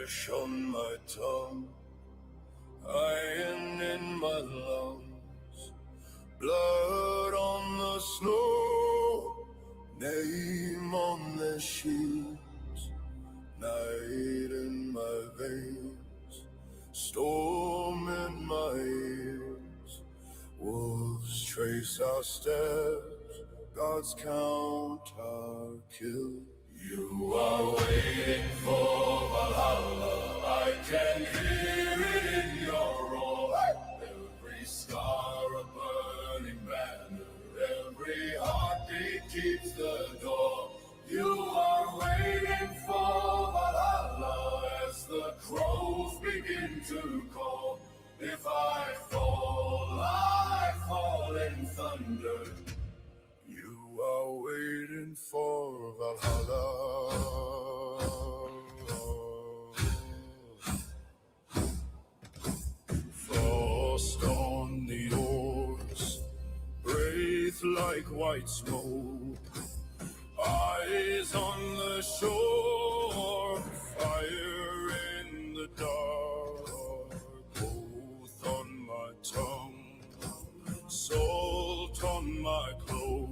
flesh on my tongue, iron in my lungs, blood on the snow, name on the sheets, night in my veins, storm in my ears. Wolves trace our steps, God's count our kills. You are waiting for Valhalla, I can hear it in your roar. Every scar a burning banner, every heartbeat keeps the door. You are waiting for Valhalla as the crows begin to call. If I fall in thunder. You are waiting for Valhalla. Frost on the oars, wraith like white smoke, eyes on the shore, fire in the dark, both on my tongue, salt on my clothes.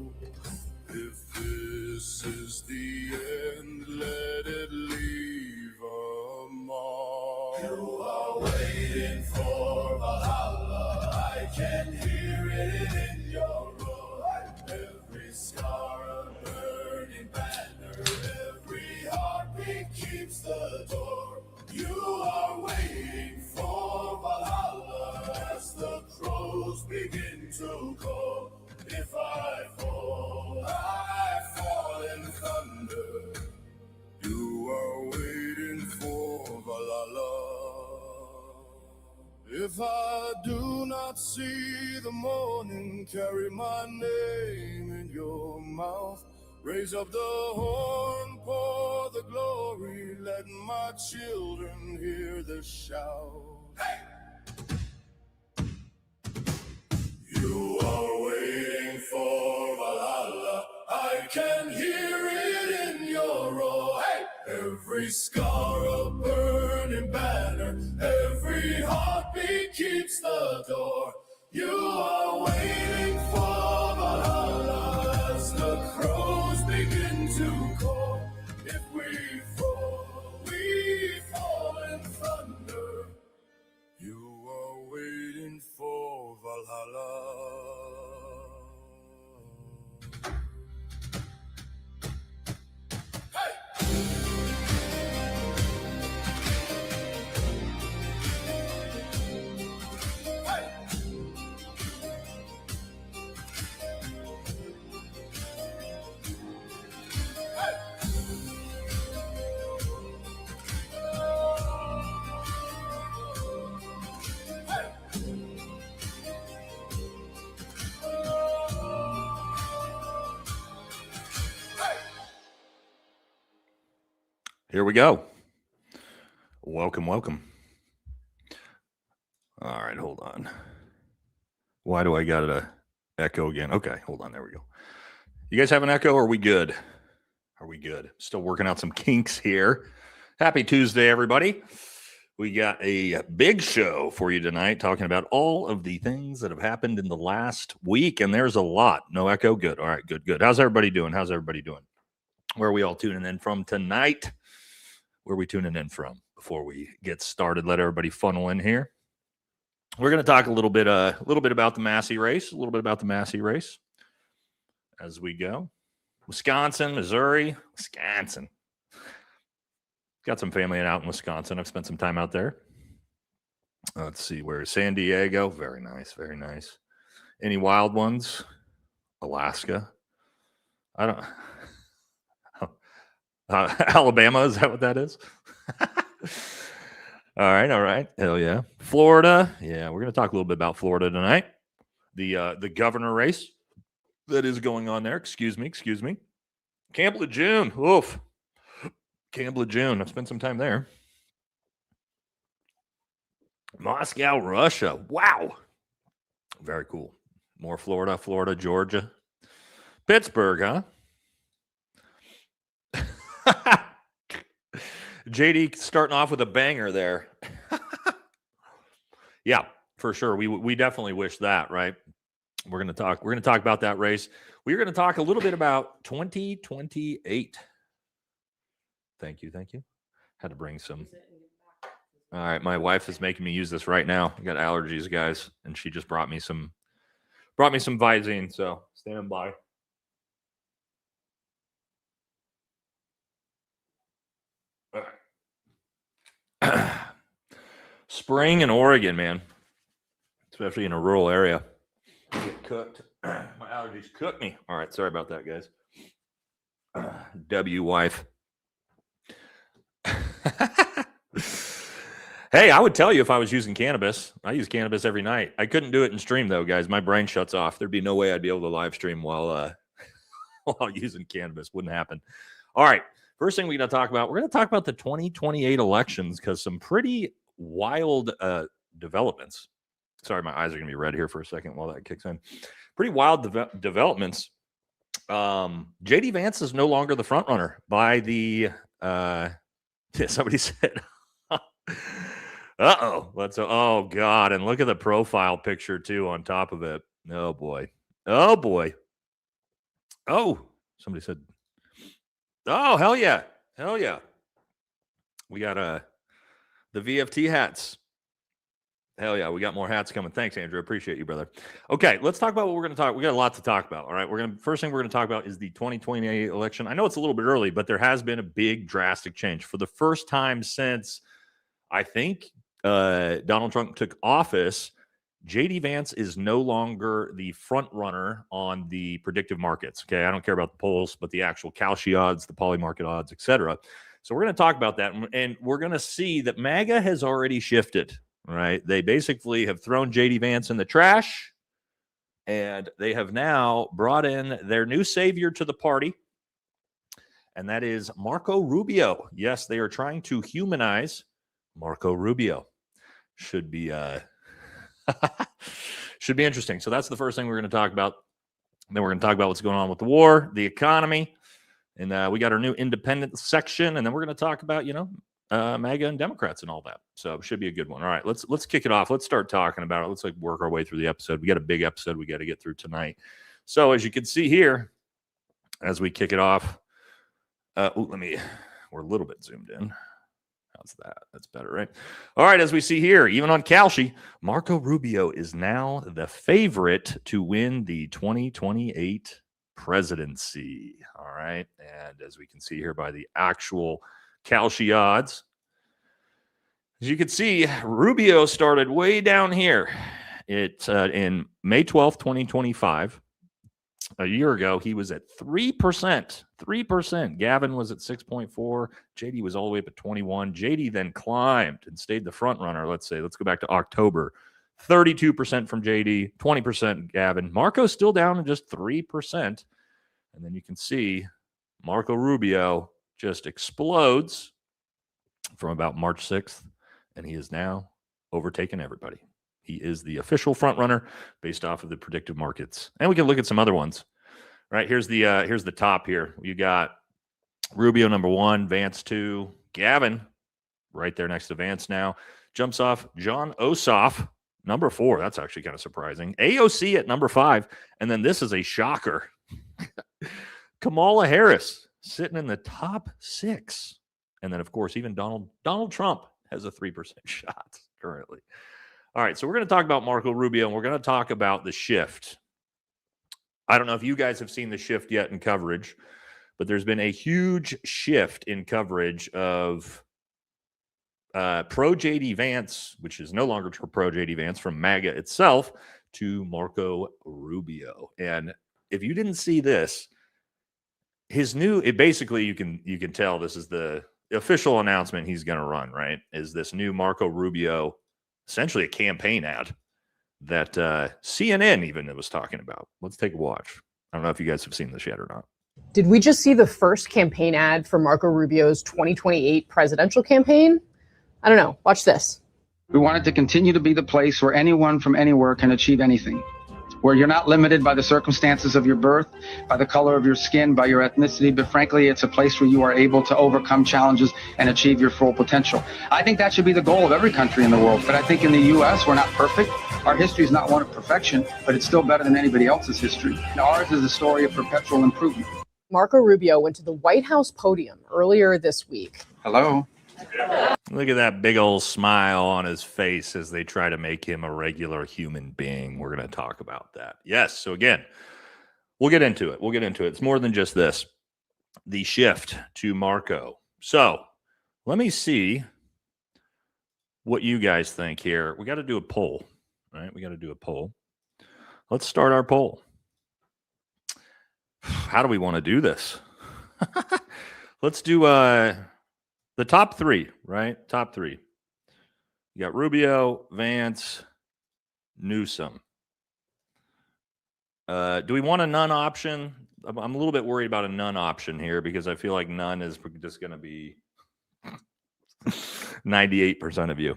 If this is the end, let it leave a mark. You are waiting for Valhalla, I can hear it in your roar. Every scar a burning banner, every heartbeat keeps the door. You are waiting for Valhalla as the crows begin to call. If I fall in thunder. You are waiting for Valhalla. If I do not see the morning, carry my name in your mouth. Raise up the horn, pour the glory, let my children hear the shout. Hey! You are waiting for Valhalla, I can hear it in your roar. Hey! Every scar a burning banner, every heartbeat keeps the door. You are waiting for Valhalla as the crows begin to call. If we fall in thunder. You are waiting for Valhalla. Here we go. Welcome. All right, hold on. Why do I got an echo again? Okay, hold on. There we go. You guys have an echo? Or are we good? Still working out some kinks here. Happy Tuesday, everybody. We got a big show for you tonight, talking about all of the things that have happened in the last week, and there's a lot. No echo? Good. All right, good. How's everybody doing? Where are we all tuning in from tonight? Where are we tuning in from before we get started? Let everybody funnel in here. We're going to talk a little bit about the Massey race, as we go. Wisconsin, Missouri, Wisconsin. Got some family out in Wisconsin. I've spent some time out there. Let's see, where is San Diego? Very nice. Any wild ones? Alaska. I don't. Alabama, is that what that is? All right. Hell yeah. Florida. Yeah, we're going to talk a little bit about Florida tonight. The governor race that is going on there. Excuse me. Camp Lejeune. Oof. Camp Lejeune. I've spent some time there. Moscow, Russia. Wow. Very cool. More Florida, Georgia. Pittsburgh, huh? JD starting off with a banger there. Yeah, for sure. We definitely wish that, right? We're going to talk about that race. We're going to talk a little bit about 2028. Thank you. Had to bring some. All right, my wife is making me use this right now. I got allergies, guys, and she just brought me some Visine, so stand by. All right. Spring in Oregon, man, especially in a rural area. I get cooked. My allergies cook me. All right, sorry about that, guys. Wife. Hey, I would tell you if I was using cannabis. I use cannabis every night. I couldn't do it in stream though, guys. My brain shuts off. There'd be no way I'd be able to live stream while using cannabis. Wouldn't happen. All right. First thing we're going to talk about, we're going to talk about the 2028 elections because some pretty wild developments. Sorry, my eyes are going to be red here for a second while that kicks in. Pretty wild developments. JD Vance is no longer the front runner by the somebody said oh God, and look at the profile picture too on top of it. Oh boy. Oh, somebody said, oh, hell yeah. We got the VFT hats. Hell yeah, we got more hats coming. Thanks, Andrew. Appreciate you, brother. Okay, let's talk about what we're going to talk. We got a lot to talk about. All right, first thing we're going to talk about is the 2028 election. I know it's a little bit early, but there has been a big, drastic change for the first time since I think Donald Trump took office. JD Vance is no longer the front runner on the predictive markets. Okay, I don't care about the polls, but the actual Kalshi odds, the poly market odds, etc. So we're going to talk about that, and we're going to see that MAGA has already shifted. Right, they basically have thrown JD Vance in the trash, and they have now brought in their new savior to the party, and that is Marco Rubio. Yes, they are trying to humanize Marco Rubio. Should be interesting. So that's the first thing we're going to talk about. Then we're going to talk about what's going on with the war, the economy, and we got our new independent section, and then we're going to talk about MAGA and Democrats and all that. So it should be a good one. All right, let's kick it off. Let's start talking about it. Let's work our way through the episode. We got a big episode we got to get through tonight. So as you can see here, as we kick it off, we're a little bit zoomed in. How's that? That's better, right? All right, as we see here, even on Kalshi, Marco Rubio is now the favorite to win the 2028 presidency. All right, and as we can see here by the actual Kalshi odds, as you can see, Rubio started way down here. It's in May 12th, 2025. A year ago, he was at 3%. 3%. Gavin was at 6.4. JD was all the way up at 21. JD then climbed and stayed the front runner. Let's go back to October. 32% from JD, 20% Gavin. Marco's still down to just 3%. And then you can see Marco Rubio just explodes from about March 6th, and he is now overtaken everybody. He is the official front runner based off of the predictive markets. And we can look at some other ones. Right, here's the top here. You got Rubio number 1, Vance 2, Gavin right there next to Vance now. Jumps off John Ossoff, number 4. That's actually kind of surprising. AOC at number 5. And then this is a shocker. Kamala Harris sitting in the top 6. And then, of course, even Donald Trump has a 3% shot currently. All right, so we're going to talk about Marco Rubio, and we're going to talk about the shift. I don't know if you guys have seen the shift yet in coverage, but there's been a huge shift in coverage of pro JD Vance, which is no longer pro JD Vance, from MAGA itself to Marco Rubio. And if you didn't see this, basically you can tell this is the official announcement he's going to run, right? Is this new Marco Rubio, essentially a campaign ad that CNN even was talking about. Let's take a watch. I don't know if you guys have seen this yet or not. Did we just see the first campaign ad for Marco Rubio's 2028 presidential campaign? I don't know. Watch this. We wanted to continue to be the place where anyone from anywhere can achieve anything. where you're not limited by the circumstances of your birth, by the color of your skin, by your ethnicity, but frankly, it's a place where you are able to overcome challenges and achieve your full potential. I think that should be the goal of every country in the world, but I think in the U.S., we're not perfect. Our history is not one of perfection, but it's still better than anybody else's history. And ours is a story of perpetual improvement. Marco Rubio went to the White House podium earlier this week. Hello. Look at that big old smile on his face as they try to make him a regular human being. We're going to talk about that. Yes. So again, we'll get into it. It's more than just this. The shift to Marco. So let me see what you guys think here. We got to do a poll, right? Let's start our poll. How do we want to do this? Let's do the top three, right? Top three. You got Rubio, Vance, Newsom. Do we want a none option? I'm a little bit worried about a none option here because I feel like none is just going to be 98% of you.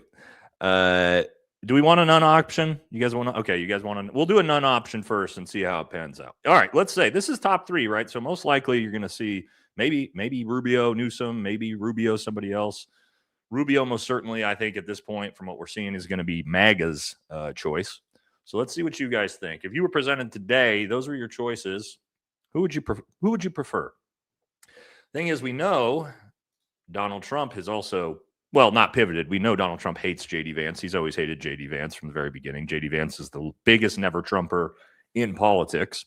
Do we want a none option? You guys want to? Okay, you guys want to? We'll do a none option first and see how it pans out. All right, let's say this is top three, right? So most likely you're going to see maybe Rubio, Newsom, maybe Rubio, somebody else. Rubio, most certainly, I think at this point, from what we're seeing, is going to be MAGA's choice. So let's see what you guys think. If you were presented today, those were your choices. Who would you prefer? Thing is, we know Donald Trump has also, well, not pivoted. We know Donald Trump hates J.D. Vance. He's always hated J.D. Vance from the very beginning. J.D. Vance is the biggest never Trumper in politics.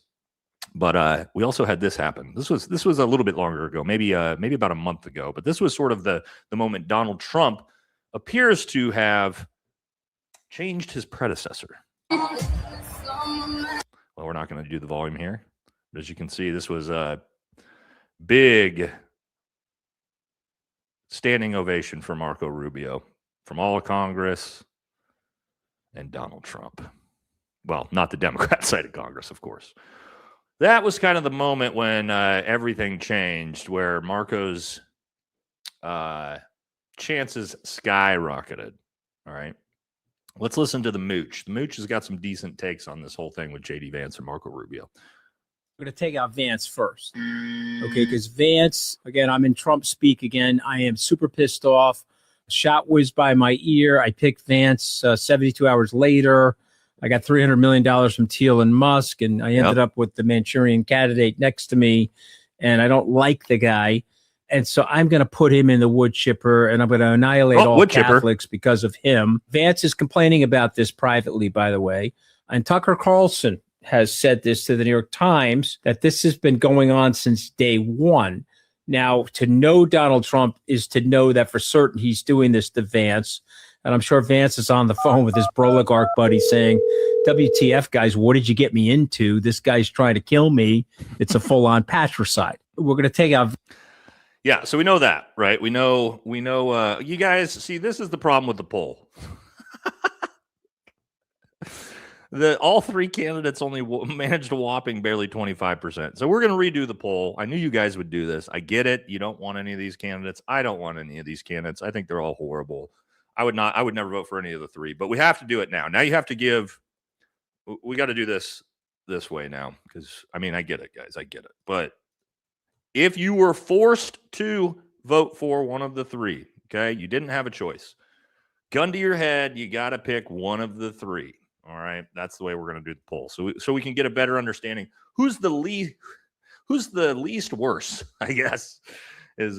But we also had this happen. This was a little bit longer ago, maybe about a month ago. But this was sort of the moment Donald Trump appears to have changed his predecessor. Well, we're not going to do the volume here. But as you can see, this was a big standing ovation for Marco Rubio from all of Congress and Donald Trump. Well, not the Democrat side of Congress, of course. That was kind of the moment when everything changed, where Marco's chances skyrocketed. All right. Let's listen to the Mooch. The Mooch has got some decent takes on this whole thing with J.D. Vance and Marco Rubio. We're going to take out Vance first. Okay, because Vance, again, I'm in Trump speak again. I am super pissed off. Shot whizzed by my ear. I picked Vance 72 hours later. I got $300 million from Thiel and Musk, and I ended up with the Manchurian candidate next to me, and I don't like the guy. And so I'm going to put him in the wood chipper, and I'm going to annihilate all Catholics because of him. Vance is complaining about this privately, by the way. And Tucker Carlson has said this to the New York Times, that this has been going on since day one. Now, to know Donald Trump is to know that for certain he's doing this to Vance. And I'm sure Vance is on the phone with his Broligarch buddy saying, WTF, guys, what did you get me into? This guy's trying to kill me. It's a full-on patricide. We're going to take out... Yeah, so we know that, right? We know, you guys, see, this is the problem with the poll. All three candidates only managed a whopping barely 25%. So we're going to redo the poll. I knew you guys would do this. I get it. You don't want any of these candidates. I don't want any of these candidates. I think they're all horrible. I would never vote for any of the three, but we have to do it now. Now you have to we got to do this way now, because, I mean, I get it, guys. I get it. But if you were forced to vote for one of the three, okay, you didn't have a choice. Gun to your head, you got to pick one of the three. All right, that's the way we're going to do the poll, so we can get a better understanding who's the least worse, I guess, is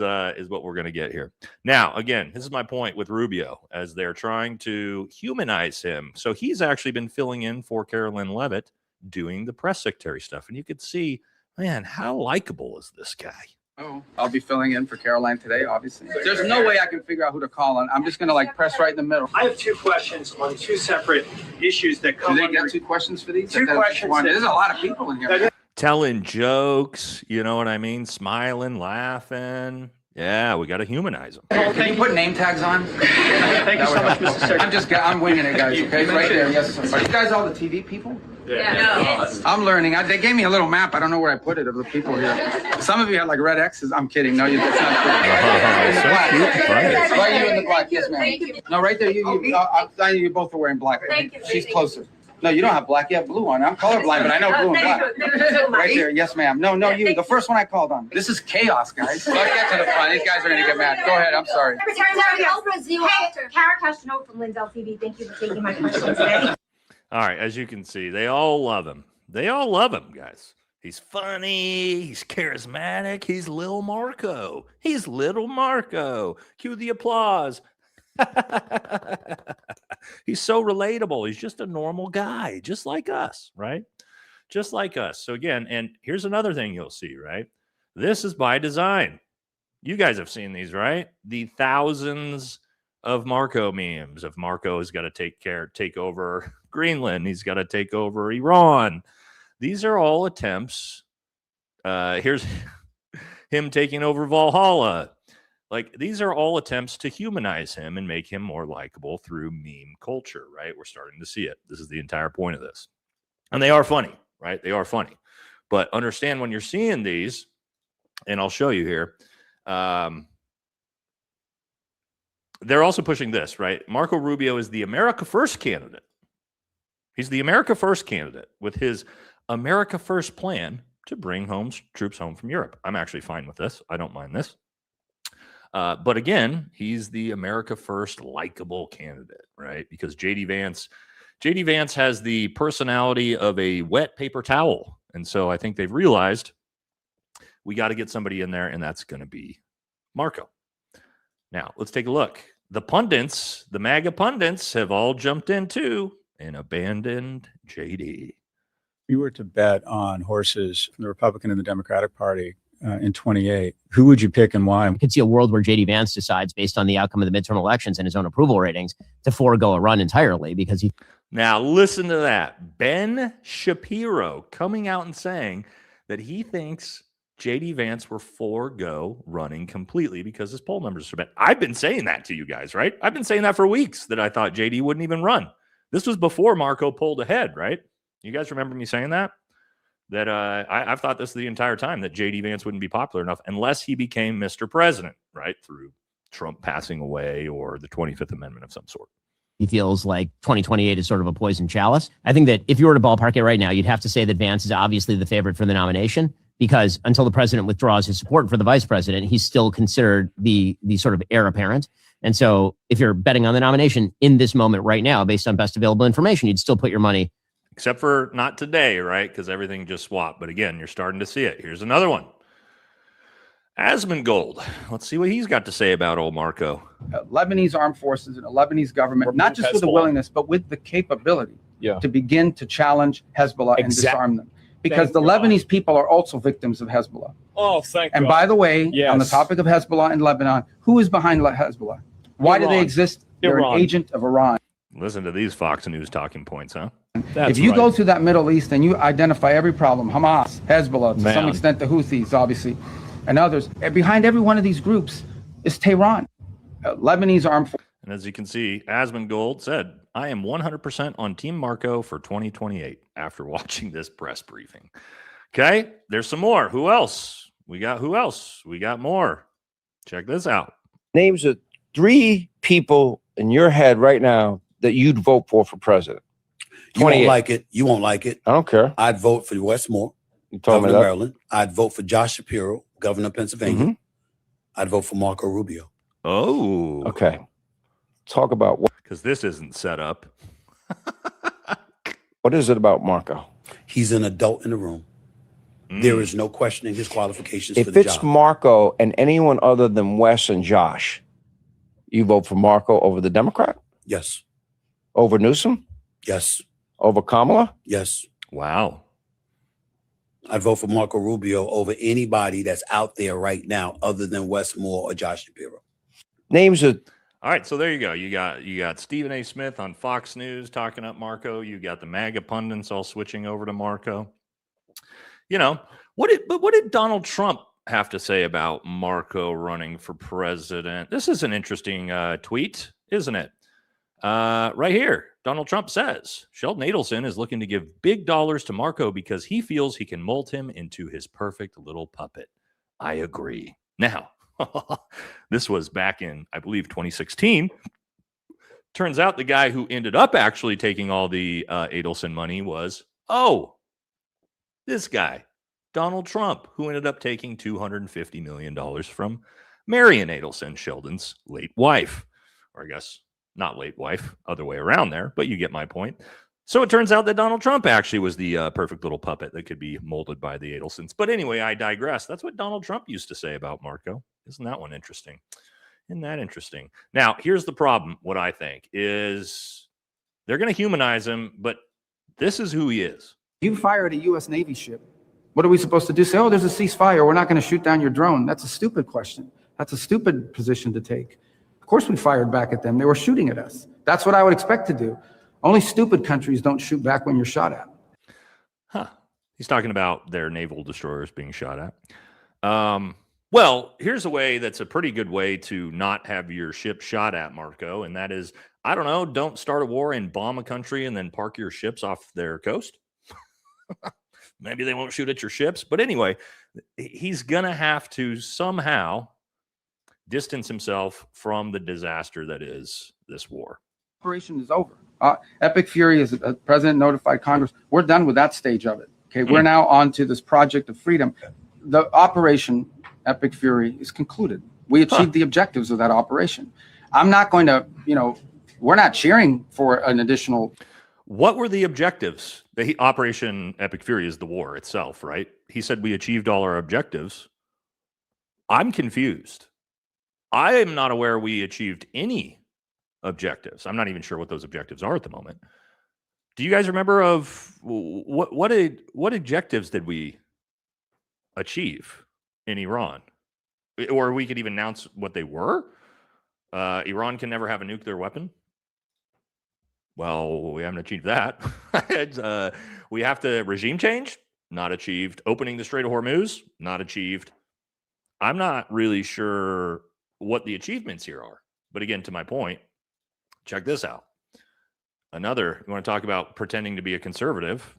what we're going to get here. Now, again, this is my point with Rubio, as they're trying to humanize him. So he's actually been filling in for Carolyn Leavitt doing the press secretary stuff, and you could see, man, how likable is this guy? Oh, I'll be filling in for Caroline today, obviously. There's no way I can figure out who to call on. I'm just going to press right in the middle. I have two questions on two separate issues that come Do they get two questions for these? Two questions. There's a lot of people in here. Telling jokes, you know what I mean? Smiling, laughing. Yeah, we got to humanize them. Can you put name tags on? Thank you so much, Mr. Secretary. I'm winging it, guys, okay? Right there, yes. Are you guys all the TV people? Yeah. No. I'm learning. They gave me a little map. I don't know where I put it of the people here. Some of you had red X's. I'm kidding. No, that's not true. Right, you in the black. Yes, ma'am. No, right there. You both are wearing black. Thank you. She's closer. No, you don't have black. You have blue on. I'm colorblind, but I know blue and black. Right there. Yes, ma'am. No, you. The first one I called on. This is chaos, guys. Let's get to the front. These guys are going to get mad. Go ahead. I'm sorry. Hey, Kara Castano from Lynn's LTV. Thank you for taking my question today. All right, as you can see, they all love him. They all love him, guys. He's funny. He's charismatic. He's Lil Marco. He's Little Marco. Cue the applause. He's so relatable. He's just a normal guy, just like us, right? Just like us. So again, and here's another thing you'll see, right? This is by design. You guys have seen these, right? The thousands of Marco memes of Marco has got to take over Greenland. He's got to take over Iran. These are all attempts. Here's him taking over Valhalla. Like, these are all attempts to humanize him and make him more likable through meme culture, right? We're starting to see it. This is the entire point of this. And they are funny, right? They are funny. But understand when you're seeing these, and I'll show you here, they're also pushing this, right? Marco Rubio is the America First candidate. He's the America First candidate with his America First plan to bring troops home from Europe. I'm actually fine with this. I don't mind this. But again, he's the America First likable candidate, right? Because JD Vance has the personality of a wet paper towel. And so I think they've realized we got to get somebody in there, and that's going to be Marco. Now, let's take a look. The pundits, the MAGA pundits, have all jumped in too and abandoned JD. If you were to bet on horses from the Republican and the Democratic Party in 28, who would you pick and why? I could see a world where JD Vance decides, based on the outcome of the midterm elections and his own approval ratings, to forego a run entirely because he. Now, listen to that. Ben Shapiro coming out and saying that he thinks JD Vance will forego running completely because his poll numbers are bad. I've been saying that to you guys, right? I've been saying that for weeks, that I thought JD wouldn't even run. This was before Marco pulled ahead, right? You guys remember me saying that? That I've thought this the entire time, that JD Vance wouldn't be popular enough unless he became Mr. President, right? Through Trump passing away or the 25th Amendment of some sort. He feels like 2028 is sort of a poison chalice. I think that if you were to ballpark it right now, you'd have to say that Vance is obviously the favorite for the nomination, because until the president withdraws his support for the vice president, he's still considered the sort of heir apparent. And so if you're betting on the nomination in this moment right now, based on best available information, you'd still put your money. Except for not today, right? Because everything just swapped. But again, you're starting to see it. Here's another one. Asmongold. Let's see what he's got to say about old Marco. Lebanese armed forces and the Lebanese government, not just with the willingness, but with the capability to begin to challenge Hezbollah and disarm them. Because the Lebanese people are also victims of Hezbollah. Oh, thank And God. by the way, on the topic of Hezbollah in Lebanon, who is behind Hezbollah? Why do they exist? They're an agent of Iran. Listen to these Fox News talking points, huh? If you go through that Middle East and you identify every problem, Hamas, Hezbollah, to some extent the Houthis, obviously, and others, and behind every one of these groups is Tehran, Lebanese armed forces. And as you can see, Asmongold said, I am 100% on Team Marco for 2028 after watching this press briefing. Okay, there's some more. Who else? We got more. Check this out. Names of 3 people in your head right now that you'd vote for president. You won't like it. You won't like it. I don't care. I'd vote for Westmore, Governor of Maryland. I'd vote for Josh Shapiro, governor of Pennsylvania. Mm-hmm. I'd vote for Marco Rubio. Oh. Okay. Talk about what? Because this isn't set up. What is it about Marco? He's an adult in the room. There is no questioning his qualifications if for the job. If it's Marco and anyone other than Wes and Josh, you vote for Marco over the Democrat? Yes. Over Newsom? Yes. Over Kamala? Yes. Wow. I'd vote for Marco Rubio over anybody that's out there right now other than Wes Moore or Josh Shapiro. Names of... All right, so there you go. You got Stephen A. Smith on Fox News talking up Marco. You got the MAGA pundits all switching over to Marco. You know, what did Donald Trump have to say about Marco running for president? This is an interesting tweet, isn't it? Right here, Donald Trump says, Sheldon Adelson is looking to give big dollars to Marco because he feels he can mold him into his perfect little puppet. I agree. Now, this was back in, I believe, 2016. Turns out the guy who ended up actually taking all the Adelson money was, this guy, Donald Trump, who ended up taking $250 million from Marion Adelson, Sheldon's late wife. Or I guess not late wife, other way around there, but you get my point. So it turns out that Donald Trump actually was the perfect little puppet that could be molded by the Adelsons. But anyway, I digress. That's what Donald Trump used to say about Marco. Isn't that one interesting? Isn't that interesting? Now, here's the problem. What I think is they're going to humanize him, but this is who he is. You fired a U.S. Navy ship. What are we supposed to do? Say, oh, there's a ceasefire. We're not going to shoot down your drone. That's a stupid question. That's a stupid position to take. Of course we fired back at them. They were shooting at us. That's what I would expect to do. Only stupid countries don't shoot back when you're shot at. Huh. He's talking about their naval destroyers being shot at. Well, here's a way that's a pretty good way to not have your ship shot at, Marco, and that is, I don't know, don't start a war and bomb a country and then park your ships off their coast. Maybe they won't shoot at your ships. But anyway, he's going to have to somehow distance himself from the disaster that is this war. Operation is over. Epic Fury, as the president notified Congress, we're done with that stage of it. Okay, we're now on to this project of freedom. The operation, Epic Fury, is concluded. We achieved the objectives of that operation. I'm not going to, we're not cheering for an additional. What were the objectives? The Operation Epic Fury is the war itself, right? He said we achieved all our objectives. I'm confused. I am not aware we achieved any objectives. I'm not even sure what those objectives are at the moment. Do you guys remember of what objectives did we achieve in Iran? Or we could even announce what they were? Iran can never have a nuclear weapon. Well, we haven't achieved that. We have to regime change, not achieved. Opening the Strait of Hormuz, not achieved. I'm not really sure what the achievements here are. But again, to my point, check this out. You want to talk about pretending to be a conservative?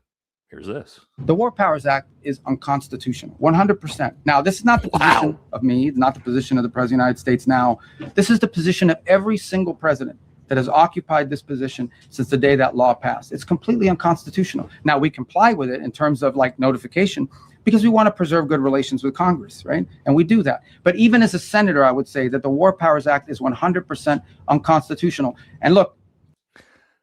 Here's this. The War Powers Act is unconstitutional, 100%. Now, this is not the position of me, it's not the position of the President of the United States now. This is the position of every single president that has occupied this position since the day that law passed. It's completely unconstitutional. Now, we comply with it in terms of notification because we want to preserve good relations with Congress, right? And we do that. But even as a senator, I would say that the War Powers Act is 100% unconstitutional. And look.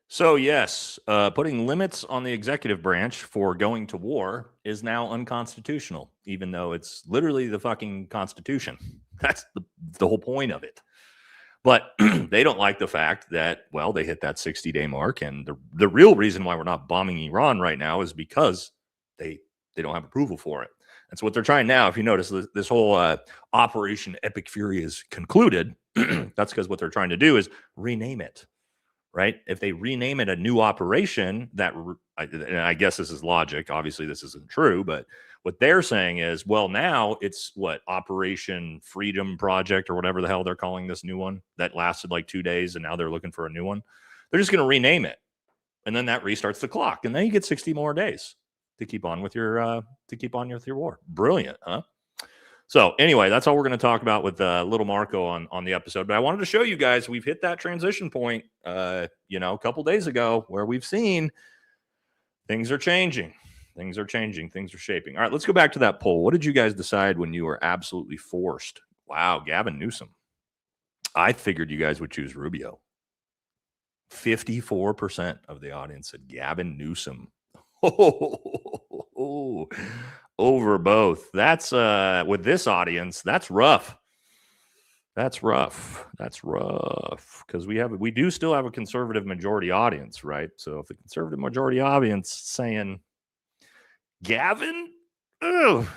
So yes, putting limits on the executive branch for going to war is now unconstitutional, even though it's literally the fucking Constitution. That's the whole point of it. But they don't like the fact that, well, they hit that 60-day mark. And the real reason why we're not bombing Iran right now is because they don't have approval for it. And so what they're trying now, if you notice, this whole Operation Epic Fury is concluded. That's because what they're trying to do is rename it, right? If they rename it a new operation, and I guess this is logic. Obviously, this isn't true, but what they're saying is, well, now it's Operation Freedom Project or whatever the hell they're calling this new one that lasted 2 days, and now they're looking for a new one. They're just going to rename it, and then that restarts the clock, and then you get 60 more days to keep on with your war. Brilliant, huh? So anyway, that's all we're going to talk about with little Marco on the episode. But I wanted to show you guys we've hit that transition point, a couple days ago where we've seen things are changing. Things are changing. Things are shaping. All right, let's go back to that poll. What did you guys decide when you were absolutely forced? Wow, Gavin Newsom. I figured you guys would choose Rubio. 54% of the audience said Gavin Newsom. Over both. That's with this audience, that's rough. That's rough. That's rough. Because we do still have a conservative majority audience, right? So if the conservative majority audience saying Gavin, ugh.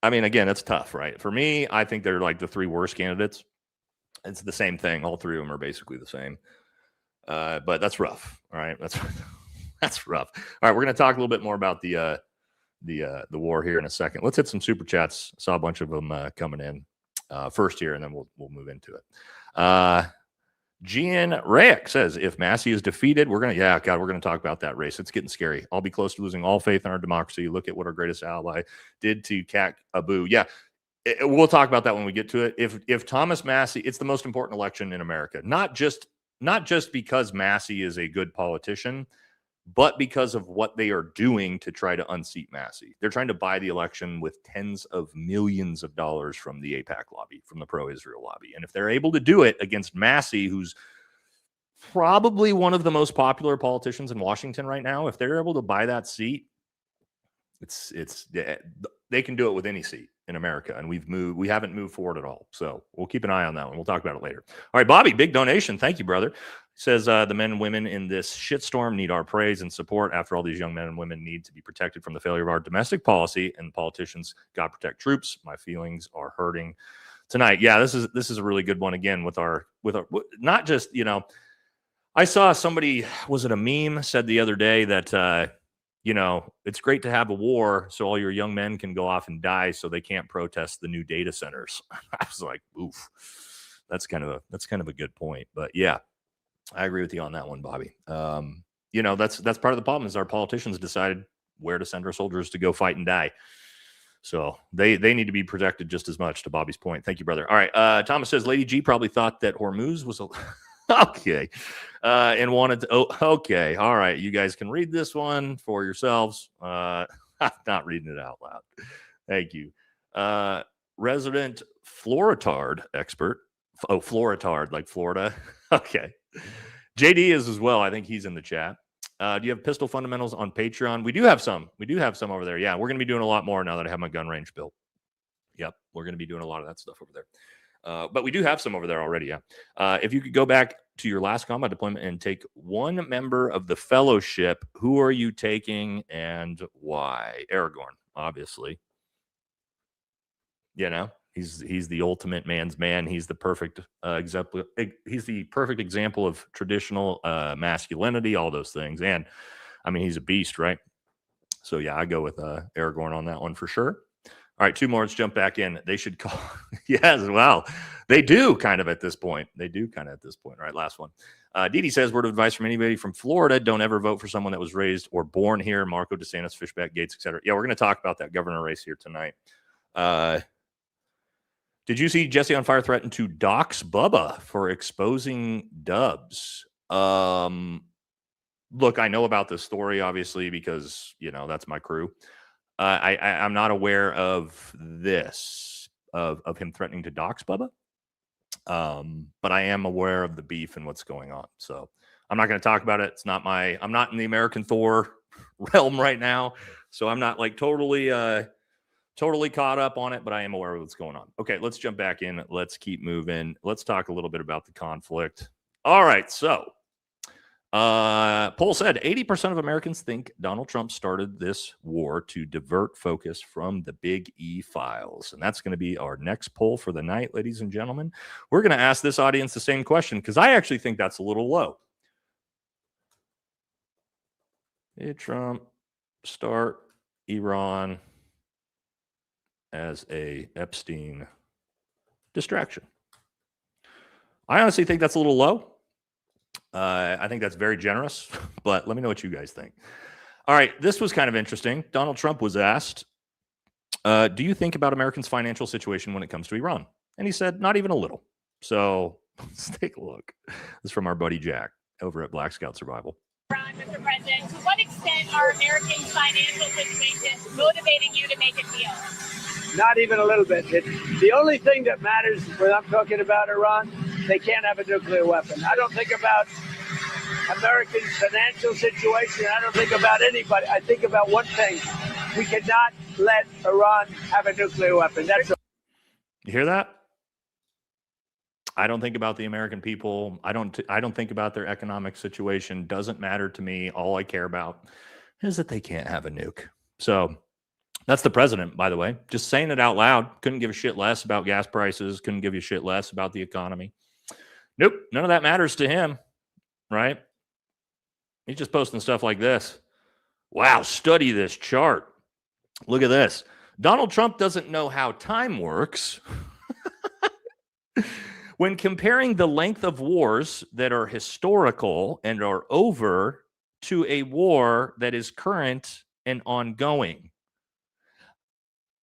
I mean, again, it's tough, right? For me, I think they're the three worst candidates. It's the same thing. All three of them are basically the same. But that's rough. All right. That's rough. All right, we're going to talk a little bit more about the war here in a second. Let's hit some super chats. Saw a bunch of them coming in first here, and then we'll move into it. Gian Rayek says, if Massey is defeated, we're going to talk about that race. It's getting scary. I'll be close to losing all faith in our democracy. Look at what our greatest ally did to Kat Abu. Yeah, we'll talk about that when we get to it. If Thomas Massey, it's the most important election in America, not just not just because Massey is a good politician, but because of what they are doing to try to unseat Massey. They're trying to buy the election with tens of millions of dollars from the AIPAC lobby, from the pro-Israel lobby. And if they're able to do it against Massey, who's probably one of the most popular politicians in Washington right now, if they're able to buy that seat, they can do it with any seat in America, and we haven't moved forward at all. So we'll keep an eye on that one. We'll talk about it later. All right, Bobby, big donation. Thank you, brother. Says the men and women in this shitstorm need our praise and support. After all, these young men and women need to be protected from the failure of our domestic policy, and politicians God protect troops. My feelings are hurting tonight. Yeah, this is a really good one again with our not just, I saw somebody, was it a meme, said the other day that it's great to have a war so all your young men can go off and die so they can't protest the new data centers. I was like, oof, that's kind of a good point. But yeah, I agree with you on that one, Bobby. That's part of the problem is our politicians decided where to send our soldiers to go fight and die. So they need to be protected just as much, to Bobby's point. Thank you, brother. All right. Thomas says Lady G probably thought that Hormuz was a okay. And wanted to, okay. All right. You guys can read this one for yourselves. I'm not reading it out loud. Thank you. Resident Floritard expert. Oh, Floritard, like Florida. Okay. JD is as well. I think he's in the chat. Do you have pistol fundamentals on Patreon? We do have some. We do have some over there. Yeah, we're going to be doing a lot more now that I have my gun range built. Yep, we're going to be doing a lot of that stuff over there. But we do have some over there already, yeah. If you could go back to your last combat deployment and take one member of the fellowship, who are you taking and why? Aragorn, obviously. He's the ultimate man's man. He's the perfect example. He's the perfect example of traditional masculinity, all those things. And, I mean, he's a beast, right? So, yeah, I go with Aragorn on that one for sure. All right, two more. Let's jump back in. They should call. Yes, well, they do kind of at this point. All right, last one. Didi says, word of advice from anybody from Florida, don't ever vote for someone that was raised or born here. Marco DeSantis, Fishback, Gates, etc. Yeah, we're going to talk about that governor race here tonight. Did you see Jesse on Fire threaten to dox Bubba for exposing Dubs? Look, I know about this story, obviously, because, that's my crew. I'm not aware of this, of him threatening to dox Bubba. But I am aware of the beef and what's going on. So I'm not going to talk about it. I'm not in the American Thor realm right now. So I'm not like totally caught up on it, but I am aware of what's going on. Okay, let's jump back in. Let's keep moving. Let's talk a little bit about the conflict. All right, so poll said 80% of Americans think Donald Trump started this war to divert focus from the Big E files. And that's going to be our next poll for the night, ladies and gentlemen. We're going to ask this audience the same question because I actually think that's a little low. Did Trump start Iran as a Epstein distraction? I honestly think that's a little low. I think that's very generous, but let me know what you guys think. All right, this was kind of interesting. Donald Trump was asked, do you think about Americans' financial situation when it comes to Iran? And he said, not even a little. So let's take a look. This is from our buddy Jack over at Black Scout Survival. Mr. President, to what extent are Americans' financial situations motivating you to make a deal? Not even a little bit. The only thing that matters when I'm talking about Iran, they can't have a nuclear weapon. I don't think about Americans' financial situation. I don't think about anybody. I think about one thing. We cannot let Iran have a nuclear weapon. That's all. You hear that? I don't think about the American people. I don't think about their economic situation. Doesn't matter to me. All I care about is that they can't have a nuke. So that's the president, by the way, just saying it out loud. Couldn't give a shit less about gas prices. Couldn't give a shit less about the economy. Nope. None of that matters to him, right? He's just posting stuff like this. Wow, study this chart. Look at this. Donald Trump doesn't know how time works. When comparing the length of wars that are historical and are over to a war that is current and ongoing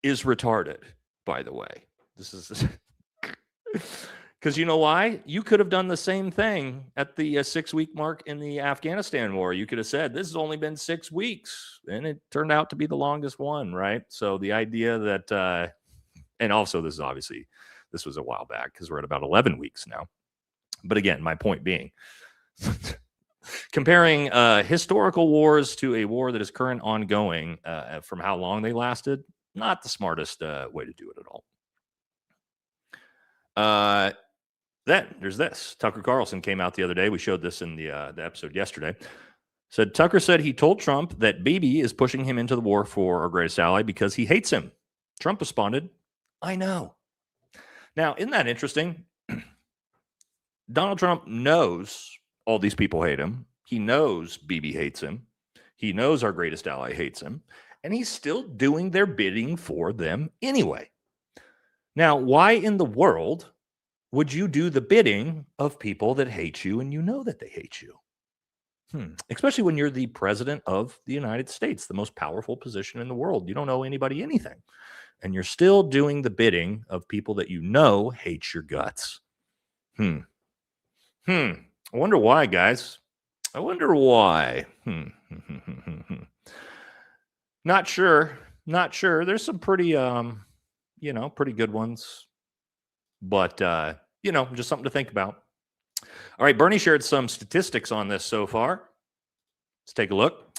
is retarded, by the way. This is Because you know why? You could have done the same thing at the 6-week mark in the Afghanistan war. You could have said, this has only been 6 weeks. And it turned out to be the longest one, right? So the idea that, and also this was a while back because we're at about 11 weeks now. But again, my point being, comparing historical wars to a war that is current ongoing from how long they lasted, not the smartest way to do it at all. Then there's this. Tucker Carlson came out the other day. We showed this in the episode yesterday. Said Tucker said he told Trump that Bibi is pushing him into the war for our greatest ally because he hates him. Trump responded, I know. Now, isn't that interesting? Donald Trump knows all these people hate him. He knows Bibi hates him. He knows our greatest ally hates him. And he's still doing their bidding for them anyway. Now, why in the world would you do the bidding of people that hate you and you know that they hate you? Especially when you're the president of the United States, the most powerful position in the world. You don't owe anybody anything. And you're still doing the bidding of people that you know hate your guts. I wonder why, guys. I wonder why. Not sure. There's some pretty, pretty good ones. But, just something to think about. All right, Bernie shared some statistics on this so far. Let's take a look.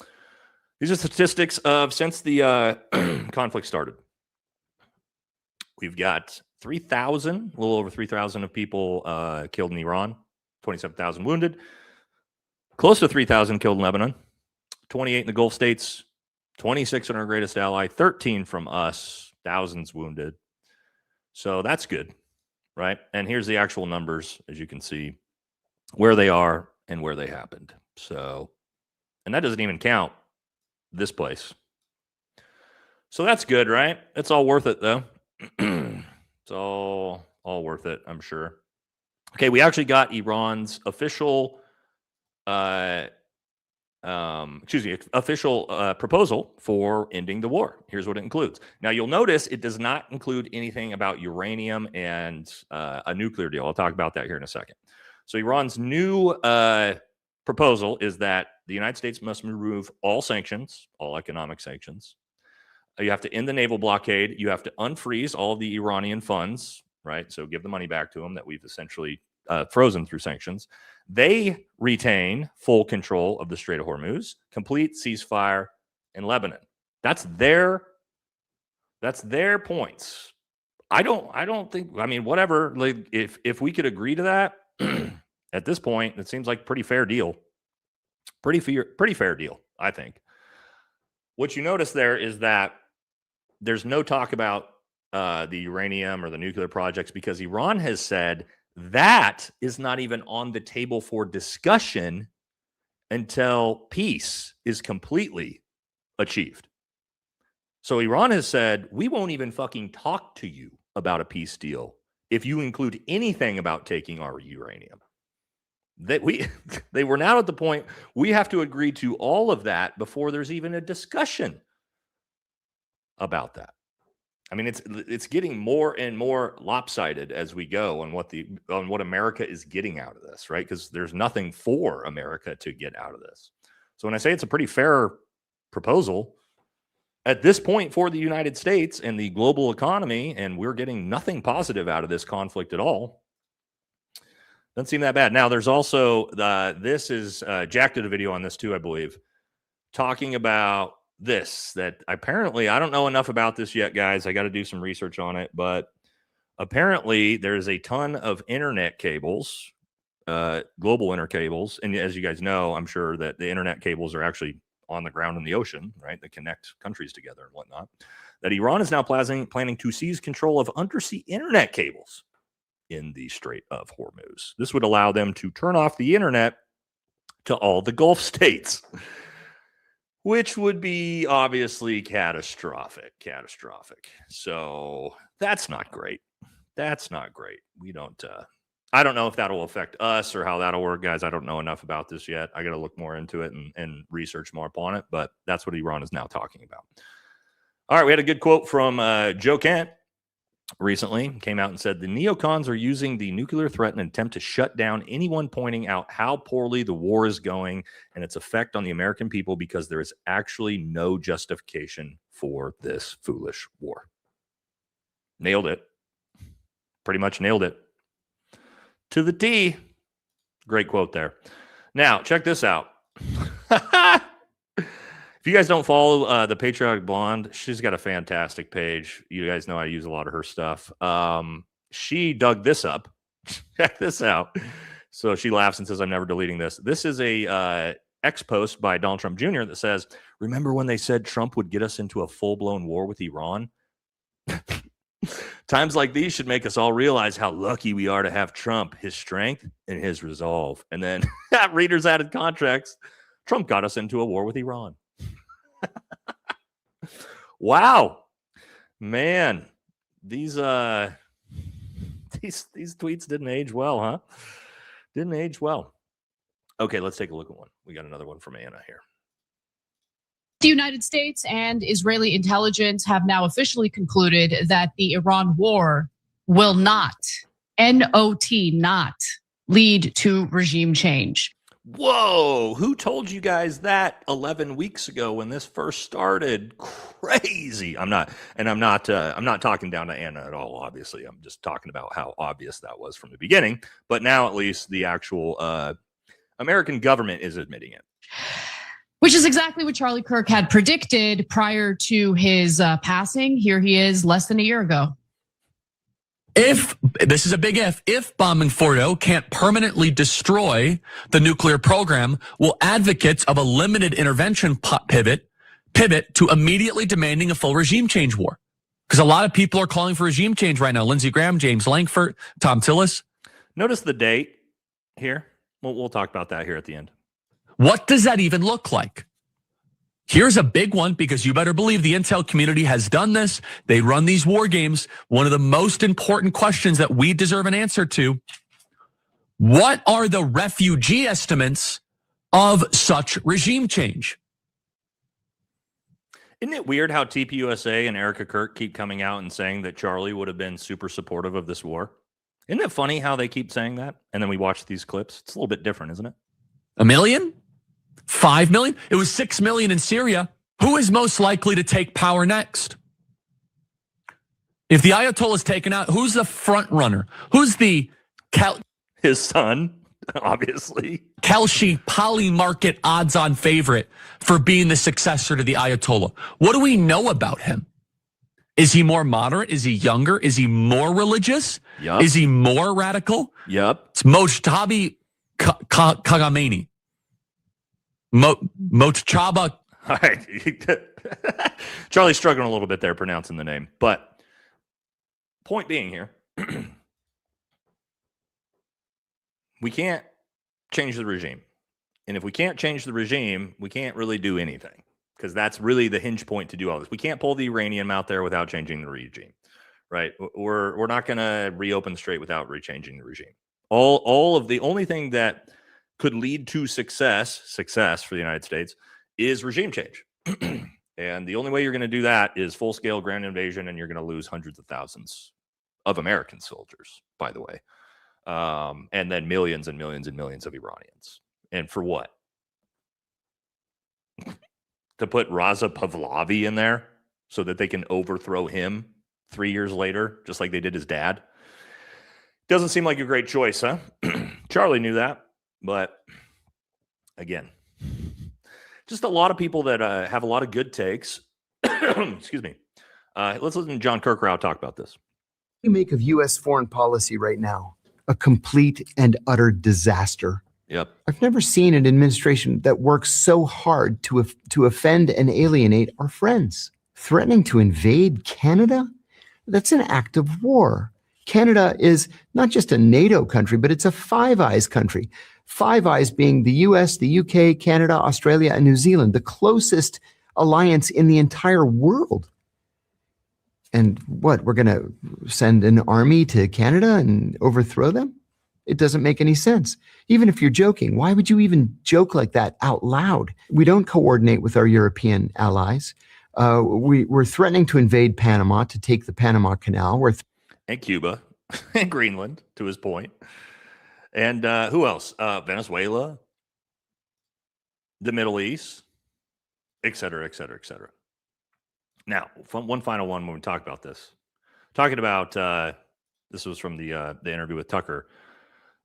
These are statistics of since the conflict started. We've got 3,000, a little over 3,000 of people killed in Iran, 27,000 wounded, close to 3,000 killed in Lebanon, 28 in the Gulf states, 26 in our greatest ally, 13 from us, thousands wounded. So that's good, right? And here's the actual numbers, as you can see, where they are and where they happened. So, and that doesn't even count this place. So that's good, right? It's all worth it, though. It's all worth it, I'm sure. Okay, we actually got Iran's official, proposal for ending the war. Here's what it includes. Now, you'll notice it does not include anything about uranium and a nuclear deal. I'll talk about that here in a second. So Iran's new proposal is that the United States must remove all sanctions, all economic sanctions. You have to end the naval blockade. You have to unfreeze all of the Iranian funds, right? So give the money back to them that we've essentially frozen through sanctions. They retain full control of the Strait of Hormuz, complete ceasefire in Lebanon. That's their points. I don't think, whatever, like if we could agree to that at this point, it seems like a pretty fair deal. Pretty fair deal, I think. What you notice there is that there's no talk about the uranium or the nuclear projects because Iran has said that is not even on the table for discussion until peace is completely achieved. So Iran has said, we won't even fucking talk to you about a peace deal if you include anything about taking our uranium. They were now at the point we have to agree to all of that before there's even a discussion about that. I mean, it's getting more and more lopsided as we go on what America is getting out of this, right? Because there's nothing for America to get out of this. So when I say it's a pretty fair proposal at this point for the United States and the global economy, and we're getting nothing positive out of this conflict at all, doesn't seem that bad. Now, there's also Jack did a video on this too, I believe, talking about this, that apparently, I don't know enough about this yet, guys. I got to do some research on it, but apparently there's a ton of internet cables, global internet cables. And as you guys know, I'm sure that the internet cables are actually on the ground in the ocean, right? That connect countries together and whatnot. That Iran is now planning to seize control of undersea internet cables in the Strait of Hormuz. This would allow them to turn off the internet to all the Gulf states, which would be obviously catastrophic. So that's not great. We don't, I don't know if that'll affect us or how that'll work, guys. I don't know enough about this yet. I got to look more into it and research more upon it, but that's what Iran is now talking about. All right. We had a good quote from Joe Kent. recently came out and said the neocons are using the nuclear threat in an attempt to shut down anyone pointing out how poorly the war is going and its effect on the American people because there is actually no justification for this foolish war. Nailed it. Pretty much nailed it. To the T. Great quote there. Now, check this out. If you guys don't follow the Patriotic Blonde, she's got a fantastic page. You guys know I use a lot of her stuff. She dug this up. Check this out. So she laughs and says, I'm never deleting this. This is a X post by Donald Trump Jr. that says, remember when they said Trump would get us into a full-blown war with Iran? Times like these should make us all realize how lucky we are to have Trump, his strength, and his resolve. And then readers added context. Trump got us into a war with Iran. Wow, man, these tweets didn't age well, huh? Didn't age well. Okay, let's take a look at one. We got another one from Anna here. The United States and Israeli intelligence have now officially concluded that the Iran war will not, N-O-T, not lead to regime change. Whoa, who told you guys that 11 weeks ago when this first started? Crazy. I'm not talking down to Anna at all, obviously. I'm just talking about how obvious that was from the beginning. But now at least the actual American government is admitting it. Which is exactly what Charlie Kirk had predicted prior to his passing. Here he is less than a year ago. If, this is a big if bombing Fordo can't permanently destroy the nuclear program, will advocates of a limited intervention pivot to immediately demanding a full regime change war? Because a lot of people are calling for regime change right now. Lindsey Graham, James Lankford, Tom Tillis. Notice the date here. We'll talk about that here at the end. What does that even look like? Here's a big one, because you better believe the intel community has done this. They run these war games. One of the most important questions that we deserve an answer to: what are the refugee estimates of such regime change? Isn't it weird how TPUSA and Erica Kirk keep coming out and saying that Charlie would have been super supportive of this war? Isn't it funny how they keep saying that? And then we watch these clips. It's a little bit different, isn't it? 1 million? 5 million? It was 6 million in Syria. Who is most likely to take power next? If the Ayatollah is taken out, who's the front runner? Who's the his son, obviously. Kalshi poly market odds-on favorite for being the successor to the Ayatollah? What do we know about him? Is he more moderate? Is he younger? Is he more religious? Yep. Is he more radical? Yep. It's Mojtaba Khamenei. Mojtaba. All right. Charlie's struggling a little bit there pronouncing the name. But point being here, we can't change the regime. And if we can't change the regime, we can't really do anything, because that's really the hinge point to do all this. We can't pull the uranium out there without changing the regime, right? We're not going to reopen the strait without rechanging the regime. All of the only thing that could lead to success for the United States is regime change. And the only way you're going to do that is full-scale ground invasion, and you're going to lose hundreds of thousands of American soldiers, by the way. And then millions and millions and millions of Iranians. And for what? To put Raza Pahlavi in there so that they can overthrow him 3 years later, just like they did his dad? Doesn't seem like a great choice, huh? Charlie knew that. But again, just a lot of people that have a lot of good takes. Excuse me. Let's listen to John Kirkrow talk about this. What do you make of U.S. foreign policy right now? A complete and utter disaster. Yep. I've never seen an administration that works so hard to offend and alienate our friends. Threatening to invade Canada? That's an act of war. Canada is not just a NATO country, but it's a Five Eyes country. Five Eyes being the US, the UK, Canada, Australia, and New Zealand, the closest alliance in the entire world. And what, we're going to send an army to Canada and overthrow them? It doesn't make any sense. Even if you're joking, why would you even joke like that out loud? We don't coordinate with our European allies. We're threatening to invade Panama, to take the Panama Canal. and Cuba and Greenland, to his point. And who else? Venezuela, the Middle East, et cetera, et cetera, et cetera. Now, one final one when we talk about this. Talking about, this was from the interview with Tucker,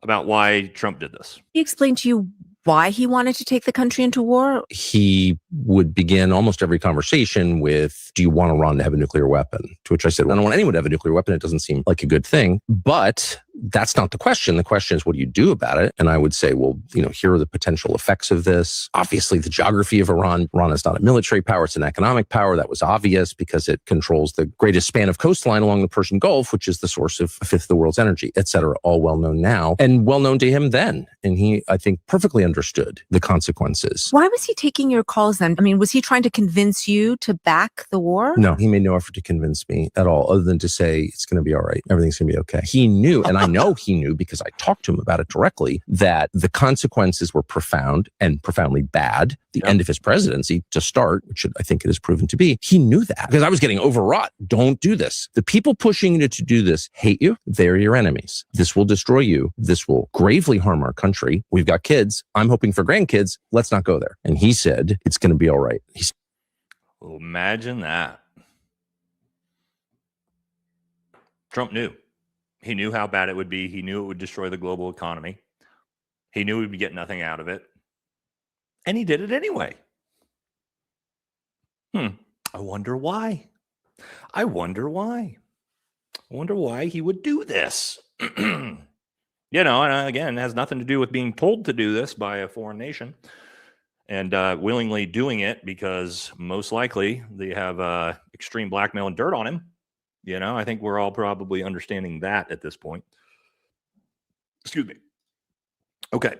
about why Trump did this. He explained to you why he wanted to take the country into war? He would begin almost every conversation with, do you want Iran to have a nuclear weapon? To which I said, well, I don't want anyone to have a nuclear weapon. It doesn't seem like a good thing. But that's not the question. The question is, what do you do about it? And I would say, well, here are the potential effects of this. Obviously, the geography of Iran. Iran is not a military power. It's an economic power. That was obvious because it controls the greatest span of coastline along the Persian Gulf, which is the source of a fifth of the world's energy, et cetera. All well known now and well known to him then. And he, I think, perfectly understood the consequences. Why was he taking your calls then? I mean, was he trying to convince you to back the war? No, he made no effort to convince me at all, other than to say, it's going to be all right. Everything's going to be okay. He knew, and I know he knew because I talked to him about it directly, that the consequences were profound and profoundly bad. The end of his presidency to start, which I think it has proven to be, he knew that because I was getting overwrought. Don't do this. The people pushing you to do this hate you. They're your enemies. This will destroy you. This will gravely harm our country. We've got kids. I'm hoping for grandkids. Let's not go there. And he said, it's going to be all right. Well, imagine that. Trump knew. He knew how bad it would be. He knew it would destroy the global economy. He knew we'd get nothing out of it. And he did it anyway. I wonder why. I wonder why he would do this. And again, it has nothing to do with being told to do this by a foreign nation and willingly doing it because most likely they have extreme blackmail and dirt on him. I think we're all probably understanding that at this point. Excuse me. Okay.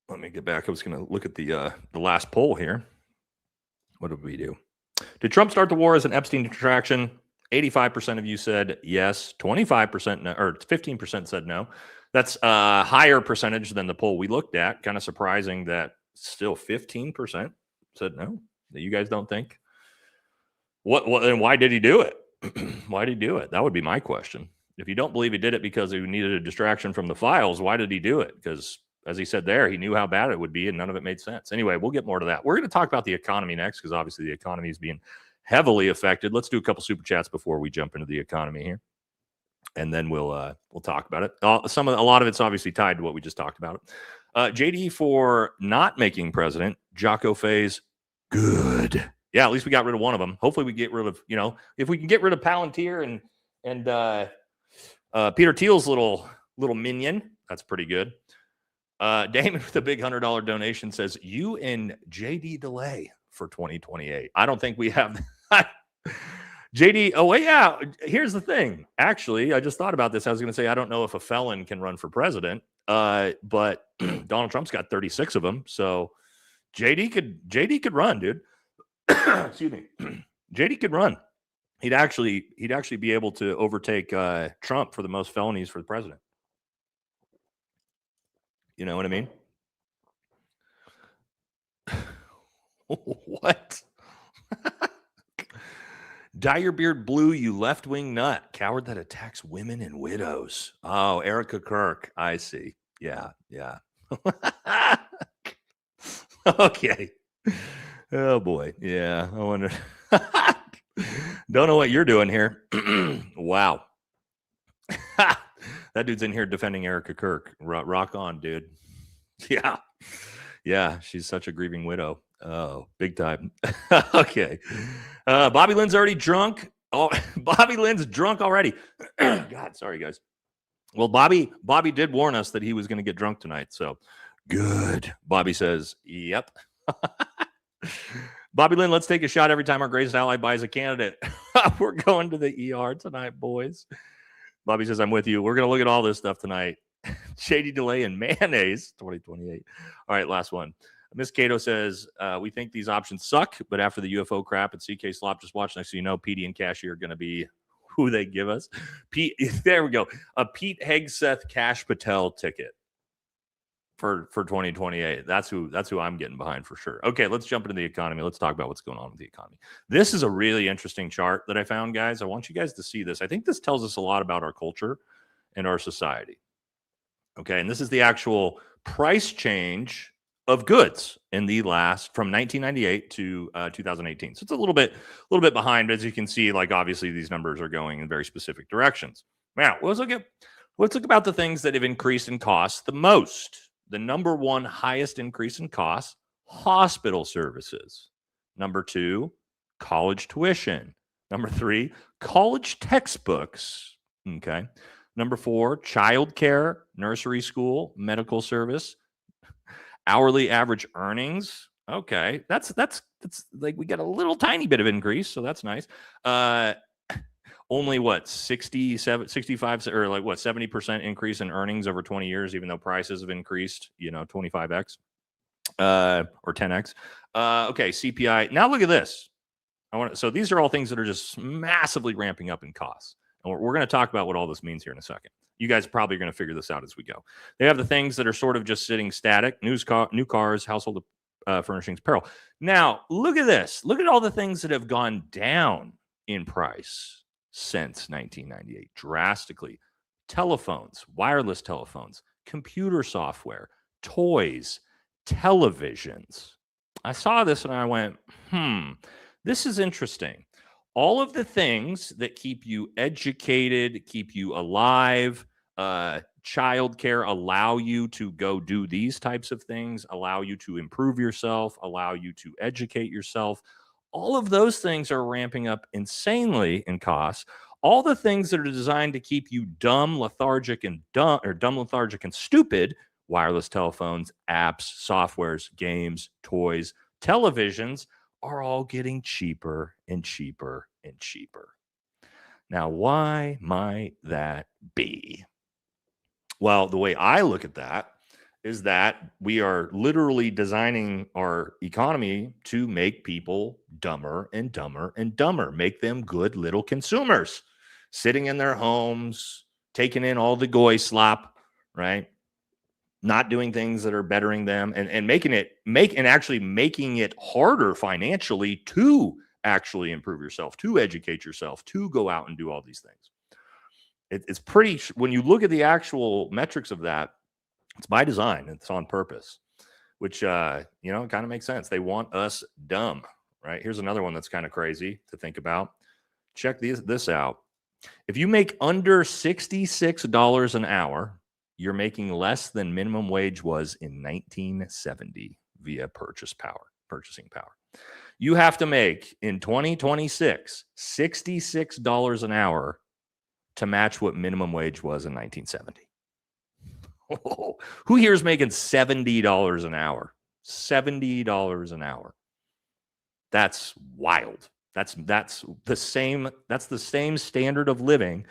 Let me get back. I was going to look at the last poll here. What did we do? Did Trump start the war as an Epstein distraction? 85% of you said yes. 25% no, or 15% said no. That's a higher percentage than the poll we looked at. Kind of surprising that still 15% said no. That you guys don't think. What and why did he do it? Why did he do it? That would be my question. If you don't believe he did it because he needed a distraction from the files, why did he do it? Because as he said there, he knew how bad it would be and none of it made sense. Anyway, we'll get more to that. We're going to talk about the economy next because obviously the economy is being heavily affected. Let's do a couple super chats before we jump into the economy here. And then we'll talk about it. A lot of it's obviously tied to what we just talked about. JD for not making president. Jocko Faze, good. Yeah, at least we got rid of one of them. Hopefully we get rid of, if we can get rid of Palantir and Peter Thiel's little minion, that's pretty good. Damon with a big $100 donation says, you and JD delay for 2028. I don't think we have that. JD, oh, wait, yeah. Here's the thing. Actually, I just thought about this. I was going to say, I don't know if a felon can run for president, but Donald Trump's got 36 of them. So JD could run, dude. Excuse me. JD could run. He'd actually be able to overtake Trump for the most felonies for the president. You know what I mean? What? Dye your beard blue, you left-wing nut. Coward that attacks women and widows. Oh, Erica Kirk. I see. Yeah. Okay. Oh, boy. Yeah. I wonder. Don't know what you're doing here. Wow. That dude's in here defending Erica Kirk. Rock on, dude. Yeah. She's such a grieving widow. Oh, big time. Okay. Bobby Lynn's already drunk. Oh, Bobby Lynn's drunk already. God, sorry, guys. Well, Bobby did warn us that he was going to get drunk tonight. So good. Bobby says, yep. Bobby Lynn, let's take a shot every time our greatest ally buys a candidate. We're going to the ER tonight, boys. Bobby says, I'm with you. We're going to look at all this stuff tonight. Shady delay and mayonnaise 2028. All right, last one. Miss Cato says, we think these options suck, but after the UFO crap and CK slop, just watch next so you know Petey and Cashier are going to be who they give us. Pete, there we go. A Pete Hegseth Cash Patel ticket. for 2028. That's who I'm getting behind for sure. Okay, let's jump into the economy. Let's talk about what's going on with the economy. This is a really interesting chart that I found, guys. I want you guys to see this. I think this tells us a lot about our culture and our society. Okay, and this is the actual price change of goods in the last from 1998 to 2018. So it's a little bit behind, but as you can see, like obviously these numbers are going in very specific directions. Now, let's look about the things that have increased in cost the most. The number one highest increase in costs, hospital services. Number 2, college tuition. Number 3, college textbooks. Okay. Number 4, childcare, nursery school, medical service, hourly average earnings. Okay. That's like we got a little tiny bit of increase, so that's nice. Only what 65 or like what 70% increase in earnings over 20 years, even though prices have increased, 25x or 10x. Okay, CPI. Now look at this. So these are all things that are just massively ramping up in costs. And we're going to talk about what all this means here in a second. You guys are probably going to figure this out as we go. They have the things that are sort of just sitting static: new cars, household furnishings, apparel. Now look at this. Look at all the things that have gone down in price since 1998 drastically. Telephones, wireless telephones, computer software, toys, televisions. I saw this and I went, this is interesting. All of the things that keep you educated, keep you alive, childcare, allow you to go do these types of things, allow you to improve yourself, allow you to educate yourself. All of those things are ramping up insanely in costs. All the things that are designed to keep you dumb, lethargic, and stupid, wireless telephones, apps, softwares, games, toys, televisions, are all getting cheaper and cheaper and cheaper. Now, why might that be? Well, the way I look at that is that we are literally designing our economy to make people dumber and dumber and dumber, make them good little consumers, sitting in their homes, taking in all the goy slop, right? Not doing things that are bettering them and making it harder financially to actually improve yourself, to educate yourself, to go out and do all these things. It's pretty, when you look at the actual metrics of that, it's by design. It's on purpose, which, kind of makes sense. They want us dumb, right? Here's another one that's kind of crazy to think about. Check this out. If you make under $66 an hour, you're making less than minimum wage was in 1970 via purchasing power. You have to make in 2026 $66 an hour to match what minimum wage was in 1970. Oh, who here is making $70 an hour? $70 an hour. That's wild. That's the same standard of living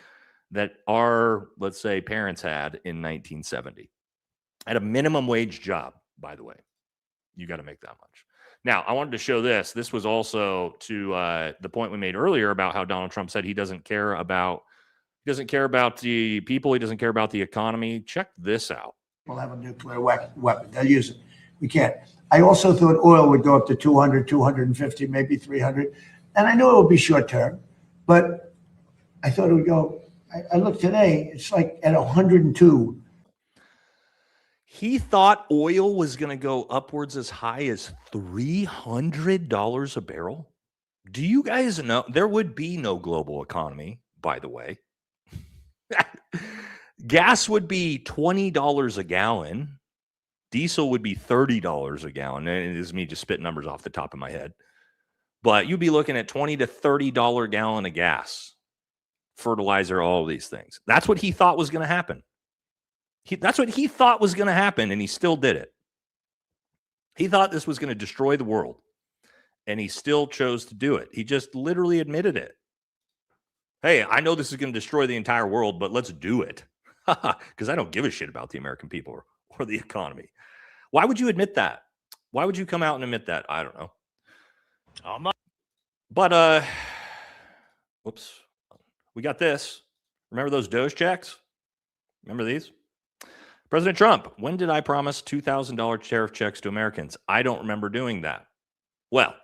that our, let's say, parents had in 1970. At a minimum wage job, by the way. You got to make that much. Now, I wanted to show this. This was also to the point we made earlier about how Donald Trump said he doesn't care about the people. He doesn't care about the economy. Check this out. We'll have a nuclear weapon. They'll use it. We can't. I also thought oil would go up to 200, 250, maybe 300. And I knew it would be short term, but I thought it would go. I looked today, it's like at 102. He thought oil was going to go upwards as high as $300 a barrel. Do you guys know there would be no global economy, by the way? Gas would be $20 a gallon. Diesel would be $30 a gallon. And it is me just spitting numbers off the top of my head. But you'd be looking at $20 to $30 a gallon of gas, fertilizer, all of these things. That's what he thought was going to happen. That's what he thought was going to happen, and he still did it. He thought this was going to destroy the world, and he still chose to do it. He just literally admitted it. Hey, I know this is going to destroy the entire world, but let's do it. Because I don't give a shit about the American people or the economy. Why would you admit that? Why would you come out and admit that? I don't know. But, whoops. We got this. Remember those Doge checks? Remember these? President Trump, when did I promise $2,000 tariff checks to Americans? I don't remember doing that. Well,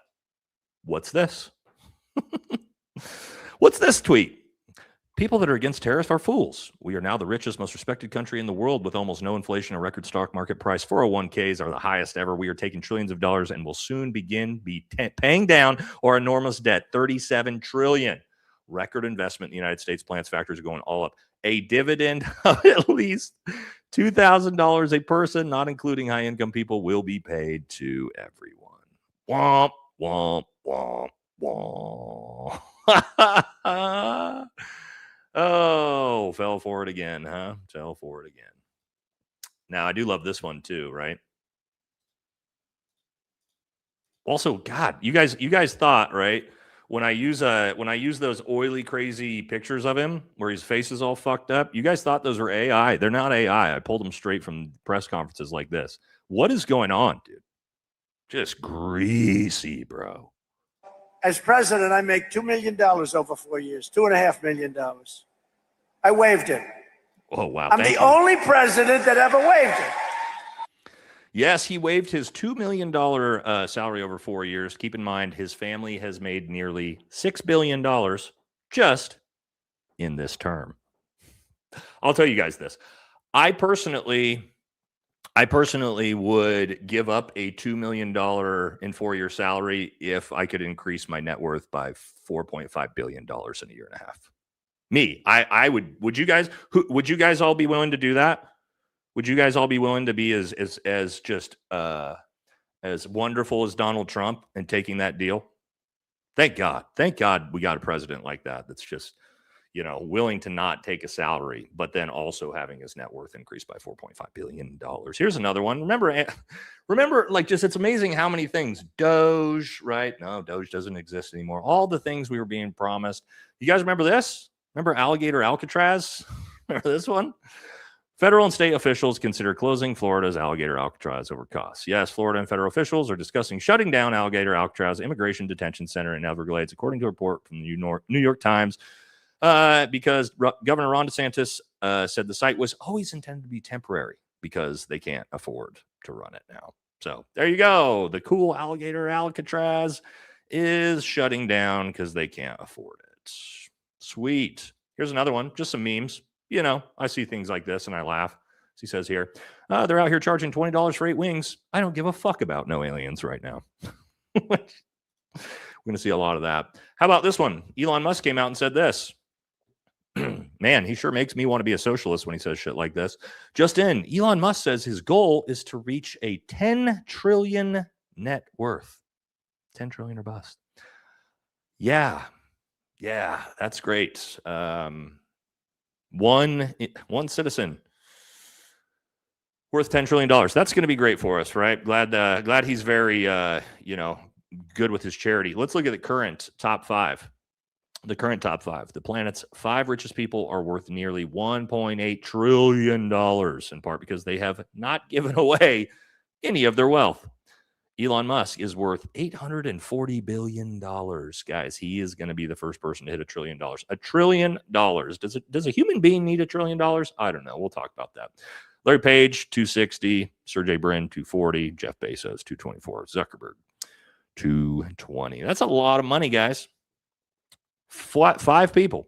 what's this? What's this tweet? People that are against tariffs are fools. We are now the richest, most respected country in the world with almost no inflation, a record stock market price. 401ks are the highest ever. We are taking trillions of dollars and will soon begin paying down our enormous debt, $37 trillion. Record investment in the United States. Plants, factories are going all up. A dividend of at least $2,000 a person, not including high-income people, will be paid to everyone. Womp, womp, womp, womp. Oh, fell for it again, huh? Fell for it again. Now, I do love this one too, right? Also, God, you guys thought, right? When I use those oily, crazy pictures of him where his face is all fucked up, you guys thought those were AI. They're not AI. I pulled them straight from press conferences like this. What is going on, dude? Just greasy, bro. As president, I make $2 million over 4 years, $2.5 million. I waived it. Oh, wow. I'm the only president that ever waived it. Yes, he waived his $2 million salary over 4 years. Keep in mind, his family has made nearly $6 billion just in this term. I'll tell you guys this. I personally would give up a $2 million in 4-year salary if I could increase my net worth by $4.5 billion in a year and a half. Me, I would. Would you guys? Would you guys all be willing to do that? Would you guys all be willing to be as just as wonderful as Donald Trump and taking that deal? Thank God we got a president like that. That's just, willing to not take a salary, but then also having his net worth increased by $4.5 billion. Here's another one. Remember, like, just, it's amazing how many things. Doge, right? No, Doge doesn't exist anymore. All the things we were being promised. You guys remember this? Remember Alligator Alcatraz? Remember this one? Federal and state officials consider closing Florida's Alligator Alcatraz over costs. Yes, Florida and federal officials are discussing shutting down Alligator Alcatraz Immigration Detention Center in Everglades, according to a report from the New York Times, because Governor Ron DeSantis said the site was always intended to be temporary because they can't afford to run it now. So there you go. The cool Alligator Alcatraz is shutting down because they can't afford it. Sweet. Here's another one. Just some memes. I see things like this and I laugh. As he says here, they're out here charging $20 for 8 wings. I don't give a fuck about no aliens right now. We're going to see a lot of that. How about this one? Elon Musk came out and said this. Man, he sure makes me want to be a socialist when he says shit like this. Just in, Elon Musk says his goal is to reach a 10 trillion net worth. 10 trillion or bust. Yeah, that's great. One citizen worth $10 trillion. That's going to be great for us, right? Glad he's very, good with his charity. Let's look at the current top 5. The current top 5. The planet's 5 richest people are worth nearly $1.8 trillion, in part because they have not given away any of their wealth. Elon Musk is worth $840 billion, guys. He is going to be the first person to hit $1 trillion. $1 trillion. Does a human being need $1 trillion? I don't know. We'll talk about that. Larry Page, 260. Sergey Brin, 240. Jeff Bezos, 224. Zuckerberg, 220. That's a lot of money, guys. 5 people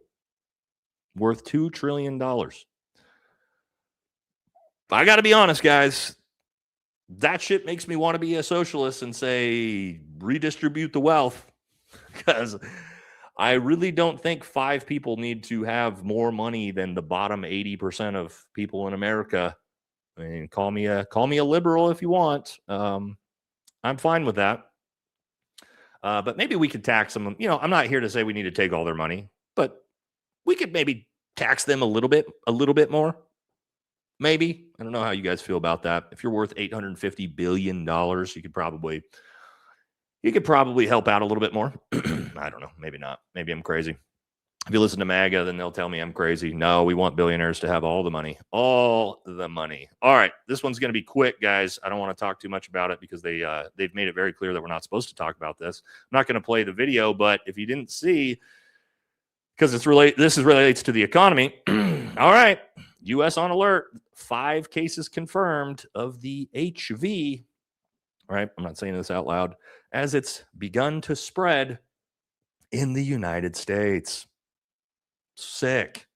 worth $2 trillion. I got to be honest, guys. That shit makes me want to be a socialist and say redistribute the wealth, because I really don't think 5 people need to have more money than the bottom 80% of people in America. I mean, call me a liberal if you want. I'm fine with that. But maybe we could tax them. I'm not here to say we need to take all their money, but we could maybe tax them a little bit more. Maybe. I don't know how you guys feel about that. If you're worth $850 billion, you could probably help out a little bit more. I don't know. Maybe not. Maybe I'm crazy. If you listen to MAGA, then they'll tell me I'm crazy. No, we want billionaires to have all the money. All the money. All right. This one's going to be quick, guys. I don't want to talk too much about it because they've made it very clear that we're not supposed to talk about this. I'm not going to play the video, but if you didn't see, because this relates to the economy. All right. U.S. on alert. 5 cases confirmed of the HV. Right? I'm not saying this out loud. As it's begun to spread in the United States. Sick.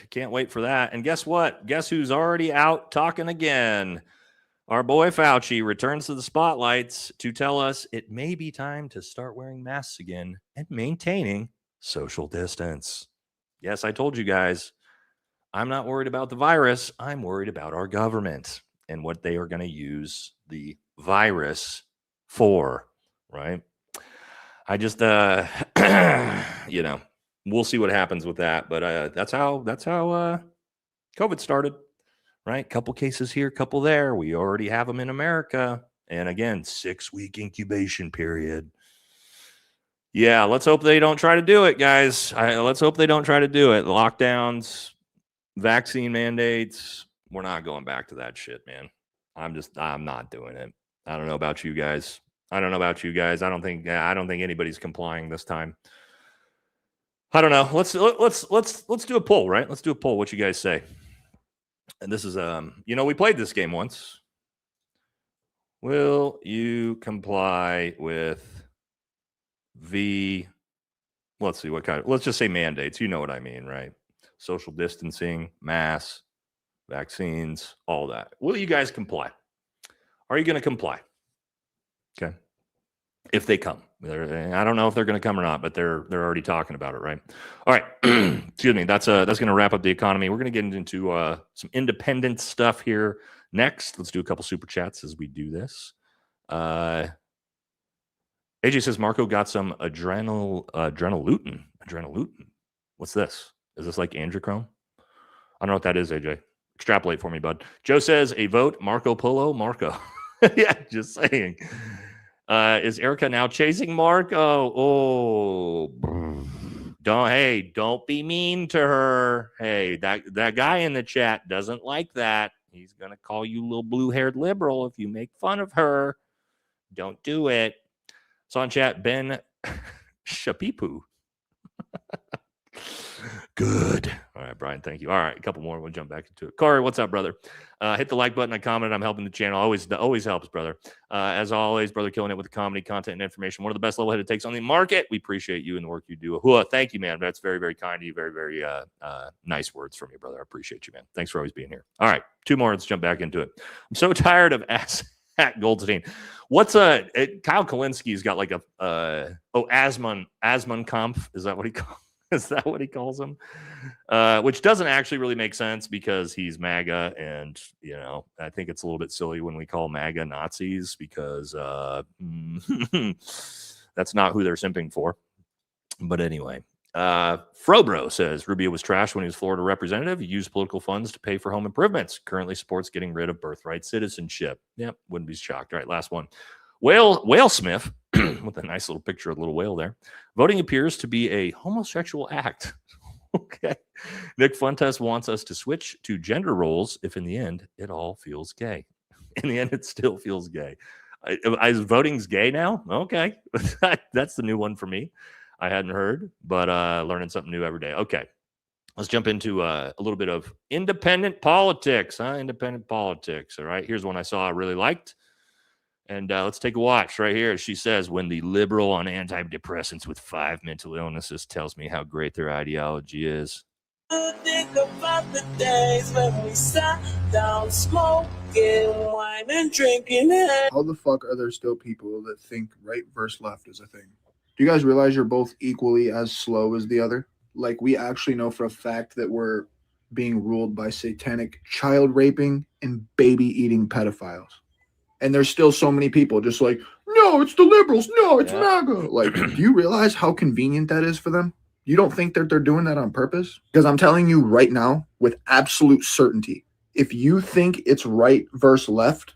Can't wait for that. And guess what? Guess who's already out talking again? Our boy Fauci returns to the spotlights to tell us it may be time to start wearing masks again and maintaining social distance. Yes, I told you guys, I'm not worried about the virus. I'm worried about our government and what they are going to use the virus for, right? I just, we'll see what happens with that. But that's how COVID started. Right? Couple cases here, couple there. We already have them in America. And again, 6-week incubation period. Yeah, let's hope they don't try to do it, guys. Let's hope they don't try to do it. Lockdowns, vaccine mandates. We're not going back to that shit, man. I'm not doing it. I don't know about you guys. I don't think anybody's complying this time. I don't know. Let's do a poll, right? Let's do a poll. What you guys say? And this is, we played this game once. Will you comply with let's see what kind of, let's just say mandates. You know what I mean, right? Social distancing, masks, vaccines, all that. Will you guys comply? Are you going to comply? Okay. If they come. I don't know if they're going to come or not, but they're already talking about it, right? All right. Excuse me. That's going to wrap up the economy. We're going to get into some independent stuff here next. Let's do a couple super chats as we do this. AJ says Marco got some adrenalutin. What's this? Is this like androchrome? I don't know what that is, AJ. Extrapolate for me, bud. Joe says a vote Marco Polo Marco. Yeah, just saying. Is Erica now chasing Marco? Oh, don't be mean to her. Hey, that guy in the chat doesn't like that. He's gonna call you little blue-haired liberal if you make fun of her. Don't do it. So on chat, Ben Shapipu. Good. All right, Brian, thank you. All right, a couple more. We'll jump back into it. Corey, what's up, brother? Hit the like button and comment. I'm helping the channel. Always helps, brother. As always, brother, killing it with the comedy, content, and information. One of the best level-headed takes on the market. We appreciate you and the work you do. Ahua, thank you, man. That's very, very kind of you. Very, very nice words from you, brother. I appreciate you, man. Thanks for always being here. All right, 2 more. Let's jump back into it. I'm so tired of at Goldstein. What's Kyle Kalinski's got like Asman Kampf. Is that what he calls? Is that what he calls him? Which doesn't actually really make sense because he's MAGA, and I think it's a little bit silly when we call MAGA Nazis because that's not who they're simping for. But anyway, Frobro says Rubio was trash when he was Florida representative. He used political funds to pay for home improvements. Currently supports getting rid of birthright citizenship. Yep, wouldn't be shocked. All right, last one. Whale Smith with a nice little picture of a little whale there. Voting appears to be a homosexual act. Okay. Nick Fuentes wants us to switch to gender roles if in the end it all feels gay. In the end, it still feels gay. Is voting's gay now? Okay. That's the new one for me. I hadn't heard, but learning something new every day. Okay. Let's jump into a little bit of independent politics. Independent politics. All right. Here's one I saw I really liked. And let's take a watch right here. She says, when the liberal on antidepressants with 5 mental illnesses tells me how great their ideology is. Think about the days when we sat down smoking wine and drinking it. How the fuck are there still people that think right versus left is a thing? Do you guys realize you're both equally as slow as the other? Like, we actually know for a fact that we're being ruled by satanic child raping and baby eating pedophiles. And there's still so many people just like, no, it's the liberals. No, it's MAGA. Like, do you realize how convenient that is for them? You don't think that they're doing that on purpose? Because I'm telling you right now, with absolute certainty, if you think it's right versus left,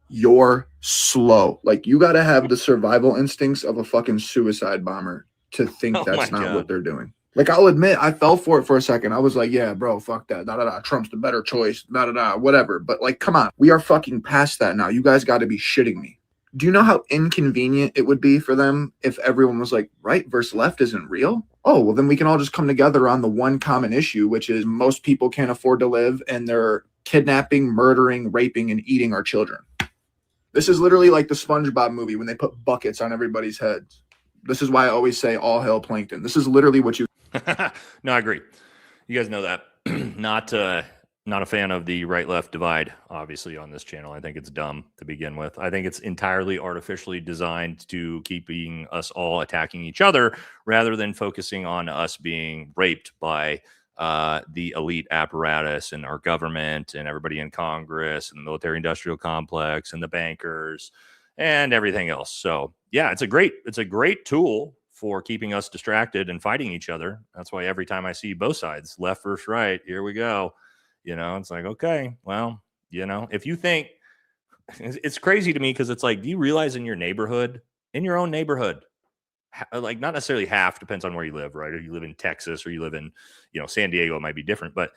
you're slow. Like, you got to have the survival instincts of a fucking suicide bomber to think that's not what they're doing. Like, I'll admit, I fell for it for a second. I was like, yeah, bro, fuck that. Trump's the better choice. Whatever. But, like, come on. We are fucking past that now. You guys got to be shitting me. Do you know how inconvenient it would be for them if everyone was like, right versus left isn't real? oh, well, then we can all just come together on the one common issue, which is most people can't afford to live and they're kidnapping, murdering, raping, and eating our children. This is literally like the SpongeBob movie when they put buckets on everybody's heads. This is why I always say all hail plankton. This is literally what you. No, I agree. You guys know that. Not a fan of the right-left divide, obviously, on this channel. I think it's dumb to begin with. I think it's entirely artificially designed to keeping us all attacking each other rather than focusing on us being raped by the elite apparatus and our government and everybody in Congress and the military-industrial complex and the bankers and everything else. So, yeah, it's a great tool for keeping us distracted and fighting each other. That's why every time I see both sides, left versus right, here we go. It's like, okay, well, if you think it's crazy to me because it's like, do you realize in your own neighborhood, like not necessarily half, depends on where you live, right? Or you live in Texas or you live in, San Diego, it might be different, but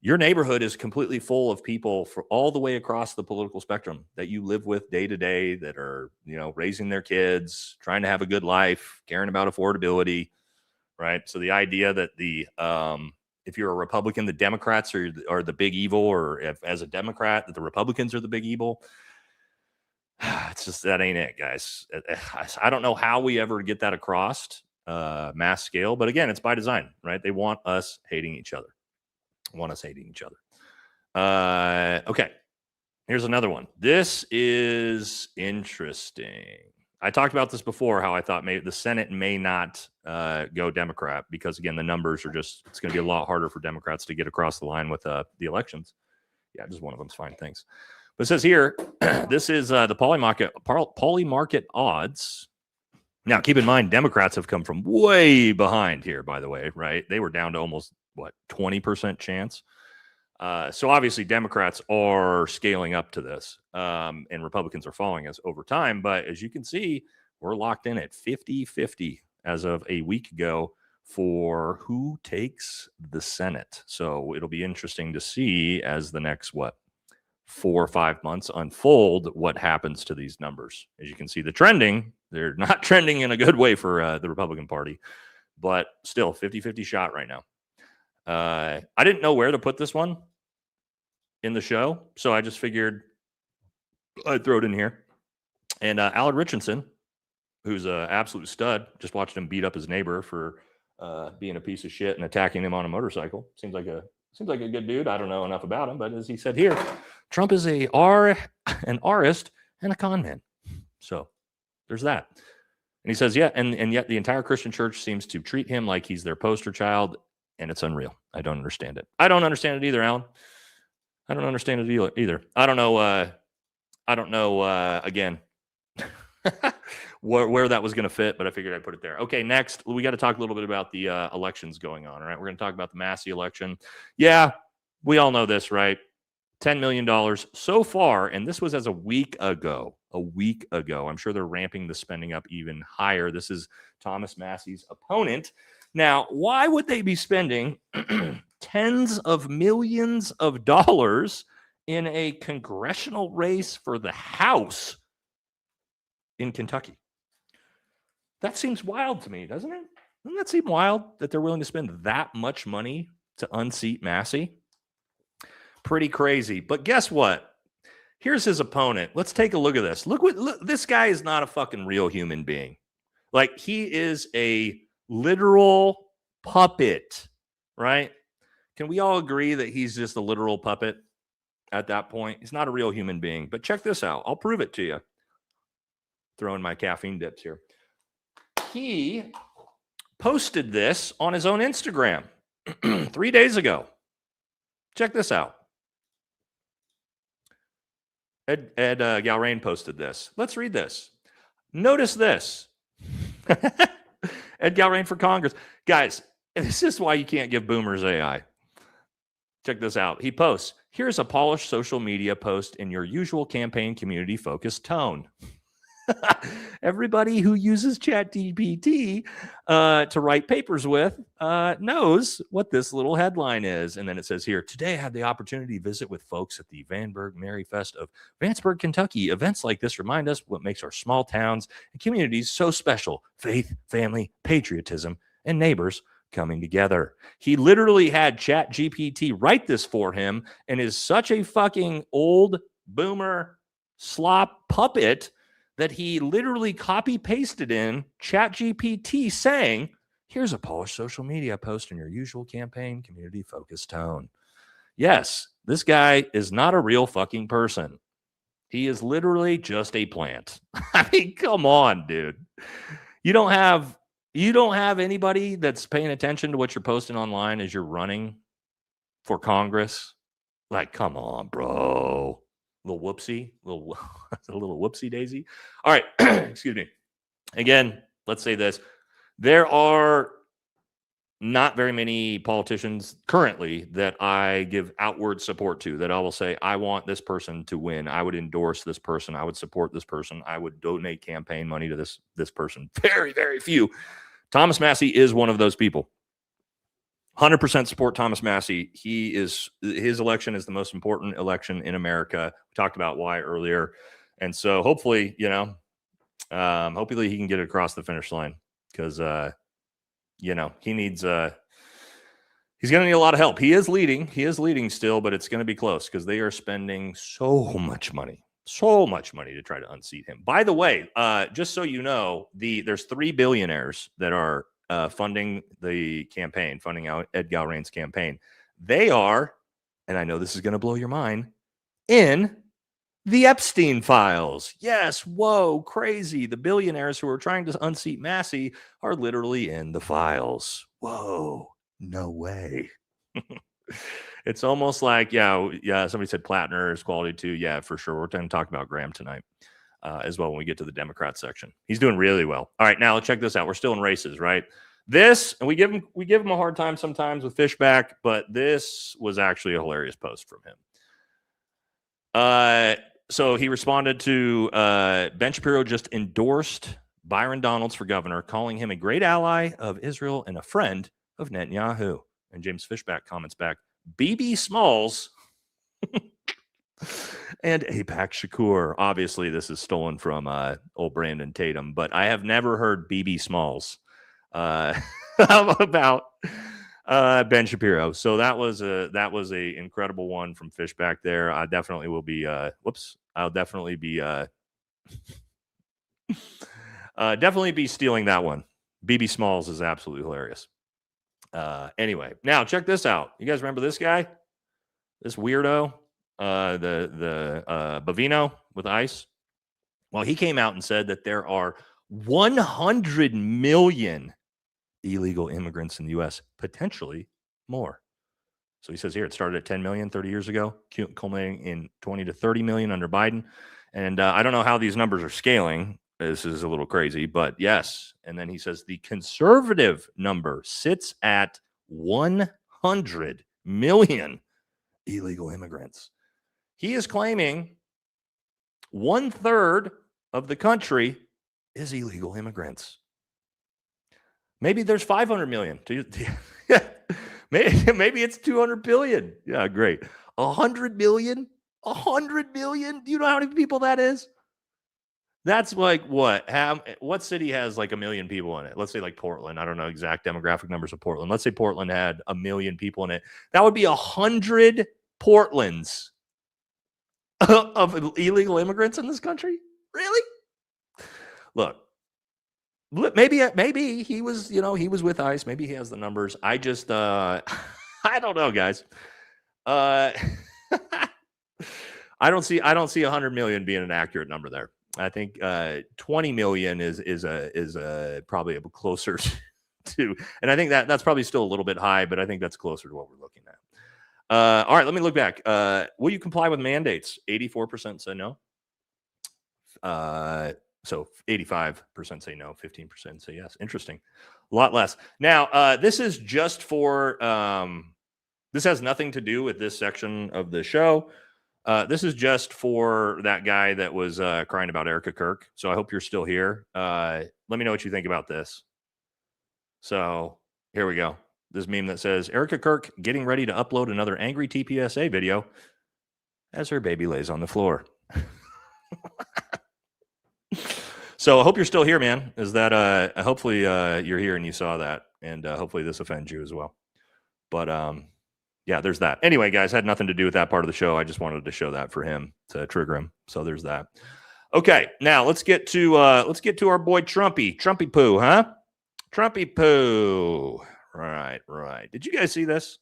your neighborhood is completely full of people for all the way across the political spectrum that you live with day to day that are, raising their kids, trying to have a good life, caring about affordability, right? So the idea that if you're a Republican, the Democrats are the big evil, or if as a Democrat that the Republicans are the big evil, it's just, that ain't it, guys. I don't know how we ever get that across mass scale, but again, it's by design, right? They want us hating each other. Okay, here's another one. This is interesting. I talked about this before, how I thought maybe the Senate may not go Democrat because, again, the numbers are it's going to be a lot harder for Democrats to get across the line with the elections. Yeah, just one of them's fine. Thanks. But it says here, this is the poly market odds. Now, keep in mind, Democrats have come from way behind here, by the way, right? They were down to almost, 20% chance. So obviously Democrats are scaling up to this, and Republicans are following us over time. But as you can see, we're locked in at 50-50 as of a week ago for who takes the Senate. So it'll be interesting to see as the next, 4 or 5 months unfold, what happens to these numbers. As you can see, they're not trending in a good way for the Republican Party, but still 50-50 shot right now. I didn't know where to put this one in the show, so I just figured I'd throw it in here. And Allard Richardson, who's an absolute stud, just watched him beat up his neighbor for being a piece of shit and attacking him on a motorcycle. Seems like a good dude. I don't know enough about him, but as he said here, Trump is an artist and a con man. So there's that. And he says, yeah, and yet the entire Christian church seems to treat him like he's their poster child, and it's unreal. I don't understand it. I don't understand it either, Alan. I don't understand it either. I don't know, again, where that was going to fit, but I figured I'd put it there. Okay, next, we got to talk a little bit about the elections going on, all right? We're going to talk about the Massey election. Yeah, we all know this, right? $10 million so far, and this was as a week ago. I'm sure they're ramping the spending up even higher. This is Thomas Massey's opponent. Now, why would they be spending tens of millions of dollars in a congressional race for the House in Kentucky? That seems wild to me, doesn't it? Doesn't that seem wild that they're willing to spend that much money to unseat Massey? Pretty crazy. But guess what? Here's his opponent. Let's take a look at this. Look, this guy is not a fucking real human being. Like, he is a literal puppet, right? Can we all agree that he's just a literal puppet at that point? He's not a real human being. But check this out. I'll prove it to you. Throwing my caffeine dips here. He posted this on his own Instagram 3 days ago. Check this out. Ed Galrain posted this. Let's read this. Notice this. Ed Galrain for Congress. Guys, this is why you can't give boomers AI. Check this out. He posts, here's a polished social media post in your usual campaign community-focused tone. Everybody who uses ChatGPT to write papers with knows what this little headline is. And then it says here, today I had the opportunity to visit with folks at the Vanburg Merry Fest of Vanceburg, Kentucky. Events like this remind us what makes our small towns and communities so special: faith, family, patriotism, and neighbors coming together. He literally had ChatGPT write this for him and is such a fucking old boomer slop puppet that he literally copy pasted in ChatGPT saying, here's a Polish social media post in your usual campaign community focused tone. Yes, this guy is not a real fucking person. He is literally just a plant. I mean, come on, dude. You don't have anybody that's paying attention to what you're posting online as you're running for Congress. Like, come on, bro. A little whoopsie daisy. All right, excuse me. Again, let's say this. There are not very many politicians currently that I give outward support to, that I will say, I want this person to win. I would endorse this person. I would support this person. I would donate campaign money to this person. Very, very few. Thomas Massie is one of those people. 100% support Thomas Massie. His election is the most important election in America. We talked about why earlier. And so hopefully, hopefully he can get it across the finish line, because, he needs, he's going to need a lot of help. He is leading still, but it's going to be close because they are spending so much money to try to unseat him. By the way, just so you know, there's 3 billionaires that are funding the campaign, funding out Ed Galrain's campaign. They are, and I know this is going to blow your mind, in the Epstein files. Yes, whoa, crazy. The billionaires who are trying to unseat Massie are literally in the files. Whoa, no way. It's almost like, yeah, somebody said Plattner is quality too. Yeah, for sure. We're going to talk about Graham tonight as well when we get to the Democrat section. He's doing really well. All right, now check this out. We're still in races, right? This, and we give him a hard time sometimes with Fishback, but this was actually a hilarious post from him. So he responded to Ben Shapiro just endorsed Byron Donalds for governor, calling him a great ally of Israel and a friend of Netanyahu. And James Fishback comments back, BB Smalls and Apac Shakur. Obviously, this is stolen from old Brandon Tatum, but I have never heard BB Smalls about Ben Shapiro. So that was a incredible one from Fishback there. I definitely will be I'll definitely be definitely be stealing that one. BB Smalls is absolutely hilarious. Anyway, now check this out. You guys remember this guy? This weirdo, the Bavino with ICE? Well, he came out and said that there are 100 million illegal immigrants in the U.S., potentially more. So he says here, it started at 10 million 30 years ago, culminating in 20 to 30 million under Biden. And I don't know how these numbers are scaling. This is a little crazy, but yes. And then he says the conservative number sits at 100 million illegal immigrants. He is claiming 1/3 of the country is illegal immigrants. Maybe there's 500 million. Maybe it's 200 billion. Yeah, great. 100 million? 100 million? Do you know how many people that is? That's like what? What city has like 1 million people in it? Let's say like Portland. I don't know exact demographic numbers of Portland. Let's say Portland had 1 million people in it. That would be 100 Portlands of illegal immigrants in this country? Really? Look, maybe he was, he was with ICE. Maybe he has the numbers. I just, I don't know, guys. I don't see 100 million being an accurate number there. I think 20 million is probably a closer to, and I think that's probably still a little bit high, but I think that's closer to what we're looking at. All right, let me look back. Will you comply with mandates? 84% say no. So 85% say no, 15% say yes. Interesting. A lot less. Now, this is just for, this has nothing to do with this section of the show. This is just for that guy that was crying about Erica Kirk. So I hope you're still here. Let me know what you think about this. So here we go. This meme that says, Erica Kirk getting ready to upload another angry TPSA video as her baby lays on the floor. So I hope you're still here, man. Is that hopefully you're here and you saw that, and hopefully this offends you as well. But yeah, there's that. Anyway, guys, had nothing to do with that part of the show. I just wanted to show that for him to trigger him. So there's that. Okay, now let's get to our boy Trumpy poo, huh? Trumpy poo. Right. Did you guys see this?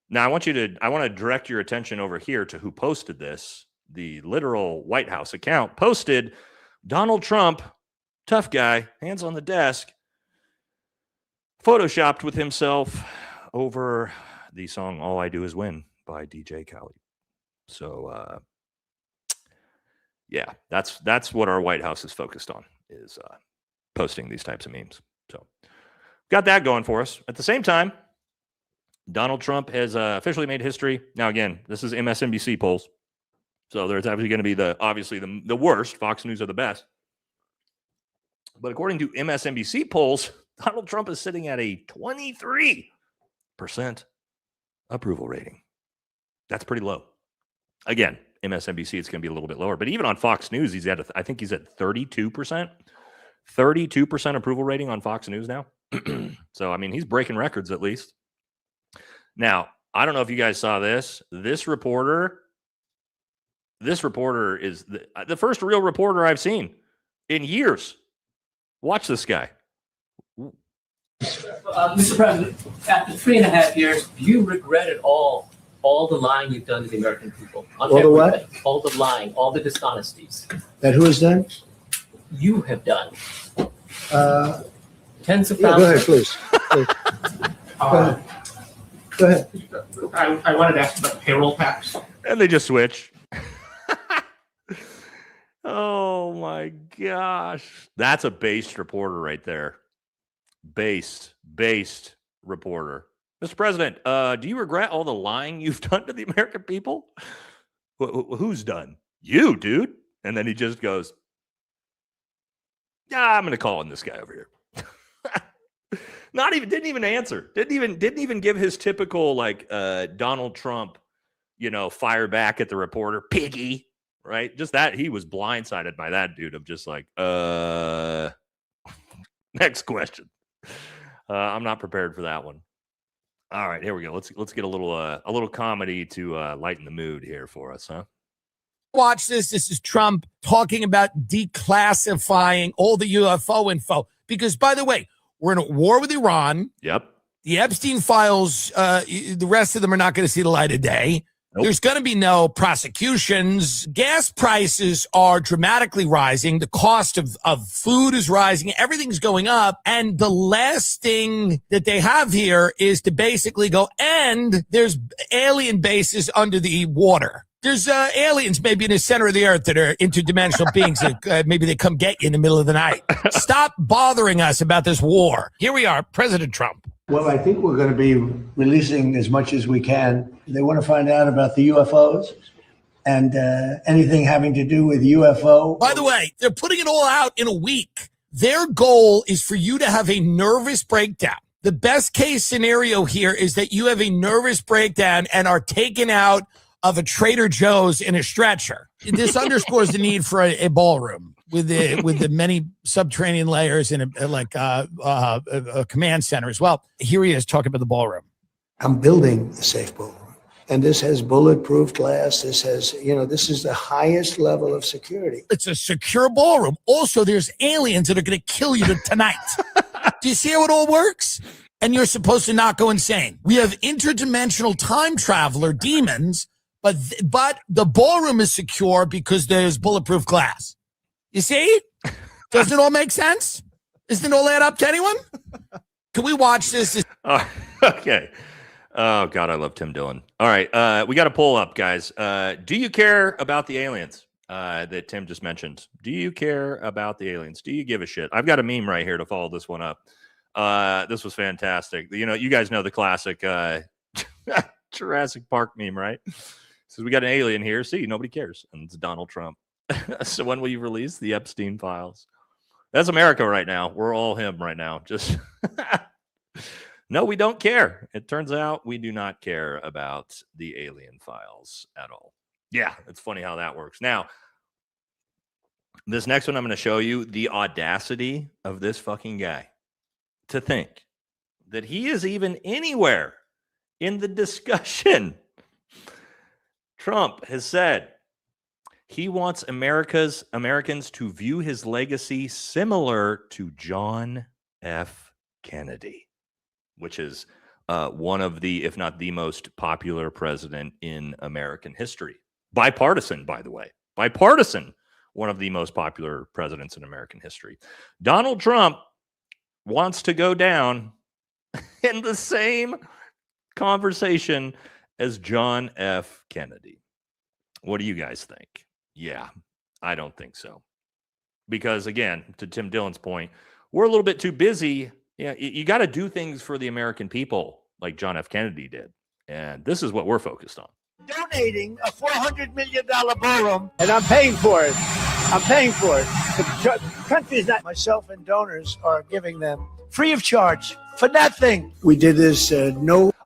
Now I want to direct your attention over here to who posted this. The literal White House account posted Donald Trump, tough guy, hands on the desk, photoshopped with himself over the song All I Do Is Win by DJ Khaled. So yeah, that's what our White House is focused on, is posting these types of memes. So got that going for us. At the same time, Donald Trump has officially made history. Now, again, this is MSNBC polls. So there's actually going to be the worst. Fox News are the best. But according to MSNBC polls, Donald Trump is sitting at a 23% approval rating. That's pretty low. Again, MSNBC, it's going to be a little bit lower. But even on Fox News, I think he's at 32%. 32% approval rating on Fox News now. So, I mean, he's breaking records at least. Now, I don't know if you guys saw this. This reporter is the first real reporter I've seen in years. Watch this guy. Mr. President, after 3.5 years, do you regret it all the lying you've done to the American people? All the what? All the lying, all the dishonesties. That who has done? You have done. Tens of Yeah, thousands. go ahead, please. Go ahead. I wanted to ask about payroll tax. And they just switch. Oh my gosh. That's a based reporter right there. Based reporter. Mr. President, do you regret all the lying you've done to the American people? Who's done? You, dude. And then he just goes, yeah, I'm going to call in this guy over here. Didn't even answer. Didn't even give his typical Donald Trump, fire back at the reporter, piggy, right? Just that he was blindsided by that dude of just next question. I'm not prepared for that one. All right, here we go. Let's get a little comedy to lighten the mood here for us, huh? Watch this. This is Trump talking about declassifying all the UFO info. Because, by the way, we're in a war with Iran. Yep. The Epstein files, the rest of them are not going to see the light of day. Nope. There's going to be no prosecutions. Gas prices are dramatically rising. The cost of food is rising. Everything's going up. And the last thing that they have here is to basically go, and there's alien bases under the water. There's aliens maybe in the center of the earth that are interdimensional beings that maybe they come get you in the middle of the night. Stop bothering us about this war. Here we are, President Trump. Well, I think we're going to be releasing as much as we can. They want to find out about the UFOs and anything having to do with UFO. By the way, they're putting it all out in a week. Their goal is for you to have a nervous breakdown. The best case scenario here is that you have a nervous breakdown and are taken out of a Trader Joe's in a stretcher. This underscores the need for a ballroom with the many subterranean layers and a command center as well. Here he is talking about the ballroom. I'm building a safe ballroom. And this has bulletproof glass. This has, this is the highest level of security. It's a secure ballroom. Also, there's aliens that are going to kill you tonight. Do you see how it all works? And you're supposed to not go insane. We have interdimensional time traveler demons, but the ballroom is secure because there's bulletproof glass. You see? Doesn't it all make sense? Doesn't it all add up to anyone? Can we watch this? Okay. Oh, God, I love Tim Dillon. All right. We got a poll up, guys. Do you care about the aliens that Tim just mentioned? Do you care about the aliens? Do you give a shit? I've got a meme right here to follow this one up. This was fantastic. You guys know the classic Jurassic Park meme, right? So we got an alien here. See, nobody cares. And it's Donald Trump. So when will you release the Epstein files? That's America right now. We're all him right now. Just no, we don't care. It turns out we do not care about the alien files at all. Yeah, it's funny how that works. Now, this next one I'm going to show you the audacity of this fucking guy to think that he is even anywhere in the discussion. Trump has said he wants Americans to view his legacy similar to John F. Kennedy, which is one of the, if not the most popular president in American history. Bipartisan, by the way. Bipartisan, one of the most popular presidents in American history. Donald Trump wants to go down in the same conversation as John F. Kennedy. What do you guys think? Yeah, I don't think so. Because again, to Tim Dillon's point, we're a little bit too busy. Yeah, you got to do things for the American people like John F. Kennedy did. And this is what we're focused on. Donating a $400 million ballroom, and I'm paying for it. I'm paying for it. The country's not. Myself and donors are giving them free of charge for nothing. We did this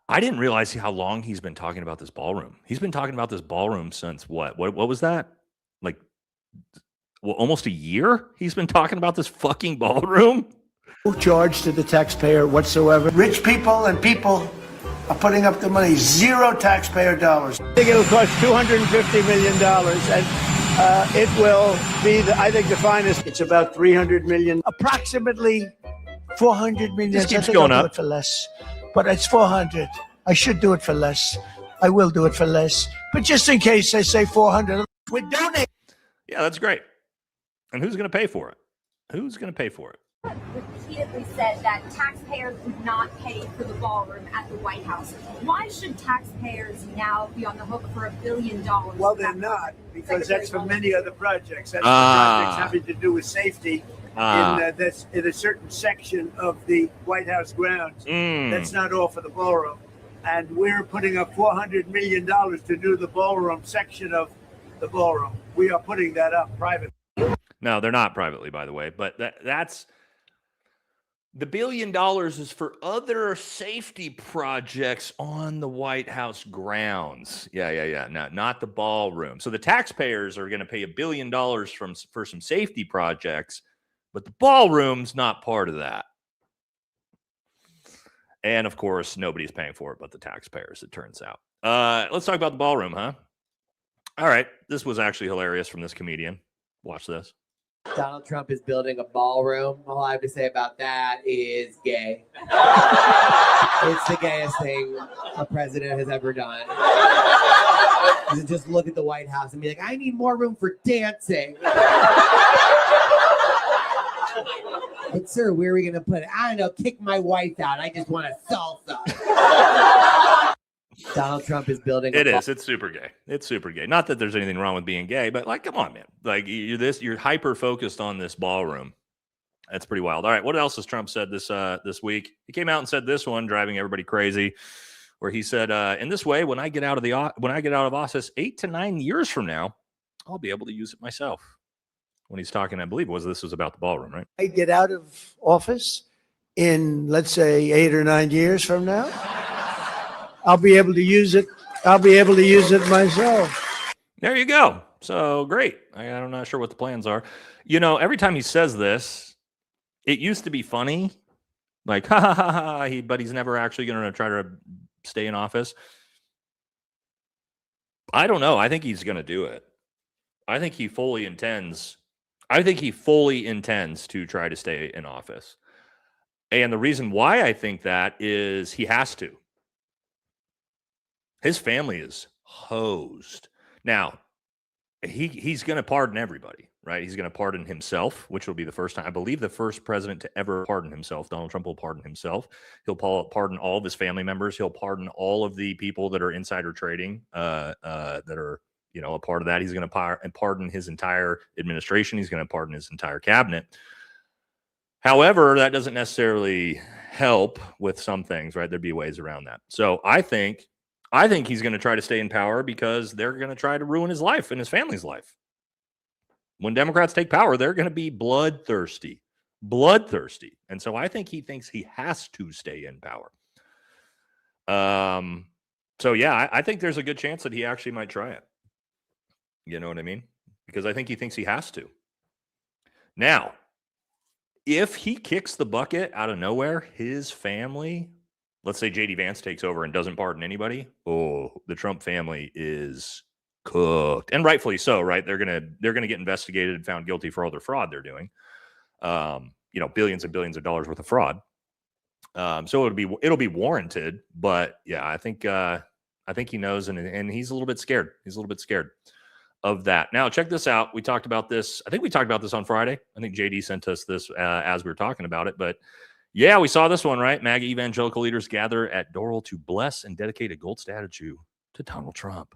I didn't realize how long he's been talking about this ballroom. He's been talking about this ballroom since what? What was that? Like, well, almost a year he's been talking about this fucking ballroom? No charge to the taxpayer whatsoever. Rich people and people are putting up the money. Zero taxpayer dollars. I think it'll cost $250 million, and it will be, I think, the finest. It's about $300 million, approximately $400 million. This keeps I think going I'll up. do it for less, but it's 400. I should do it for less. I will do it for less, but just in case I say 400, we donate. Yeah, that's great. And who's going to pay for it? Who's going to pay for it? Repeatedly said that taxpayers would not pay for the ballroom at the White House. Why should taxpayers now be on the hook for $1 billion? Well, they're not, because that's for many other projects. That's for projects having to do with safety in a certain section of the White House grounds. That's not all for the ballroom. And we're putting up $400 million to do the ballroom section of the ballroom. We are putting that up privately. No, they're not privately, by the way, but that's the $1 billion is for other safety projects on the White House grounds. Yeah. No, not the ballroom. So the taxpayers are going to pay $1 billion for some safety projects, but the ballroom's not part of that. And of course, nobody's paying for it but the taxpayers, it turns out. Let's talk about the ballroom, huh? All right. This was actually hilarious from this comedian. Watch this. Donald Trump is building a ballroom. All I have to say about that is gay. It's the gayest thing a president has ever done. Just look at the White House and be like, I need more room for dancing. But sir, where are we going to put it? I don't know, kick my wife out. I just want a salsa. Donald Trump is building. It's super gay. It's super gay. Not that there's anything wrong with being gay, but like, come on, man. Like you're hyper focused on this ballroom. That's pretty wild. All right, what else has Trump said this week? He came out and said this one, driving everybody crazy, where he said, "In this way, when I get out of office 8 to 9 years from now, I'll be able to use it myself." When he's talking, I believe this was about the ballroom, right? I get out of office in, let's say, 8 or 9 years from now. I'll be able to use it. I'll be able to use it myself. There you go. So great. I'm not sure what the plans are. You know, every time he says this, it used to be funny, like ha ha ha ha. But he's never actually going to try to stay in office. I don't know. I think he's going to do it. I think he fully intends. I think he fully intends to try to stay in office. And the reason why I think that is he has to. His family is hosed. Now, he's going to pardon everybody, right? He's going to pardon himself, which will be the first time. I believe the first president to ever pardon himself. Donald Trump will pardon himself. He'll pardon all of his family members. He'll pardon all of the people that are insider trading, that are, a part of that. He's going to pardon his entire administration. He's going to pardon his entire cabinet. However, that doesn't necessarily help with some things, right? There'd be ways around that. So I think he's going to try to stay in power because they're going to try to ruin his life and his family's life. When Democrats take power, they're going to be bloodthirsty. And so I think he thinks he has to stay in power. So yeah, I think there's a good chance that he actually might try it. You know what I mean? Because I think he thinks he has to. Now, if he kicks the bucket out of nowhere, his family, let's say JD Vance takes over and doesn't pardon anybody, the Trump family is cooked, and rightfully so, right? They're gonna get investigated and found guilty for all their fraud they're doing. Billions and billions of dollars worth of fraud. So it'll be warranted, but yeah, I think he knows, and he's a little bit scared. He's a little bit scared of that. Now, check this out. We talked about this. I think we talked about this on Friday. I think JD sent us this as we were talking about it, but yeah, we saw this one, right? MAGA evangelical leaders gather at Doral to bless and dedicate a gold statue to Donald Trump.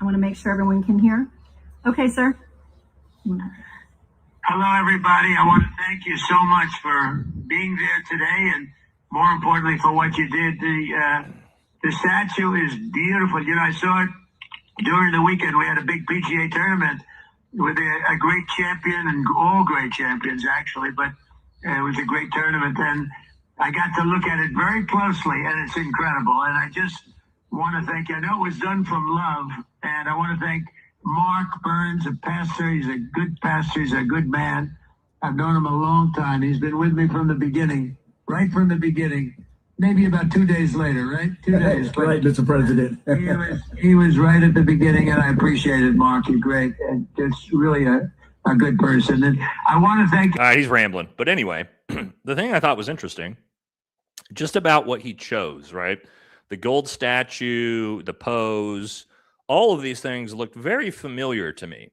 I want to make sure everyone can hear. Okay, sir. Hello, everybody. I want to thank you so much for being there today, and more importantly, for what you did. The statue is beautiful. I saw it during the weekend. We had a big PGA tournament with a great champion, and all great champions, actually, but it was a great tournament, and I got to look at it very closely, and it's incredible. And I just want to thank you. I know it was done from love, and I want to thank Mark Burns, a pastor. He's a good pastor. He's a good man. I've known him a long time. He's been with me from the beginning, right from the beginning. Maybe about 2 days later, right? 2 days. Right, Mr. President. He was right at the beginning, and I appreciate it, Mark. You're great. And just really a good person. And I want to thank... All right, he's rambling. But anyway, the thing I thought was interesting, just about what he chose, right? The gold statue, the pose, all of these things looked very familiar to me.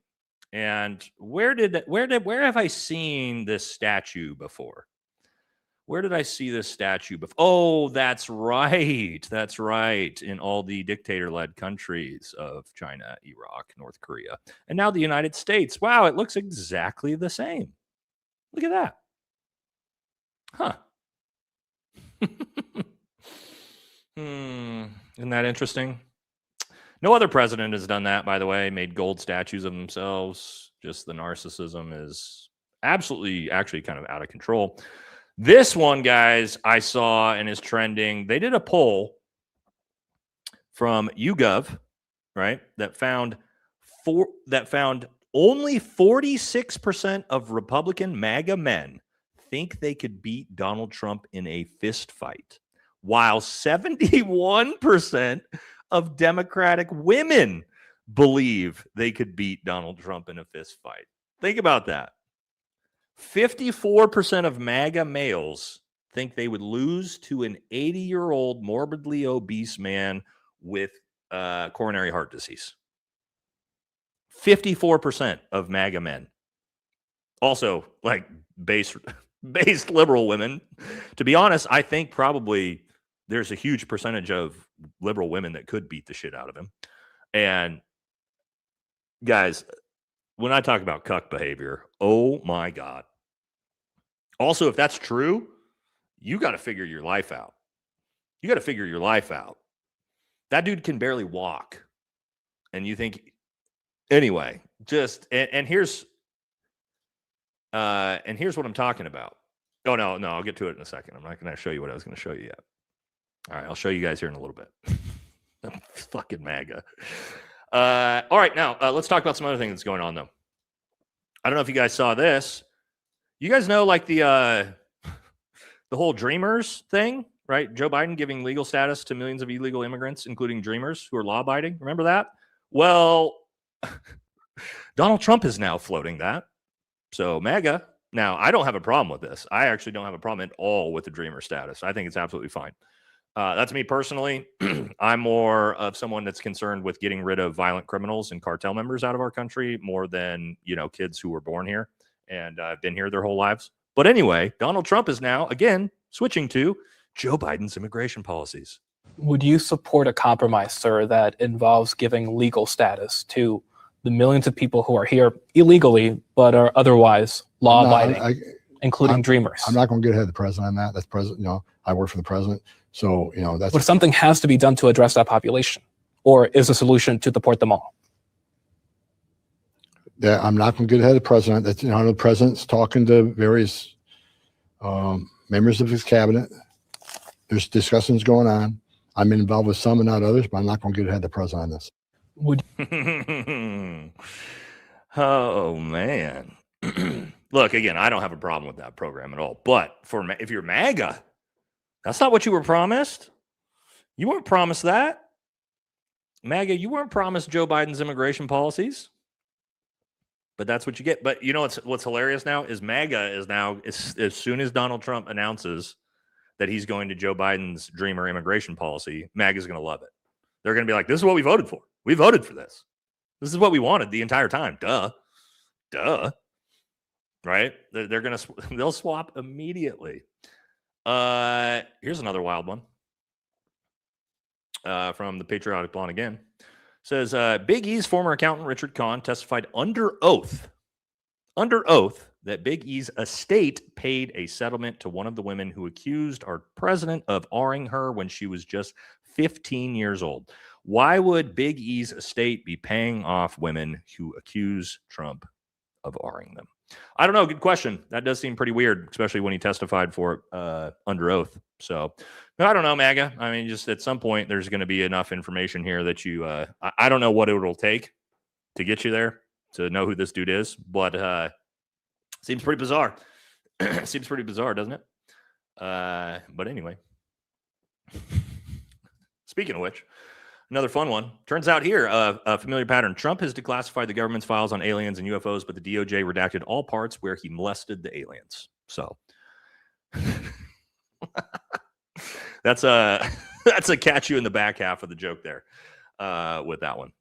And where have I seen this statue before? Where did I see this statue before? Oh, that's right. That's right. In all the dictator-led countries of China, Iraq, North Korea, and now the United States. Wow, it looks exactly the same. Look at that. Huh. Isn't that interesting? No other president has done that, by the way, made gold statues of themselves. Just the narcissism is absolutely, actually kind of out of control. This one, guys, I saw and is trending. They did a poll from YouGov, right, that found only 46% of Republican MAGA men think they could beat Donald Trump in a fist fight, while 71% of Democratic women believe they could beat Donald Trump in a fist fight. Think about that. 54% of MAGA males think they would lose to an 80-year-old morbidly obese man with coronary heart disease. 54% of MAGA men. Also, like based liberal women. To be honest, I think probably there's a huge percentage of liberal women that could beat the shit out of him. And guys, when I talk about cuck behavior, oh my God. Also, if that's true, you got to figure your life out. You got to figure your life out. That dude can barely walk. And you think, anyway, just, and here's what I'm talking about. Oh, no, I'll get to it in a second. I'm not going to show you what I was going to show you yet. All right, I'll show you guys here in a little bit. Fucking MAGA. All right, now let's talk about some other thing that's going on, though. I don't know if you guys saw this. You guys know, like the whole Dreamers thing, right? Joe Biden giving legal status to millions of illegal immigrants, including Dreamers who are law-abiding. Remember that? Well, Donald Trump is now floating that. So MAGA. Now, I don't have a problem with this. I actually don't have a problem at all with the Dreamer status. I think it's absolutely fine. That's me personally. I'm more of someone that's concerned with getting rid of violent criminals and cartel members out of our country more than, kids who were born here and been here their whole lives. But anyway, Donald Trump is now, again, switching to Joe Biden's immigration policies. Would you support a compromise, sir, that involves giving legal status to the millions of people who are here illegally but are otherwise law-abiding, including Dreamers? I'm not going to get ahead of the president on that. That's president. I work for the president. So, that's... But something has to be done to address that population. Or is the solution to deport them all? Yeah, I'm not going to get ahead of the president. That's, the president's talking to various members of his cabinet. There's discussions going on. I'm involved with some and not others, but I'm not going to get ahead of the president on this. Would Oh, man. Look, again, I don't have a problem with that program at all. But if you're MAGA, that's not what you were promised. You weren't promised that. MAGA, you weren't promised Joe Biden's immigration policies. But that's what you get. But you know what's hilarious now is MAGA is now, as soon as Donald Trump announces that he's going to Joe Biden's dreamer immigration policy, MAGA is going to love it. They're going to be like, this is what we voted for. We voted for this. This is what we wanted the entire time. Duh. Right? They'll swap immediately. Here's another wild one from the Patriotic Blonde again. Says, Big E's former accountant Richard Kahn testified under oath that Big E's estate paid a settlement to one of the women who accused our president of R-ing her when she was just 15 years old. Why would Big E's estate be paying off women who accuse Trump of R-ing them? I don't know. Good question. That does seem pretty weird, especially when he testified for it under oath. So, I don't know, MAGA. I mean, just at some point, there's going to be enough information here that you, I don't know what it will take to get you there to know who this dude is, but seems pretty bizarre. Seems pretty bizarre, doesn't it? But anyway, speaking of which, another fun one. Turns out here, a familiar pattern. Trump has declassified the government's files on aliens and UFOs, but the DOJ redacted all parts where he molested the aliens. So that's a catch you in the back half of the joke there with that one.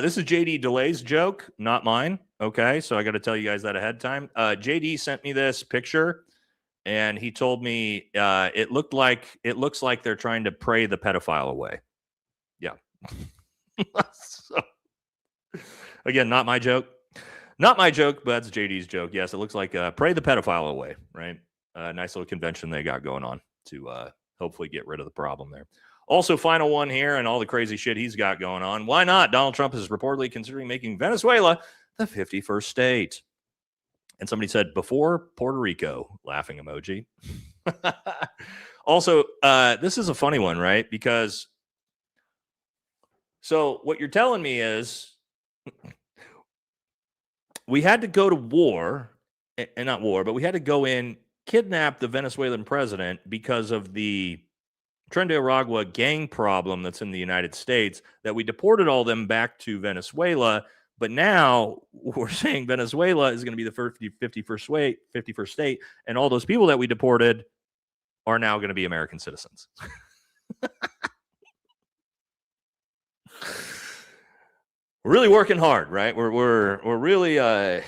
This is JD Delay's joke, not mine. Okay, so I got to tell you guys that ahead of time. JD sent me this picture, and he told me it looks like they're trying to pray the pedophile away. Yeah. So, again, not my joke. Not my joke, but that's JD's joke. Yes, it looks like pray the pedophile away, right? Nice little convention they got going on to hopefully get rid of the problem there. Also, final one here and all the crazy shit he's got going on. Why not? Donald Trump is reportedly considering making Venezuela the 51st state. And somebody said, before Puerto Rico, laughing emoji. Also, this is a funny one, right? Because so what you're telling me is we had to go to war, and not war, but we had to go in, kidnap the Venezuelan president because of the Tren de Aragua gang problem that's in the United States, that we deported all them back to Venezuela. But now we're saying Venezuela is going to be the 51st state, and all those people that we deported are now going to be American citizens. We're really working hard, right? We're really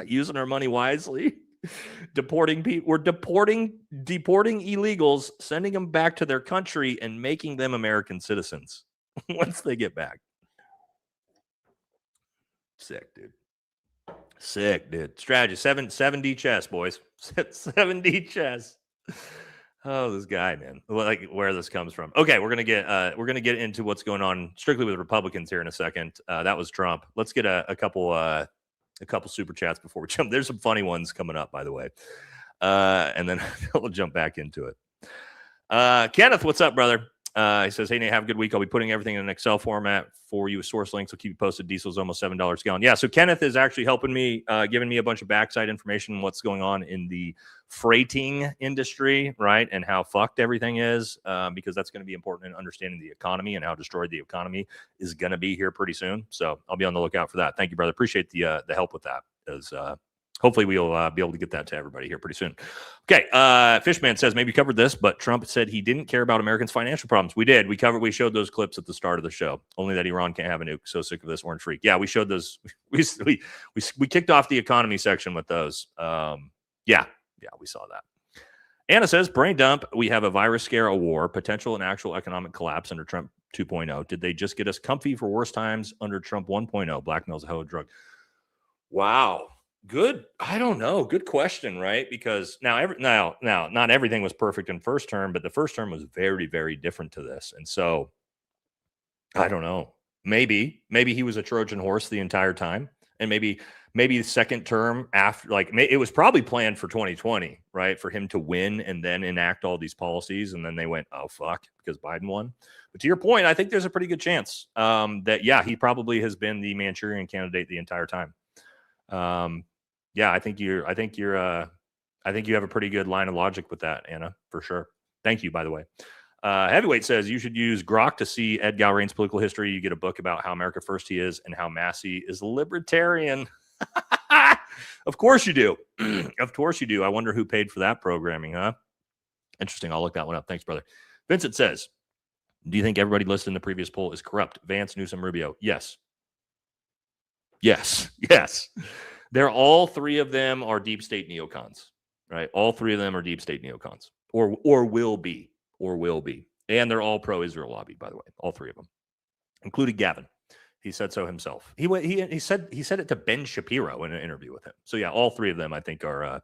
using our money wisely. Deporting people. We're deporting illegals, sending them back to their country and making them American citizens once they get back. Sick, dude. Strategy 7D chess, boys. 7D chess. Oh, this guy, man. Like where this comes from. Okay, we're gonna get into what's going on strictly with Republicans here in a second. That was Trump. Let's get a couple super chats before we jump. There's some funny ones coming up, by the way. And then we'll jump back into it. Kenneth, what's up, brother? He says, hey, Nate, have a good week. I'll be putting everything in an Excel format for you with source links. I'll keep you posted. Diesel's almost $7 a gallon. Yeah, so Kenneth is actually helping me, giving me a bunch of backside information on what's going on in the freighting industry, right? And how fucked everything is, because that's going to be important in understanding the economy and how destroyed the economy is going to be here pretty soon. So I'll be on the lookout for that. Thank you, brother. Appreciate the help with that. As hopefully we'll be able to get that to everybody here pretty soon. Okay, Fishman says maybe covered this, but Trump said he didn't care about Americans' financial problems. We did. We showed those clips at the start of the show. Only that Iran can't have a nuke. So sick of this orange freak. Yeah, we showed those. We kicked off the economy section with those. Yeah, we saw that. Anna says, brain dump. We have a virus scare, a war, potential and actual economic collapse under Trump 2.0. Did they just get us comfy for worse times under Trump 1.0? Blackmail's a hell of a drug. Wow. Good. I don't know. Good question, right? Because now not everything was perfect in first term, but the first term was very, very different to this. And so I don't know. Maybe he was a Trojan horse the entire time And maybe the second term after, like, it was probably planned for 2020, right? For him to win and then enact all these policies. And then they went, oh, fuck, because Biden won. But to your point, I think there's a pretty good chance that, yeah, he probably has been the Manchurian candidate the entire time. Yeah, I think you have a pretty good line of logic with that, Anna, for sure. Thank you, by the way. Heavyweight says you should use Grok to see Ed Galrain's political history. You get a book about how America first he is and how Massey is libertarian. Of course you do. Of course you do. I wonder who paid for that programming, huh? Interesting. I'll look that one up. Thanks, brother. Vincent says, do you think everybody listed in the previous poll is corrupt? Vance, Newsom, Rubio. Yes. Yes. Yes. They're all three of them are deep state neocons, right? All three of them are deep state neocons or will be. And they're all pro-Israel lobby, by the way, all three of them, including Gavin. He said so himself. He said it to Ben Shapiro in an interview with him. So yeah, all three of them I think are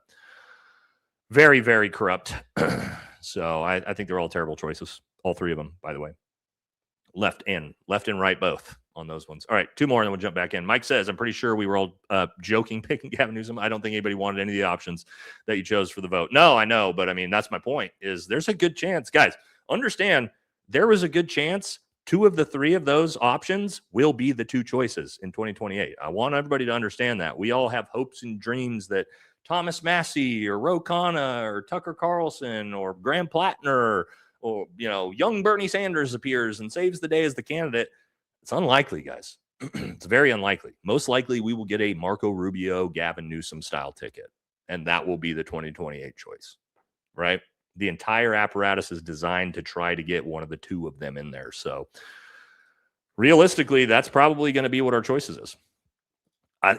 very, very corrupt. So I think they're all terrible choices. All three of them, by the way. Left and right both on those ones. All right, two more and then we'll jump back in. Mike says, I'm pretty sure we were all joking picking Gavin Newsom. I don't think anybody wanted any of the options that you chose for the vote. No, I know, but I mean, that's my point, is there's a good chance. Guys, understand there is a good chance two of the three of those options will be the two choices in 2028. I want everybody to understand that. We all have hopes and dreams that Thomas Massey or Ro Khanna or Tucker Carlson or Graham Plattner or, young Bernie Sanders appears and saves the day as the candidate. It's unlikely, guys. It's very unlikely. Most likely we will get a Marco Rubio, Gavin Newsom style ticket, and that will be the 2028 choice, right? The entire apparatus is designed to try to get one of the two of them in there. So realistically, that's probably going to be what our choices is.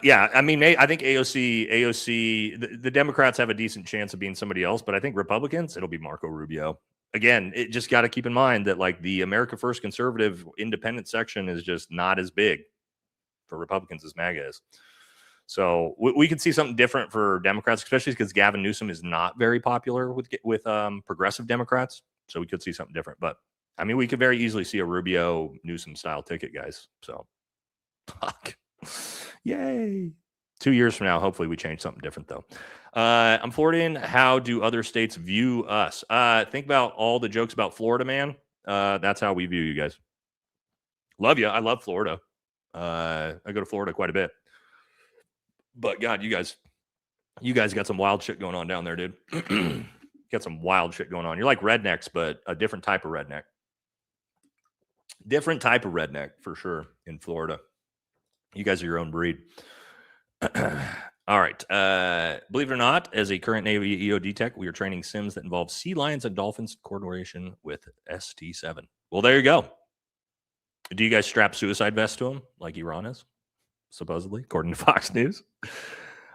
Yeah, I mean, I think AOC, the Democrats have a decent chance of being somebody else, but I think Republicans, it'll be Marco Rubio. Again, it just got to keep in mind that like the America First conservative independent section is just not as big for Republicans as MAGA is. So we could see something different for Democrats, especially because Gavin Newsom is not very popular with progressive Democrats. So we could see something different. But I mean, we could very easily see a Rubio Newsom style ticket, guys. So fuck. Yay. 2 years from now, hopefully we change something different, though. I'm Floridian. How do other states view us? Think about all the jokes about Florida, man. That's how we view you guys. Love you. I love Florida. I go to Florida quite a bit. But God, you guys got some wild shit going on down there, dude. Got some wild shit going on. You're like rednecks, but a different type of redneck. Different type of redneck for sure in Florida. You guys are your own breed. All right. Believe it or not, as a current Navy EOD tech, we are training sims that involve sea lions and dolphins in coordination with ST-7. Well, there you go. Do you guys strap suicide vests to them like Iran is? Supposedly, according to Fox News.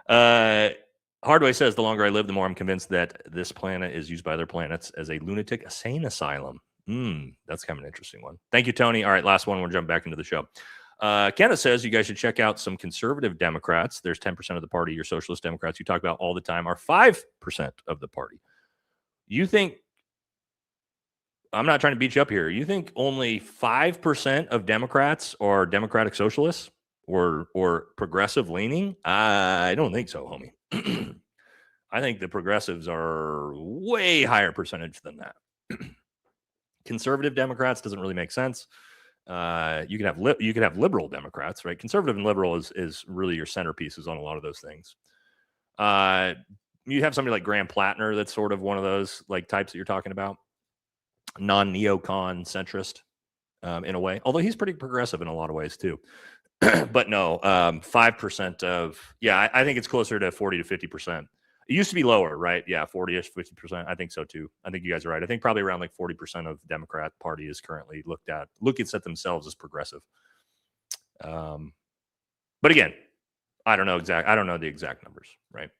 Hardway says, the longer I live, the more I'm convinced that this planet is used by other planets as a lunatic insane asylum. That's kind of an interesting one. Thank you, Tony. All right, last one. We'll jump back into the show. Kenneth says you guys should check out some conservative Democrats. There's 10% of the party. Your socialist Democrats you talk about all the time are 5% of the party. You think, I'm not trying to beat you up here, you think only 5% of Democrats are Democratic socialists or progressive leaning? I don't think so, homie. I think the progressives are way higher percentage than that. Conservative Democrats doesn't really make sense. You could have liberal Democrats, right? Conservative and liberal is really your centerpieces on a lot of those things. You have somebody like Graham Plattner that's sort of one of those like types that you're talking about, non-neocon centrist in a way, although he's pretty progressive in a lot of ways too. But no, 5% of, yeah, I think it's closer to 40 to 50%. It used to be lower, right? Yeah, 40-ish, 50%. I think so too. I think you guys are right. I think probably around like 40% of the Democrat Party is currently looks at themselves as progressive. But again, I don't know the exact numbers, right?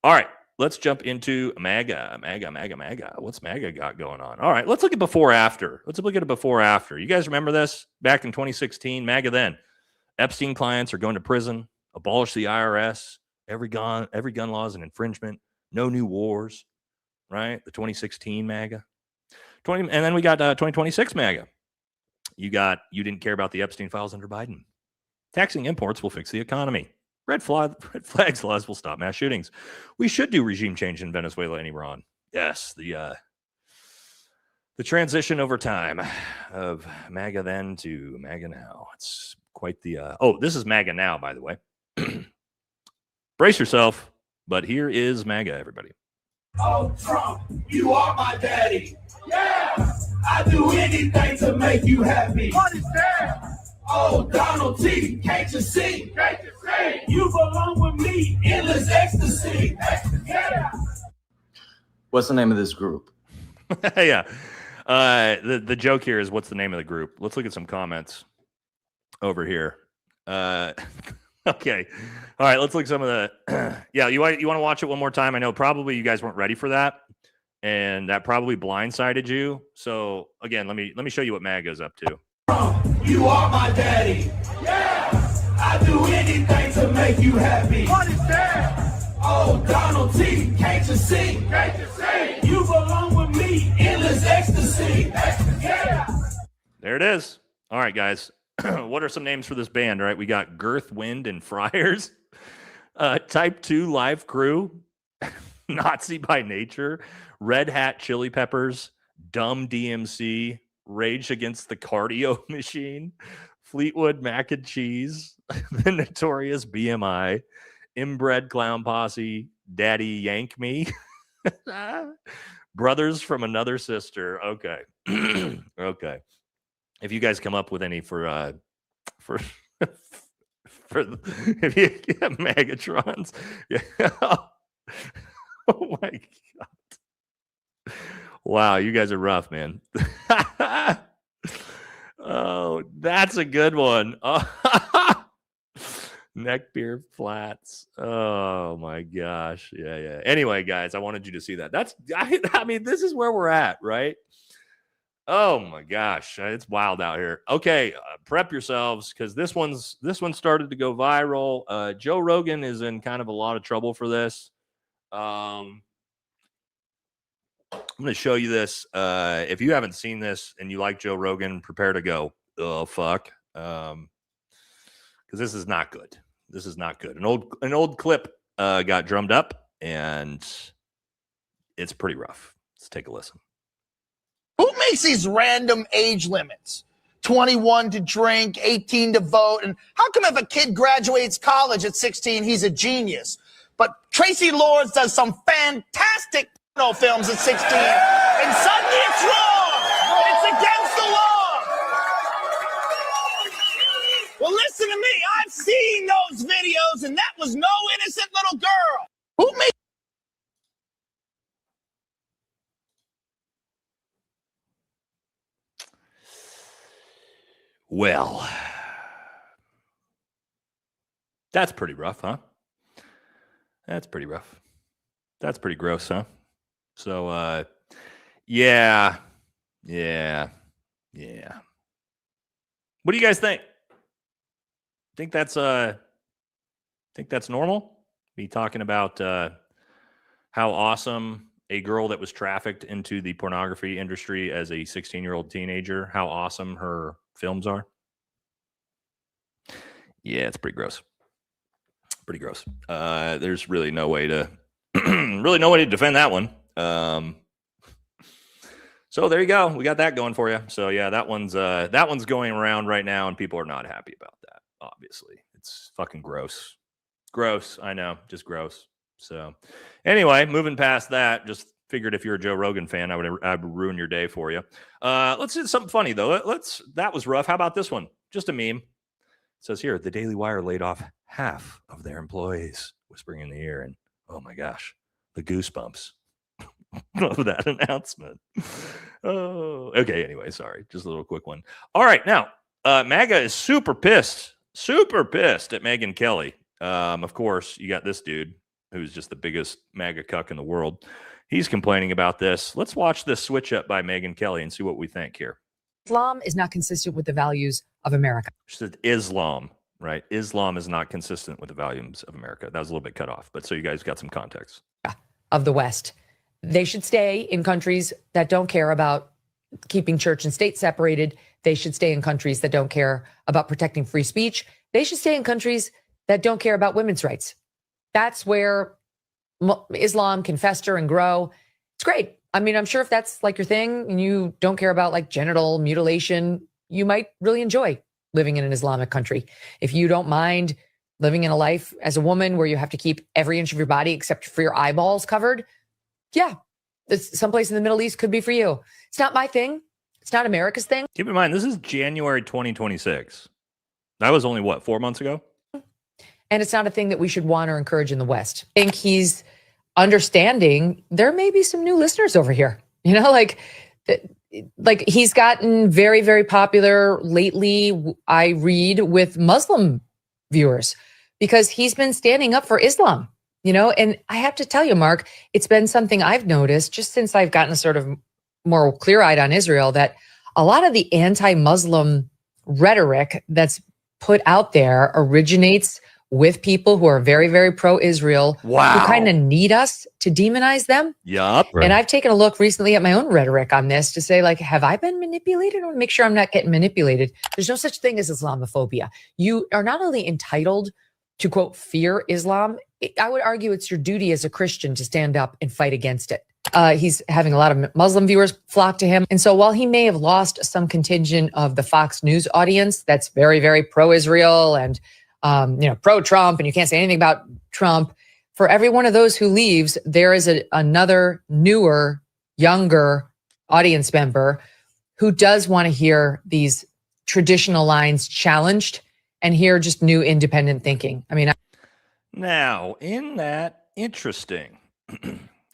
All right, let's jump into MAGA. What's MAGA got going on? All right, let's look at before after. Let's look at a before after. You guys remember this back in 2016? MAGA then. Epstein clients are going to prison. Abolish the IRS. Every gun law is an infringement. No new wars, right? The 2016 MAGA. And then we got 2026 MAGA. You didn't care about the Epstein files under Biden. Taxing imports will fix the economy. Red flags laws will stop mass shootings. We should do regime change in Venezuela and Iran. Yes, the transition over time of MAGA then to MAGA now. It's quite the this is MAGA now, by the way. Brace yourself, but here is MAGA, everybody. Oh, Trump, you are my daddy. Yeah, I do anything to make you happy. What is that? Oh, Donald T, can't you see? Can't you see? You belong with me, endless ecstasy. Yeah. What's the name of this group? Yeah. The joke here is, what's the name of the group? Let's look at some comments over here. Okay. All right, let's look at some of the yeah, you want to watch it one more time? I know probably you guys weren't ready for that, and that probably blindsided you. So again, let me show you what MAGA's up to. You are my daddy. Yeah, I do anything to make you happy. What is that? Oh, Donald T, can't you see? Can't you see? You belong with me, endless ecstasy. Yeah. There it is. All right, guys. What are some names for this band? All right, we got Girth, Wind, and Friars, Type 2 Live Crew, Nazi by Nature, Red Hat Chili Peppers, Dumb DMC, Rage Against the Cardio Machine, Fleetwood Mac and Cheese, The Notorious BMI, Inbred Clown Posse, Daddy Yank Me, Brothers from Another Sister. Okay. Okay. If you guys come up with any for if you get Megatrons, yeah. Oh my god! Wow, you guys are rough, man. Oh, that's a good one. Oh, Neckbeard Flats. Oh my gosh, yeah. Anyway, guys, I wanted you to see that. I mean, this is where we're at, right? Oh my gosh, it's wild out here. Okay, prep yourselves, because this one started to go viral. Joe Rogan is in kind of a lot of trouble for this. I'm going to show you this. If you haven't seen this and you like Joe Rogan, prepare to go, oh fuck, because this is not good. This is not good. An old clip got drummed up, and it's pretty rough. Let's take a listen. Who makes these random age limits? 21 to drink, 18 to vote. And how come if a kid graduates college at 16, he's a genius? But Tracy Lords does some fantastic films at 16, and suddenly it's wrong. It's against the law. Well, listen to me. I've seen those videos, and that was no innocent little girl. Who made Well, that's pretty rough, huh? That's pretty rough. That's pretty gross, huh? So, yeah. What do you guys think? Think that's normal? Be talking about how awesome a girl that was trafficked into the pornography industry as a 16-year-old teenager, how awesome her films are. Yeah, it's pretty gross. Pretty gross. There's really no way to defend that one. So there you go. We got that going for you. So yeah, that one's going around right now, and people are not happy about that. Obviously, it's fucking gross. Gross. I know, just gross. So anyway, moving past that, just figured if you're a Joe Rogan fan, I would ruin your day for you. Let's do something funny though. That was rough. How about this one? Just a meme. It says here, the Daily Wire laid off half of their employees, whispering in the ear, and oh my gosh, the goosebumps of that announcement. Oh, okay. Anyway, sorry, just a little quick one. All right, now MAGA is super pissed at Megyn Kelly. Of course, you got this dude who's just the biggest MAGA cuck in the world. He's complaining about this. Let's watch this switch up by Megyn Kelly and see what we think here. Islam is not consistent with the values of America. She said Islam, right? Islam is not consistent with the values of America. That was a little bit cut off, but so you guys got some context. Of the West. They should stay in countries that don't care about keeping church and state separated. They should stay in countries that don't care about protecting free speech. They should stay in countries that don't care about women's rights. That's where Islam can fester and grow. It's great. I mean, I'm sure if that's like your thing and you don't care about like genital mutilation, you might really enjoy living in an Islamic country. If you don't mind living in a life as a woman where you have to keep every inch of your body except for your eyeballs covered, yeah, someplace in the Middle East could be for you. It's not my thing. It's not America's thing. Keep in mind, this is January 2026. That was only, what, 4 months ago? And it's not a thing that we should want or encourage in the West. I think he's understanding there may be some new listeners over here. You know, like he's gotten very, very popular lately, I read, with Muslim viewers because he's been standing up for Islam, you know? And I have to tell you, Mark, it's been something I've noticed just since I've gotten sort of more clear-eyed on Israel, that a lot of the anti-Muslim rhetoric that's put out there originates with people who are very, very pro-Israel, who kind of need us to demonize them. Yup. And I've taken a look recently at my own rhetoric on this to say, like, have I been manipulated? I want to make sure I'm not getting manipulated. There's no such thing as Islamophobia. You are not only entitled to, quote, fear Islam, I would argue it's your duty as a Christian to stand up and fight against it. He's having a lot of Muslim viewers flock to him. And so while he may have lost some contingent of the Fox News audience that's very, very pro-Israel and pro-Trump, and you can't say anything about Trump, for every one of those who leaves, there is another newer, younger audience member who does want to hear these traditional lines challenged and hear just new independent thinking. I mean, now, in that, interesting.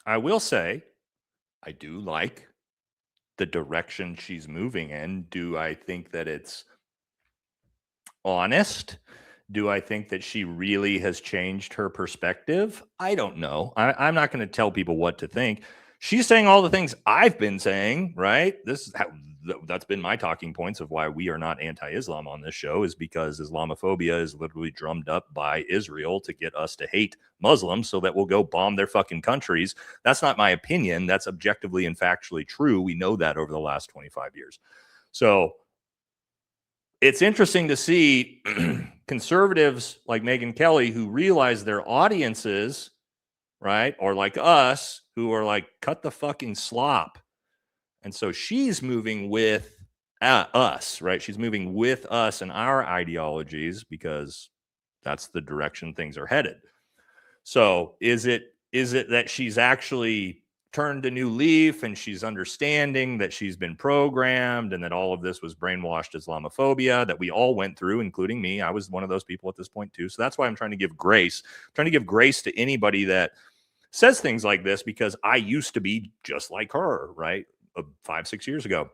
I will say, I do like the direction she's moving in. Do I think that it's honest? Do I think that she really has changed her perspective? I don't know. I'm not going to tell people what to think. She's saying all the things I've been saying, right? This is that's been my talking points of why we are not anti-Islam on this show, is because Islamophobia is literally drummed up by Israel to get us to hate Muslims so that we'll go bomb their fucking countries. That's not my opinion. That's objectively and factually true. We know that over the last 25 years. So it's interesting to see conservatives like Megyn Kelly who realize their audiences, right, or like us, who are like, cut the fucking slop. And so she's moving with us, right? She's moving with us and our ideologies because that's the direction things are headed. So is it that she's actually turned a new leaf and she's understanding that she's been programmed and that all of this was brainwashed Islamophobia that we all went through, including me? I was one of those people at this point too. So that's why I'm trying to give grace, to anybody that says things like this, because I used to be just like her, right? 5-6 years ago.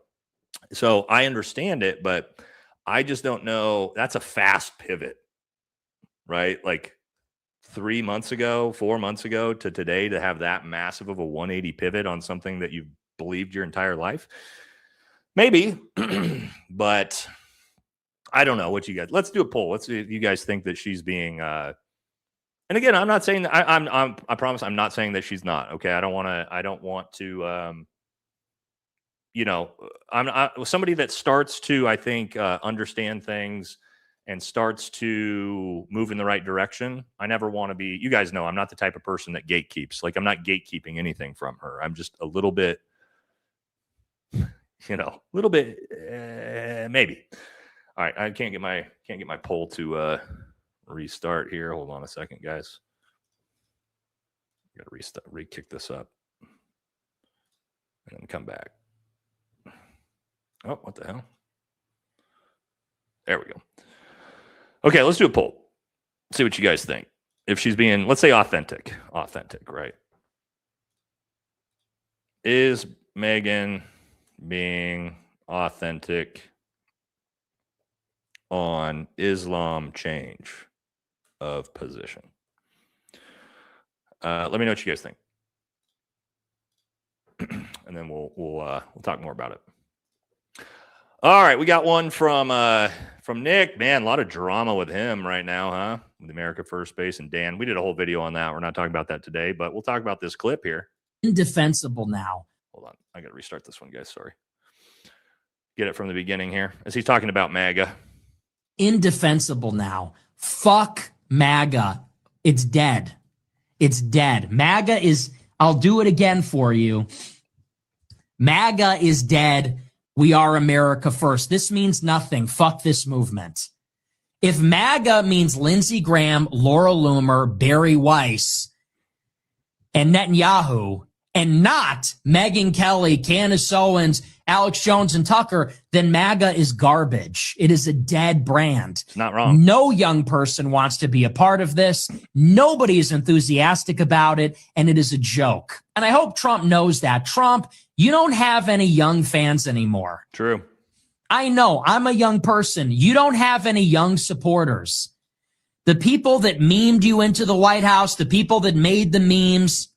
So I understand it, but I just don't know. That's a fast pivot, right? Like 3 months ago, 4 months ago to today, to have that massive of a 180 pivot on something that you've believed your entire life. Maybe, but I don't know what you guys, let's do a poll. Let's see if you guys think that she's being, and again, I'm not saying that I promise I'm not saying that she's not. Okay. I don't want to, I'm somebody that starts to, I think, understand things and starts to move in the right direction. I never want to be, you guys know, I'm not the type of person that gatekeeps. Like, I'm not gatekeeping anything from her. I'm just a little bit, maybe. All right. I can't get my poll to restart here. Hold on a second, guys. Got to restart, re-kick this up and then come back. Oh, what the hell? There we go. Okay, let's do a poll. See what you guys think. If she's being, let's say, authentic, right? Is Megyn being authentic on Islam change of position? Let me know what you guys think, and then we'll talk more about it. All right, we got one from Nick. Man, a lot of drama with him right now, huh? With America First Base and Dan. We did a whole video on that. We're not talking about that today, but we'll talk about this clip here. Indefensible now. Hold on. I got to restart this one, guys. Sorry. Get it from the beginning here. As he's talking about MAGA. Indefensible now. Fuck MAGA. It's dead. It's dead. MAGA is, I'll do it again for you. MAGA is dead. We are America first. This means nothing. Fuck this movement. If MAGA means Lindsey Graham, Laura Loomer, Barry Weiss, and Netanyahu, and not Megyn Kelly, Candace Owens, Alex Jones, and Tucker, then MAGA is garbage. It is a dead brand. It's not wrong. No young person wants to be a part of this. Nobody is enthusiastic about it, and it is a joke. And I hope Trump knows that. Trump, you don't have any young fans anymore. True. I know. I'm a young person. You don't have any young supporters. The people that memed you into the White House, the people that made the memes,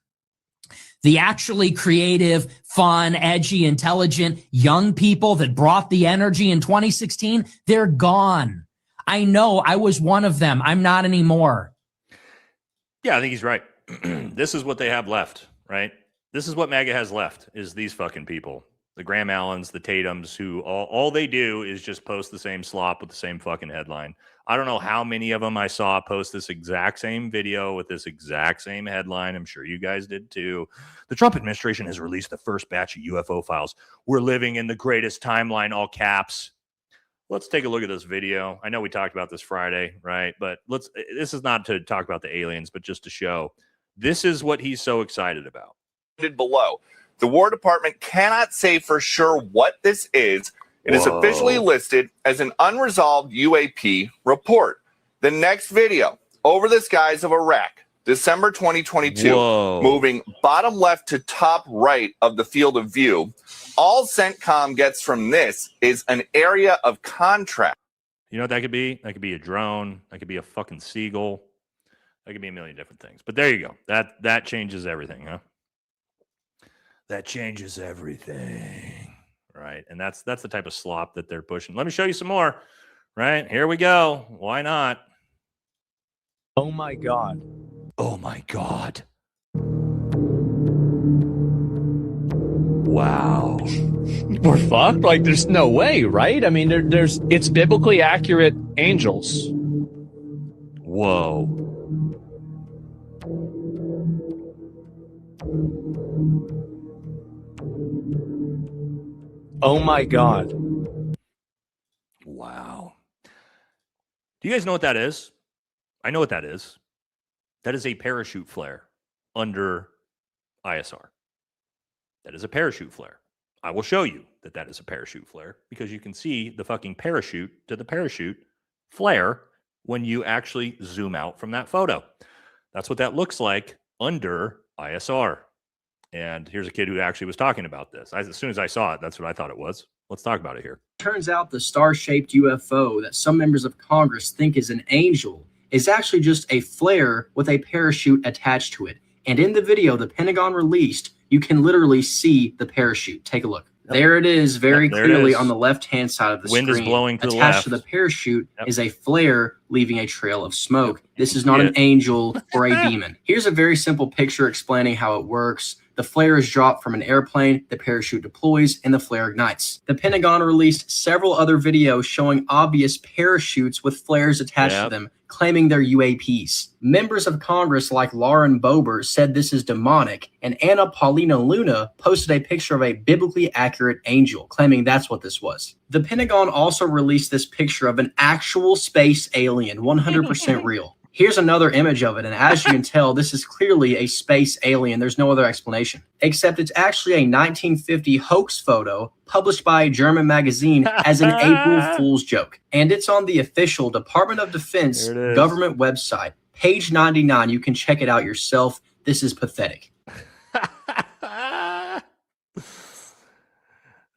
the actually creative, fun, edgy, intelligent young people that brought the energy in 2016, they're gone. I know. I was one of them. I'm not anymore. Yeah, I think he's right. This is what they have left, right? This is what MAGA has left, is these fucking people. The Graham Allens, the Tatums, who all they do is just post the same slop with the same fucking headline. I don't know how many of them I saw post this exact same video with this exact same headline. I'm sure you guys did too. The Trump administration has released the first batch of UFO files. We're living in the greatest timeline, all caps. Let's take a look at this video. I know we talked about this Friday, right? But this is not to talk about the aliens, but just to show this is what he's so excited about. Below. The War Department cannot say for sure what this is. It is officially listed as an unresolved UAP report. The next video, over the skies of Iraq, December 2022, moving bottom left to top right of the field of view. All CENTCOM gets from this is an area of contrast. You know what that could be? That could be a drone. That could be a fucking seagull. That could be a million different things. But there you go. That changes everything, huh? That changes everything. Right. And that's the type of slop that they're pushing. Let me show you some more. Right. Here we go. Why not? Oh my God. Oh my God. Wow. We're fucked. Like, there's no way, right? I mean, it's biblically accurate angels. Whoa. Oh my God. Wow. Do you guys know what that is? I know what that is. That is a parachute flare under ISR. That is a parachute flare. I will show you that is a parachute flare because you can see the fucking parachute to the parachute flare when you actually zoom out from that photo. That's what that looks like under ISR. And here's a kid who actually was talking about this. As soon as I saw it, that's what I thought it was. Let's talk about it here. Turns out the star-shaped UFO that some members of Congress think is an angel is actually just a flare with a parachute attached to it. And in the video the Pentagon released, you can literally see the parachute. Take a look. There it is, very clearly on the left-hand side of the screen. Wind is blowing to the Attached left. to the parachute is a flare leaving a trail of smoke. This is not an angel or a demon. Here's a very simple picture explaining how it works. The flare is dropped from an airplane, the parachute deploys, and the flare ignites. The Pentagon released several other videos showing obvious parachutes with flares attached to them, claiming they're UAPs. Members of Congress like Lauren Boebert said this is demonic, and Anna Paulina Luna posted a picture of a biblically accurate angel, claiming that's what this was. The Pentagon also released this picture of an actual space alien, 100% real. Here's another image of it, and as you can tell, this is clearly a space alien. There's no other explanation, except it's actually a 1950 hoax photo published by a German magazine as an April Fool's joke. And it's on the official Department of Defense government website, page 99. You can check it out yourself. This is pathetic.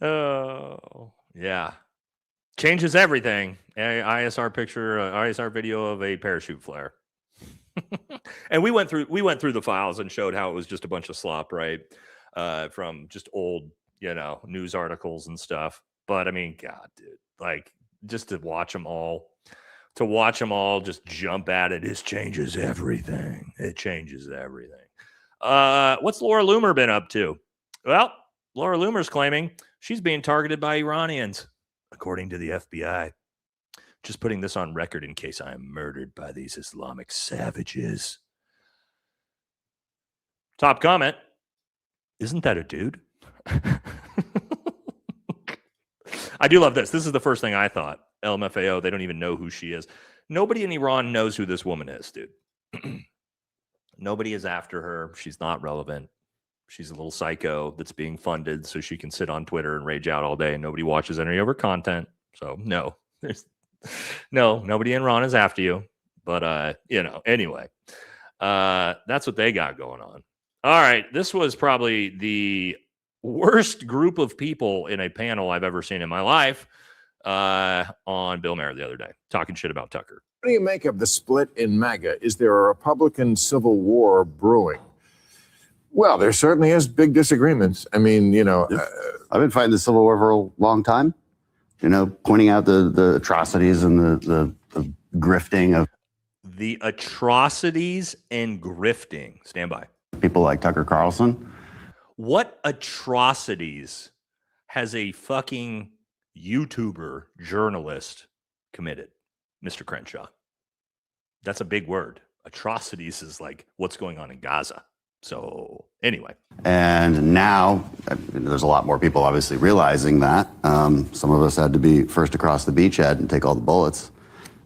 Oh, yeah. Changes everything. ISR picture, ISR video of a parachute flare. And we went through the files and showed how it was just a bunch of slop, right? From just old, news articles and stuff. But I mean, God, dude, like just to watch them all just jump at it, it changes everything. It changes everything. What's Laura Loomer been up to? Well, Laura Loomer's claiming she's being targeted by Iranians, according to the FBI. Just putting this on record in case I am murdered by these Islamic savages. Top comment. Isn't that a dude? I do love this. This is the first thing I thought. LMFAO, they don't even know who she is. Nobody in Iran knows who this woman is, dude. Nobody is after her. She's not relevant. She's a little psycho that's being funded so she can sit on Twitter and rage out all day, and nobody watches any of her content. So nobody in Iran is after you. But anyway, that's what they got going on. All right, this was probably the worst group of people in a panel I've ever seen in my life on Bill Maher the other day, talking shit about Tucker. What do you make of the split in MAGA? Is there a Republican civil war brewing? Well, there certainly is big disagreements. I mean, I've been fighting the Civil War for a long time, pointing out the atrocities and the grifting of the atrocities and grifting. Stand by. People like Tucker Carlson. What atrocities has a fucking YouTuber journalist committed, Mr. Crenshaw? That's a big word. Atrocities is like what's going on in Gaza. So anyway. And now there's a lot more people obviously realizing that. Some of us had to be first across the beachhead and take all the bullets.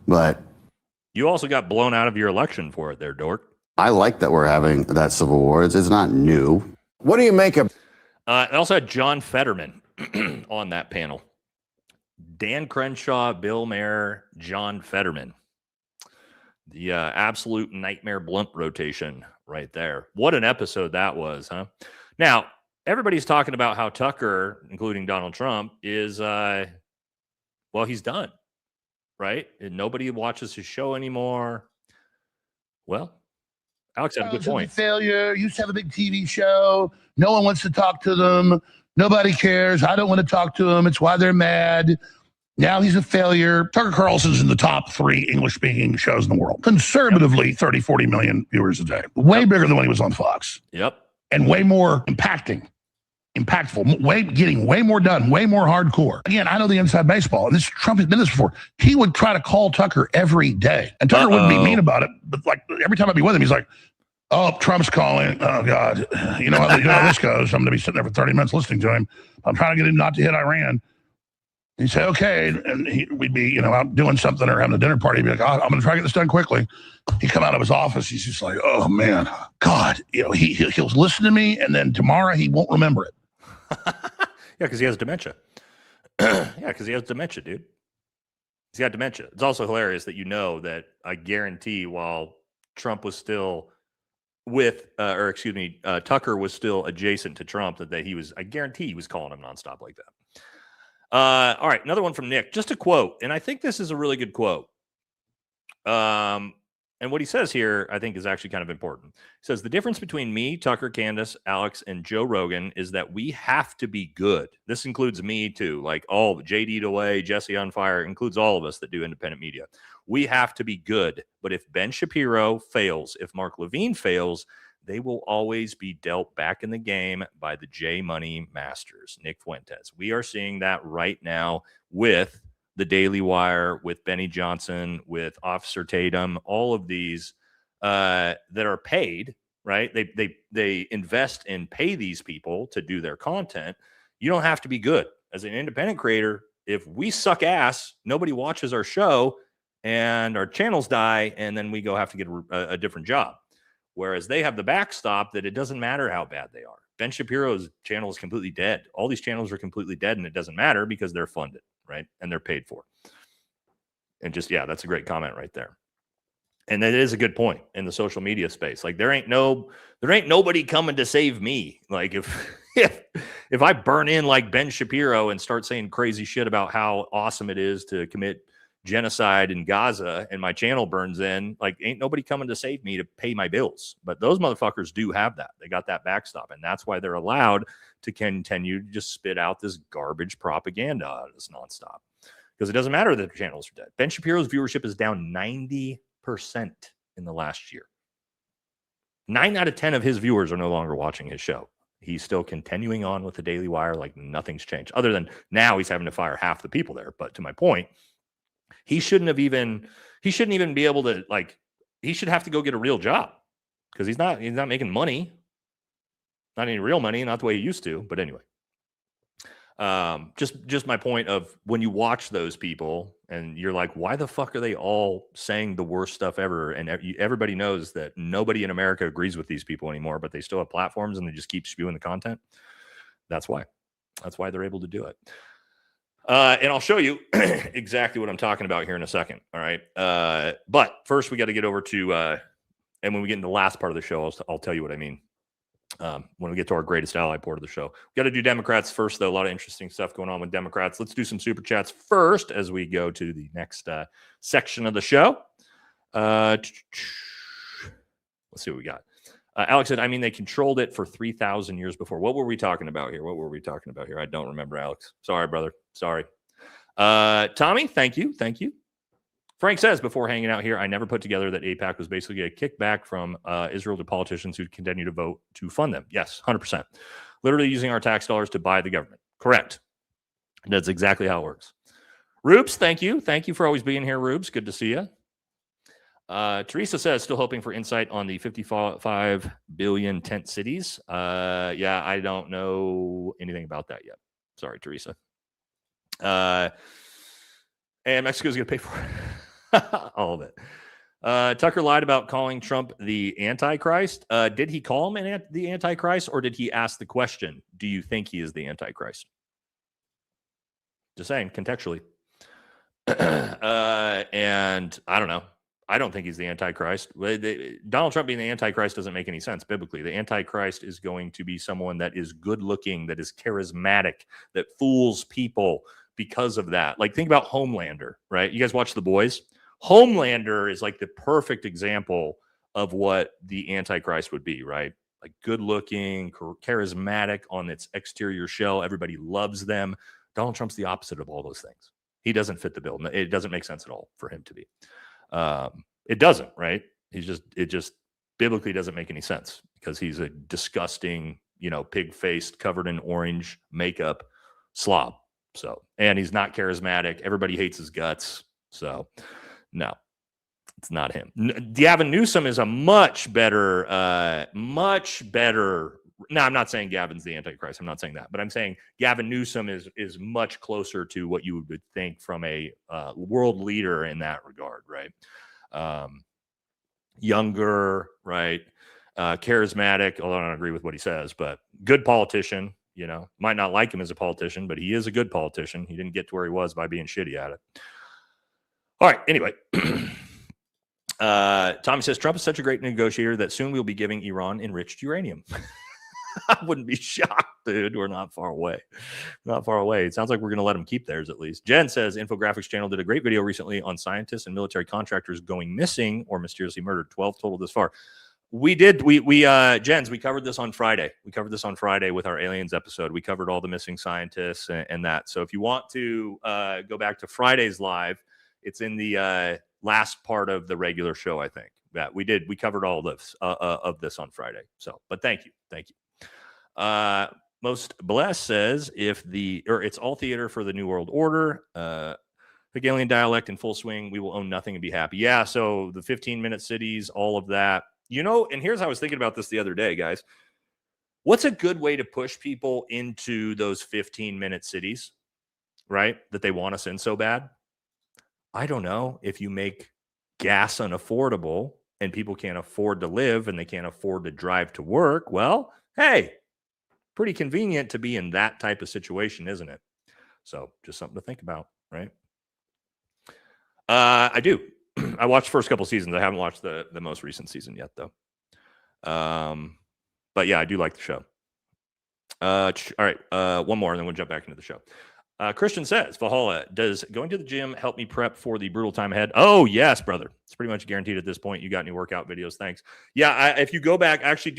But you also got blown out of your election for it there, Dork. I like that we're having that civil war. It's not new. What do you make of? I also had John Fetterman on that panel. Dan Crenshaw, Bill Maher, John Fetterman. The absolute nightmare blunt rotation right there. What an episode that was, huh? Now, everybody's talking about how Tucker, including Donald Trump, is, he's done, right? And nobody watches his show anymore. Well, Alex had a good point. Failure. Used to have a big TV show. No one wants to talk to them. Nobody cares. I don't want to talk to them. It's why they're mad. Now he's a failure. Tucker Carlson's in the top 3 English-speaking shows in the world. Conservatively, 30, 40 million viewers a day. Way bigger than when he was on Fox. Yep. And way more impactful, getting way more done, way more hardcore. Again, I know the inside baseball, and Trump has been this before. He would try to call Tucker every day. And Tucker wouldn't be mean about it, but like every time I'd be with him, he's like, oh, Trump's calling. Oh, God. You know how this goes. I'm going to be sitting there for 30 minutes listening to him. I'm trying to get him not to hit Iran. He'd say, okay. And we'd be, out doing something or having a dinner party. He'd be like, oh, I'm going to try to get this done quickly. He'd come out of his office. He's just like, oh, man, God. He'll listen to me, and then tomorrow he won't remember it. Yeah, because he has dementia. Yeah, because he has dementia, dude. He's got dementia. It's also hilarious that that I guarantee while Trump was still Tucker was still adjacent to Trump, I guarantee he was calling him nonstop like that. All right, another one from Nick. Just a quote, and I think this is a really good quote. And what he says here, I think, is actually kind of important. He says, the difference between me, Tucker, Candace, Alex, and Joe Rogan is that we have to be good. This includes me, too. Like all JD DeWay, Jesse on Fire, includes all of us that do independent media. We have to be good. But if Ben Shapiro fails, if Mark Levine fails, they will always be dealt back in the game by the J Money masters, Nick Fuentes. We are seeing that right now with the Daily Wire, with Benny Johnson, with Officer Tatum, all of these that are paid, right? They invest and pay these people to do their content. You don't have to be good. As an independent creator, if we suck ass, nobody watches our show and our channels die, and then we go have to get a different job. Whereas they have the backstop that it doesn't matter how bad they are. Ben Shapiro's channel is completely dead. All these channels are completely dead, and it doesn't matter because they're funded, right? And they're paid for. And that's a great comment right there. And that is a good point in the social media space. Like there ain't nobody coming to save me. Like if I burn in like Ben Shapiro and start saying crazy shit about how awesome it is to commit genocide in Gaza and my channel burns in, like ain't nobody coming to save me to pay my bills. But those motherfuckers do have that. They got that backstop, and that's why they're allowed to continue to just spit out this garbage propaganda this nonstop, because it doesn't matter that their channels are dead. Ben Shapiro's viewership is down 90% in the last year. 9 out of 10 of his viewers are no longer watching his show. He's still continuing on with the Daily Wire like nothing's changed, other than now he's having to fire half the people there. But to my point, He shouldn't even be able to, like, he should have to go get a real job because he's not making money. Not any real money, not the way he used to. But anyway, just my point of when you watch those people and you're like, why the fuck are they all saying the worst stuff ever? And everybody knows that nobody in America agrees with these people anymore, but they still have platforms and they just keep spewing the content. That's why they're able to do it. And I'll show you exactly what I'm talking about here in a second. All right. But first we got to get over to, and when we get into the last part of the show, I'll tell you what I mean. When we get to our greatest ally part of the show, we got to do Democrats first, though. A lot of interesting stuff going on with Democrats. Let's do some super chats first as we go to the next section of the show. Let's see what we got. Alex said, I mean, they controlled it for 3,000 years before. What were we talking about here? I don't remember, Alex. Sorry, brother. Sorry. Tommy, thank you. Frank says, before hanging out here, I never put together that AIPAC was basically a kickback from Israel to politicians who continue to vote to fund them. Yes, 100%. Literally using our tax dollars to buy the government. Correct. That's exactly how it works. Rubes, thank you. Thank you for always being here, Rubes. Good to see you. Teresa says, still hoping for insight on the 55 billion tent cities. Yeah, I don't know anything about that yet. Sorry, Teresa. And Mexico's going to pay for it. All of it. Tucker lied about calling Trump the Antichrist. Did he call him the Antichrist, or did he ask the question, do you think he is the Antichrist? Just saying, contextually. And I don't know. I don't think he's the Antichrist. Donald Trump being the Antichrist doesn't make any sense biblically. The Antichrist is going to be someone that is good looking, that is charismatic, that fools people because of that. Like, think about Homelander, right? You guys watch The Boys? Homelander is like the perfect example of what the Antichrist would be, right? Like good looking, charismatic on its exterior shell. Everybody loves them. Donald Trump's the opposite of all those things. He doesn't fit the bill. It doesn't make sense at all for him to be. It doesn't, right? It just biblically doesn't make any sense because he's a disgusting, pig-faced, covered in orange makeup slob. So, and he's not charismatic. Everybody hates his guts. So, no, it's not him. Gavin Newsom is a much better. No, I'm not saying Gavin's the Antichrist. I'm not saying that, but I'm saying Gavin Newsom is much closer to what you would think from a world leader in that regard, right? Younger, right? Charismatic, although I don't agree with what he says, but good politician. Might not like him as a politician, but he is a good politician. He didn't get to where he was by being shitty at it. All right. Anyway, Tommy says Trump is such a great negotiator that soon we'll be giving Iran enriched uranium. I wouldn't be shocked, dude. We're not far away. Not far away. It sounds like we're going to let them keep theirs at least. Jen says Infographics Channel did a great video recently on scientists and military contractors going missing or mysteriously murdered. 12 total this far. We did. Jens, we covered this on Friday. We covered this on Friday with our aliens episode. We covered all the missing scientists and that. So if you want to go back to Friday's live, it's in the last part of the regular show, I think. That we did. We covered all of this on Friday. So, but thank you. Most Blessed says it's all theater for the New World Order. Hegelian dialect in full swing. We will own nothing and be happy. Yeah. So the 15-minute cities, all of that. And here's how I was thinking about this the other day, guys. What's a good way to push people into those 15-minute cities, right? That they want us in so bad? I don't know. If you make gas unaffordable and people can't afford to live and they can't afford to drive to work, well, hey, pretty convenient to be in that type of situation, isn't it? So just something to think about, right? I do. I watched the first couple seasons. I haven't watched the most recent season yet, though. But yeah, I do like the show. All right, one more, and then we'll jump back into the show. Christian says, Valhalla, does going to the gym help me prep for the brutal time ahead? Oh, yes, brother. It's pretty much guaranteed at this point. You got any workout videos? Thanks. Yeah, if you go back, actually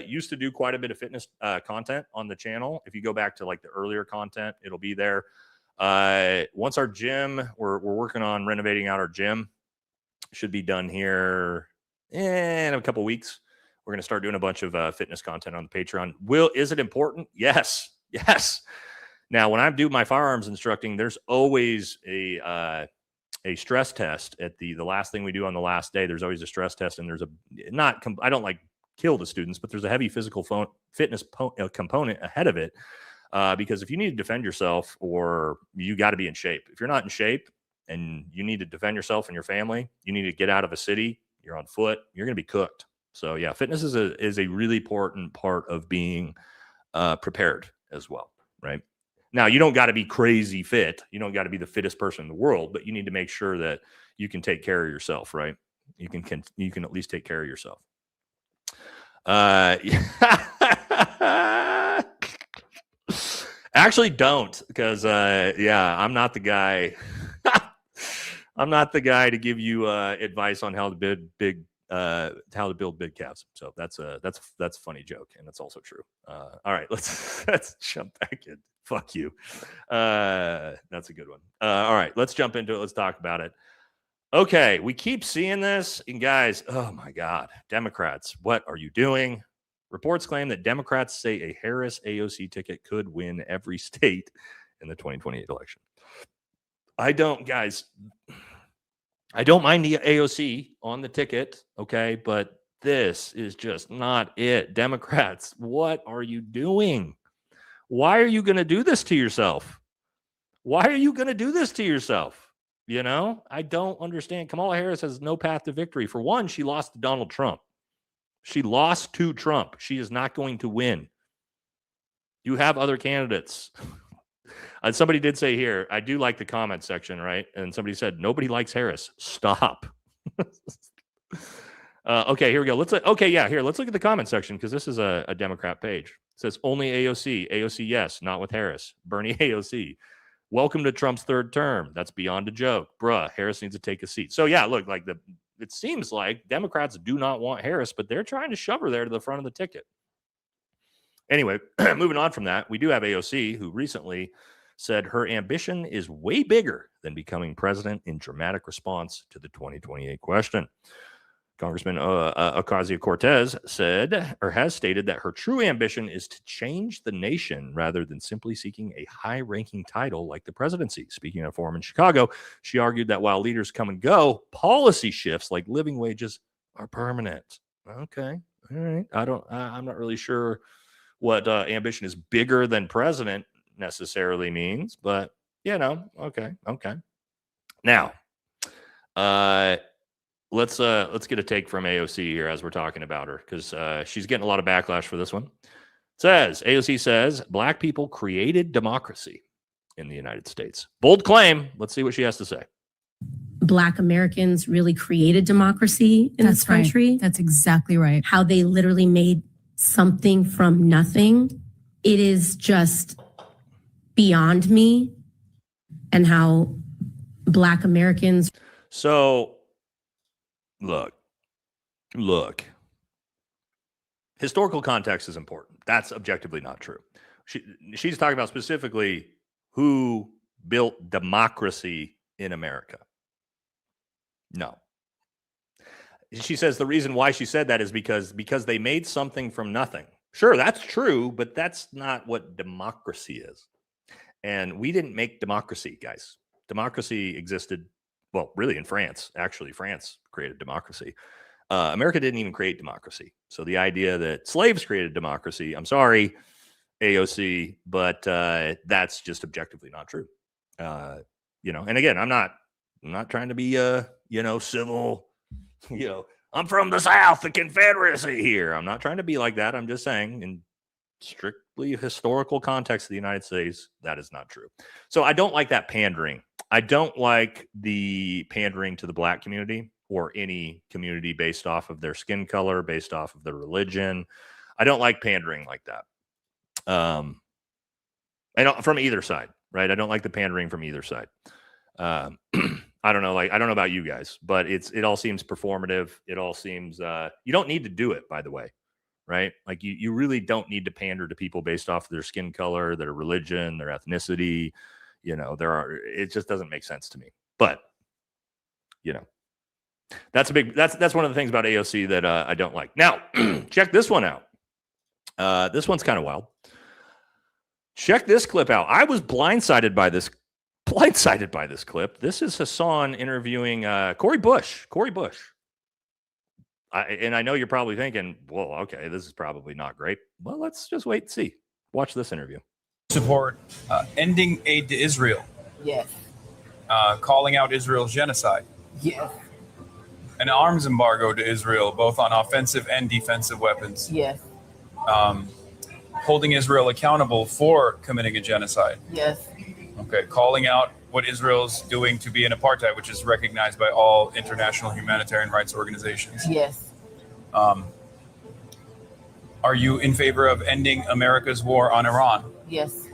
used to do quite a bit of fitness content on the channel. If you go back to like the earlier content, it'll be there. Once our gym, we're working on renovating out our gym. Should be done here in a couple weeks. We're going to start doing a bunch of fitness content on the Patreon. Is it important? Yes. Now, when I do my firearms instructing, there's always a a stress test at the last thing we do on the last day. There's always a stress test, and there's I don't like kill the students, but there's a heavy physical fitness component ahead of it, because if you need to defend yourself, or you got to be in shape. If you're not in shape and you need to defend yourself and your family, you need to get out of a city, you're on foot, you're going to be cooked. So yeah, fitness is a really important part of being prepared as well, right? Now, you don't got to be crazy fit. You don't got to be the fittest person in the world, but you need to make sure that you can take care of yourself, right? You can at least take care of yourself. Actually, don't, because I'm not the guy. I'm not the guy to give you advice on how to build big calves. So that's a funny joke, and it's also true. All right, let's jump back in. Fuck you. That's a good one. All right, let's jump into it. Let's talk about it. Okay, we keep seeing this, and guys, oh my God, Democrats, what are you doing? Reports claim that Democrats say a Harris AOC ticket could win every state in the 2028 election. I don't mind the AOC on the ticket, okay, but this is just not it. Democrats, what are you doing? Why are you going to do this to yourself? Why are you going to do this to yourself? You know, I don't understand. Kamala Harris has no path to victory. For one, she lost to Donald Trump. She lost to Trump. She is not going to win. You have other candidates. And somebody did say here, I do like the comment section, right? And somebody said, nobody likes Harris. Stop. Okay, here we go. Let's look at the comment section, because this is a Democrat page. It says only AOC. AOC, yes, not with Harris. Bernie AOC. Welcome to Trump's third term. That's beyond a joke. Bruh, Harris needs to take a seat. So yeah, look, it seems like Democrats do not want Harris, but they're trying to shove her there to the front of the ticket. Anyway, moving on from that, we do have AOC, who recently said her ambition is way bigger than becoming president, in dramatic response to the 2028 question. Congressman Ocasio-Cortez has stated that her true ambition is to change the nation rather than simply seeking a high-ranking title like the presidency. Speaking at a forum in Chicago, she argued that while leaders come and go, policy shifts like living wages are permanent. Okay, all right. I'm not really sure what ambition is bigger than president necessarily means, but okay. Now, let's get a take from AOC here as we're talking about her, because she's getting a lot of backlash for this one. AOC says black people created democracy in the United States. Bold claim. Let's see what she has to say. Black Americans really created democracy in this country. Right. That's exactly right. How they literally made something from nothing. It is just beyond me, and how Black Americans. So look, historical context is important. That's objectively not true. She's talking about specifically who built democracy in America. No. She says the reason why she said that is because they made something from nothing. Sure, that's true, but that's not what democracy is. And we didn't make democracy, guys. Democracy existed, well, really in France. Actually, France created democracy. America didn't even create democracy. So the idea that slaves created democracy, I'm sorry, AOC, but that's just objectively not true. And again, I'm not trying to be civil, I'm from the South, the Confederacy here. I'm not trying to be like that. I'm just saying, in strictly historical context of the United States, that is not true. So I don't like that pandering. I don't like the pandering to the Black community or any community based off of their skin color, based off of their religion. I don't like pandering like that. From either side, right? I don't like the pandering from either side. I don't know about you guys, but it all seems performative. It all seems you don't need to do it, by the way, right? Like you really don't need to pander to people based off of their skin color, their religion, their ethnicity. It just doesn't make sense to me. But that's one of the things about AOC that I don't like. Now, check this one out. This one's kind of wild. Check this clip out. I was blindsided by this blindsided by this clip. This is Hassan interviewing Cori Bush. And I know you're probably thinking, well, okay, this is probably not great. Well, let's just wait and see. Watch this interview. Support ending aid to Israel. Yes. Calling out Israel's genocide. Yes. An arms embargo to Israel, both on offensive and defensive weapons. Yes. Holding Israel accountable for committing a genocide. Yes. Okay. Calling out what Israel's doing to be an apartheid, which is recognized by all international humanitarian rights organizations. Yes. Are you in favor of ending America's war on Iran? Yes.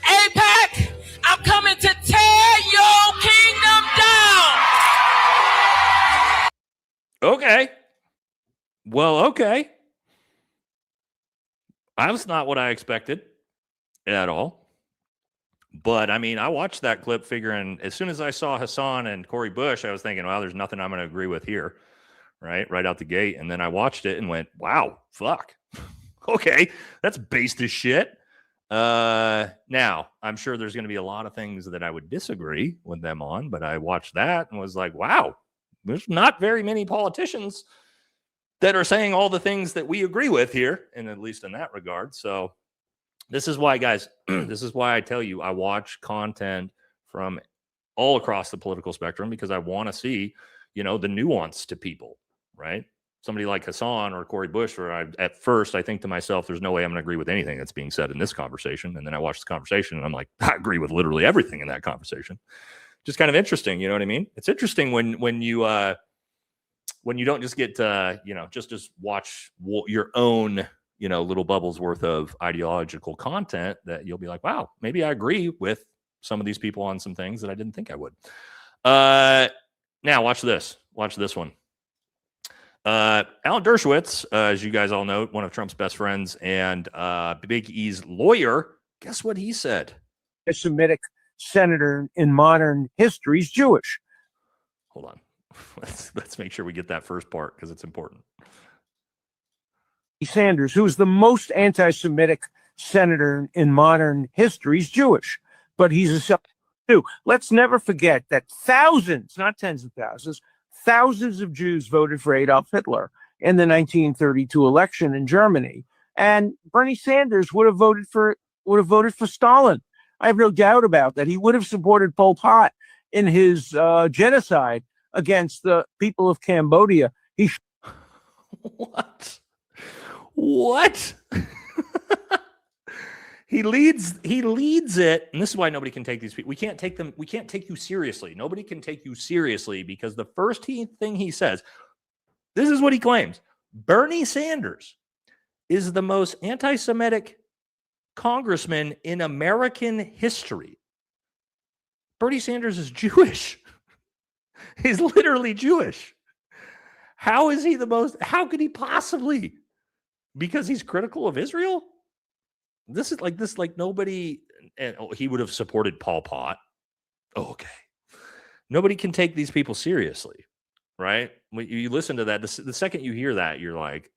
APAC, I'm coming to tear your kingdom down. Okay. Well, okay. That's not what I expected at all. But I mean, I watched that clip figuring as soon as I saw Hassan and Cori Bush, I was thinking, well, there's nothing I'm going to agree with here. Right out the gate. And then I watched it and went, wow, fuck. Okay. That's based as shit. Now, I'm sure there's going to be a lot of things that I would disagree with them on, but I watched that and was like, wow, there's not very many politicians that are saying all the things that we agree with here, and at least in that regard. So this is why, guys, this is why I tell you I watch content from all across the political spectrum, because I want to see, the nuance to people, right? Somebody like Hassan or Cori Bush, where at first I think to myself, there's no way I'm going to agree with anything that's being said in this conversation. And then I watch the conversation and I'm like, I agree with literally everything in that conversation. Just kind of interesting. You know what I mean? It's interesting when you don't just get just watch your own, little bubbles worth of ideological content, that you'll be like, wow, maybe I agree with some of these people on some things that I didn't think I would. Now watch this one. Alan Dershowitz, as you guys all know, one of Trump's best friends and Big E's lawyer, guess what he said? A Semitic senator in modern history is Jewish. Hold on. Let's make sure we get that first part because it's important. Sanders, who is the most anti-Semitic senator in modern history, is Jewish, but he's a self too. Let's never forget that thousands, not tens of thousands of Jews voted for Adolf Hitler in the 1932 election in Germany, and Bernie Sanders would have voted for Stalin. I have no doubt about that. He would have supported Pol Pot in his genocide against the people of Cambodia. What? He leads it, and this is why nobody can take these people. We can't take you seriously. Nobody can take you seriously because the first thing he says, this is what he claims. Bernie Sanders is the most anti-Semitic congressman in American history. Bernie Sanders is Jewish. He's literally Jewish. How is he how could he possibly? Because he's critical of Israel? This is like nobody, and he would have supported Pol Pot. Oh, okay. Nobody can take these people seriously, right? When you listen to that, the second you hear that, you're like,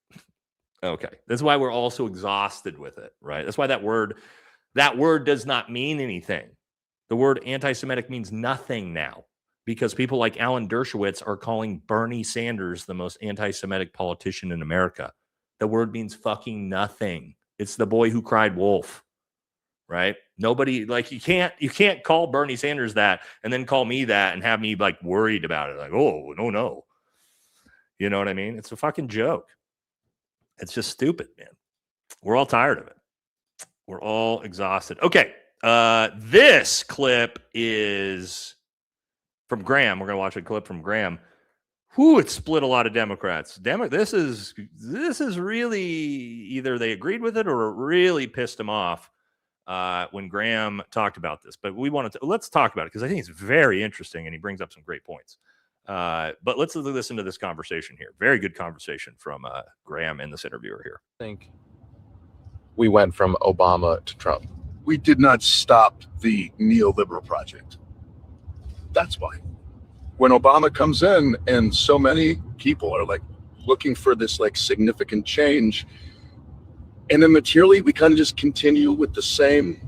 okay. That's why we're all so exhausted with it, right? That's why that word does not mean anything. The word anti-Semitic means nothing now because people like Alan Dershowitz are calling Bernie Sanders the most anti-Semitic politician in America. The word means fucking nothing. It's the boy who cried wolf, right? Nobody, you can't call Bernie Sanders that and then call me that and have me worried about it. Like, oh, no. You know what I mean? It's a fucking joke. It's just stupid, man. We're all tired of it. We're all exhausted. Okay. This clip is from Graham. We're going to watch a clip from Graham. Whew, it split a lot of Democrats. This is really either they agreed with it or it really pissed them off when Graham talked about this. But let's talk about it because I think it's very interesting and he brings up some great points. But let's listen to this conversation here. Very good conversation from Graham and this interviewer here. I think we went from Obama to Trump. We did not stop the neoliberal project. That's why. When Obama comes in and so many people are looking for this significant change, and then materially we kind of just continue with the same